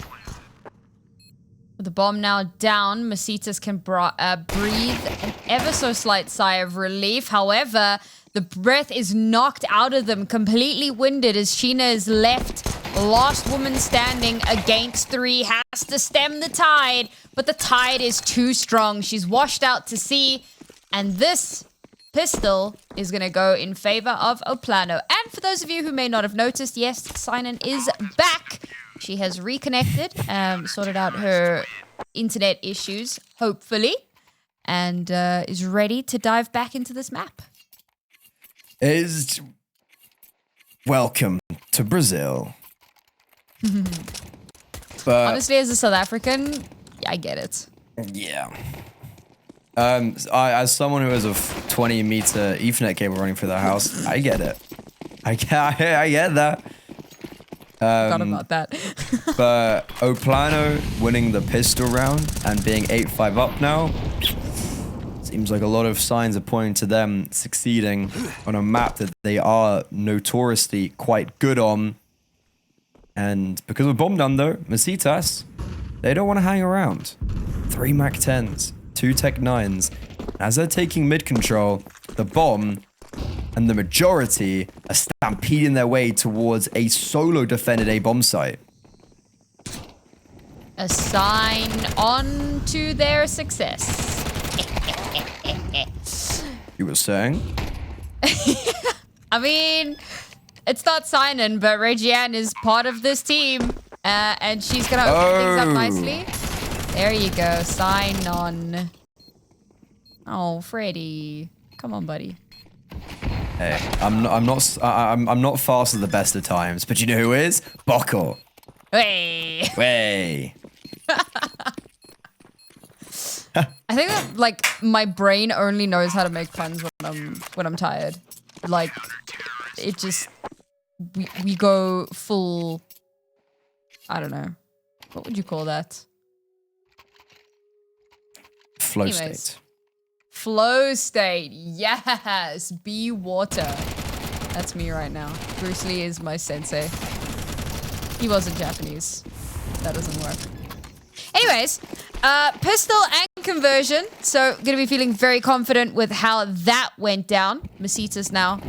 Speaker 2: With the bomb now down, Messitas can breathe an ever so slight sigh of relief. However, the breath is knocked out of them, completely winded as Sheena is left. Last woman standing against three, has to stem the tide, but the tide is too strong. She's washed out to sea, and this pistol is going to go in favor of PLANO. And for those of you who may not have noticed, yes, Sinan is back. She has reconnected, sorted out her internet issues, hopefully, and is ready to dive back into this map.
Speaker 1: Welcome to Brazil. But
Speaker 2: honestly, as a South African, I get it.
Speaker 1: yeah. As someone who has a 20-meter Ethernet cable running through their house, I get it. I get that.
Speaker 2: Forgot about that.
Speaker 1: But PLANO winning the pistol round and being 8-5 up now, seems like a lot of signs are pointing to them succeeding on a map that they are notoriously quite good on. And because of bomb done though, Messitas, they don't want to hang around. 3 Mac 10s, 2 Tech 9s. As they're taking mid control, the bomb and the majority are stampeding their way towards a solo defended A bomb site.
Speaker 2: A sign on to their success.
Speaker 1: You were saying?
Speaker 2: I mean, it's not Sinan, but Reggiane is part of this team. And she's going to open things up nicely. There you go. Sign on. Oh, Freddy. Come on, buddy.
Speaker 1: Hey, I'm not fast at the best of times, but you know who is? Bokor.
Speaker 2: Hey.
Speaker 1: Way.
Speaker 2: I think that, like, my brain only knows how to make puns when I'm tired. Like, it just we go full. I don't know. What would you call that?
Speaker 1: Flow
Speaker 2: Anyways.
Speaker 1: state.
Speaker 2: flow state. Yes, be water. That's me right now. Bruce Lee is my sensei. He wasn't Japanese. That doesn't work. Anyways, pistol and conversion. So gonna be feeling very confident with how that went down. Messitas now.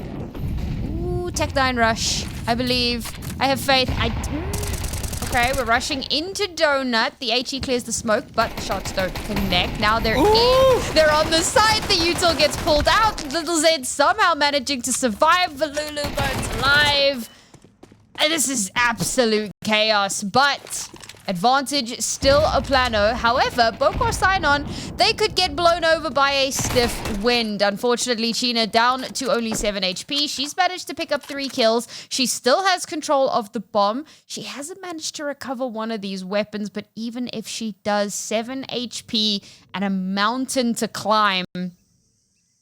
Speaker 2: Ooh, Tech9 rush. I believe. I have faith. Okay, we're rushing into Donut. The HE clears the smoke, but shots don't connect. Now they're They're on the side. The util gets pulled out. Little Zed somehow managing to survive. Valulu burns alive. And this is absolute chaos, but advantage still a PLANO. However, Bokor sign on, they could get blown over by a stiff wind. Unfortunately, Sheena down to only 7 HP. She's managed to pick up 3 kills. She still has control of the bomb. She hasn't managed to recover one of these weapons, but even if she does, 7 HP and a mountain to climb. An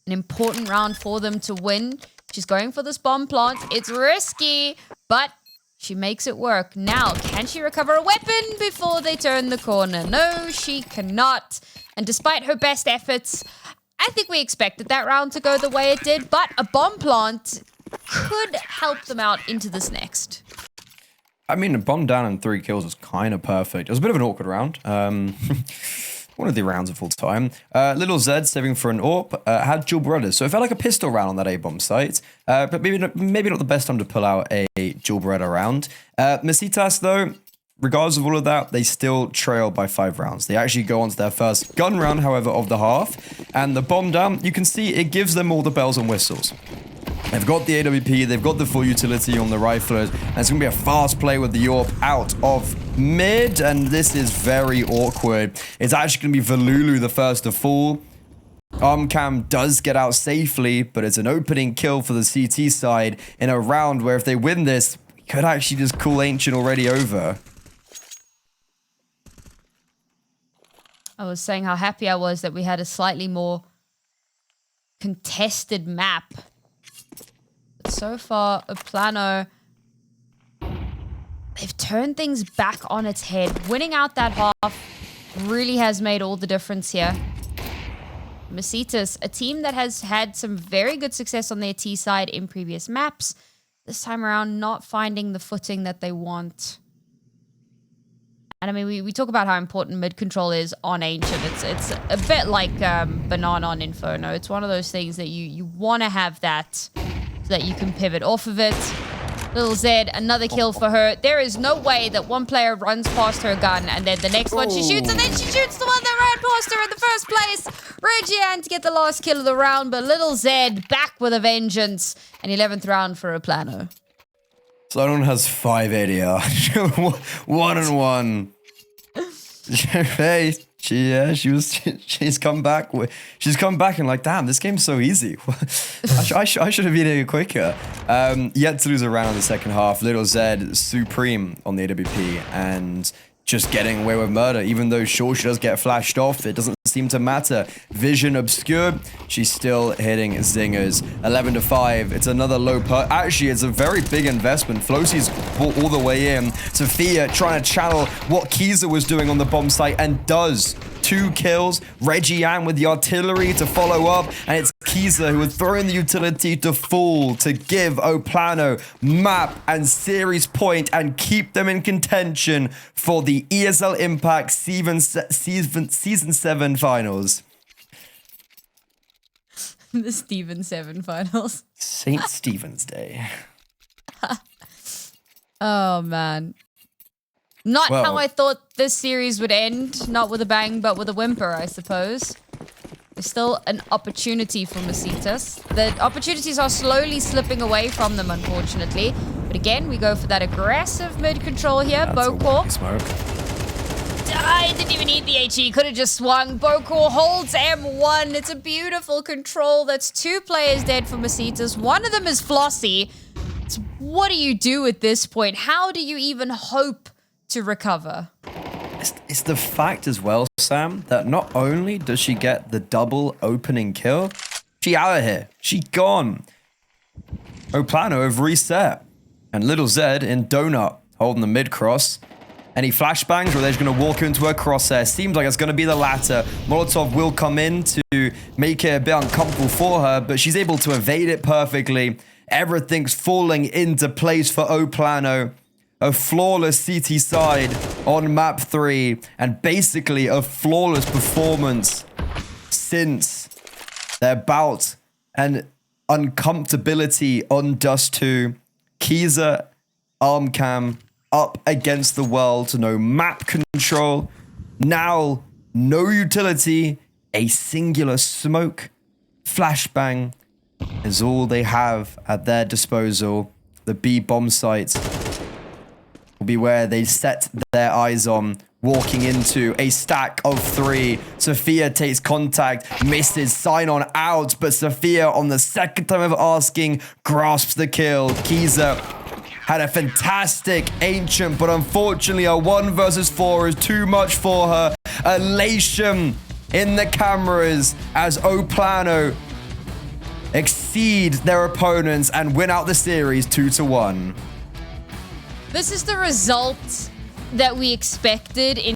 Speaker 2: important round for them to win. She's going for this bomb plant. It's risky, but she makes it work. Now, can she recover a weapon before they turn the corner? No, she cannot. And despite her best efforts, I think we expected that round to go the way it did, but a bomb plant could help them out into this next.
Speaker 1: I mean, a bomb down and 3 kills was kind of perfect. It was a bit of an awkward round. One of the rounds of all time. Little Zed saving for an AWP, had dual brothers. So it felt like a pistol round on that A-bomb site. But maybe not the best time to pull out a dual Beretta round. Messitas, though, regardless of all of that, they still trail by 5 rounds. They actually go on to their first gun round, however, of the half. And the bomb down, you can see it gives them all the bells and whistles. They've got the AWP, they've got the full utility on the riflers, and it's going to be a fast play with the AWP out of mid, and this is very awkward. It's actually going to be Valulu the first to fall. Armcam does get out safely, but it's an opening kill for the CT side in a round where if they win this, we could actually just call Ancient already over.
Speaker 2: I was saying how happy I was that we had a slightly more contested map. So far, a PLANO, they've turned things back on its head. Winning out that half really has made all the difference here. Messitas, a team that has had some very good success on their T side in previous maps. This time around, not finding the footing that they want. And I mean, we talk about how important mid control is on Ancient. It's a bit like Banana on Inferno. It's one of those things that you want to have that, so that you can pivot off of it. Little Zed, another kill for her. There is no way that one player runs past her gun and then the next one she shoots, and then she shoots the one that ran past her in the first place. Regian to get the last kill of the round, but Little Zed back with a vengeance. An 11th round for a PLANO.
Speaker 1: Sloan has 5 ADR. 1-1. Hey, she's come back. She's come back and like, damn, this game's so easy. I should have been here quicker. Yet to lose a round in the second half. Little Zed supreme on the AWP and just getting away with murder. Even though sure she does get flashed off, it doesn't seem to matter. Vision obscured. She's still hitting zingers. 11-5. It's another low per. Actually, it's a very big investment. Flosie's all the way in. Sophia trying to channel what Kiza was doing on the bomb site and does. 2 kills. Regian with the artillery to follow up. And it's Kiza who was throwing the utility to full to give PLANO map and series point and keep them in contention for the ESL Impact Season 7 finals.
Speaker 2: The Steven 7 finals.
Speaker 1: St. Stephen's Day.
Speaker 2: Oh, man. Not how I thought this series would end. Not with a bang, but with a whimper, I suppose. There's still an opportunity for Messitas. The opportunities are slowly slipping away from them, unfortunately. But again, we go for that aggressive mid-control here. Bokor. I didn't even need the HE. Could have just swung. Bokor holds M1. It's a beautiful control. That's 2 players dead for Messitas. One of them is Flossie. So what do you do at this point? How do you even hope to recover?
Speaker 1: It's the fact as well, Sam, that not only does she get the double opening kill, she out of here. She gone. PLANO have reset. And Little Zed in Donut holding the mid-cross. Any flashbangs, or they're just going to walk into her crosshair? Seems like it's going to be the latter. Molotov will come in to make it a bit uncomfortable for her, but she's able to evade it perfectly. Everything's falling into place for PLANO. A flawless CT side on map 3, and basically a flawless performance since their bout and uncomfortability on Dust2. Kiza, arm cam, up against the world, no map control. Now, no utility, a singular smoke. Flashbang is all they have at their disposal. The B bomb site will be where they set their eyes on, walking into a stack of 3. Sophia takes contact, misses, sign on out, but Sophia, on the second time of asking, grasps the kill. Kiza had a fantastic ancient, but unfortunately a 1 versus 4 is too much for her. Elation in the cameras as PLANO exceed their opponents and win out the series 2-1.
Speaker 2: This is the result that we expected in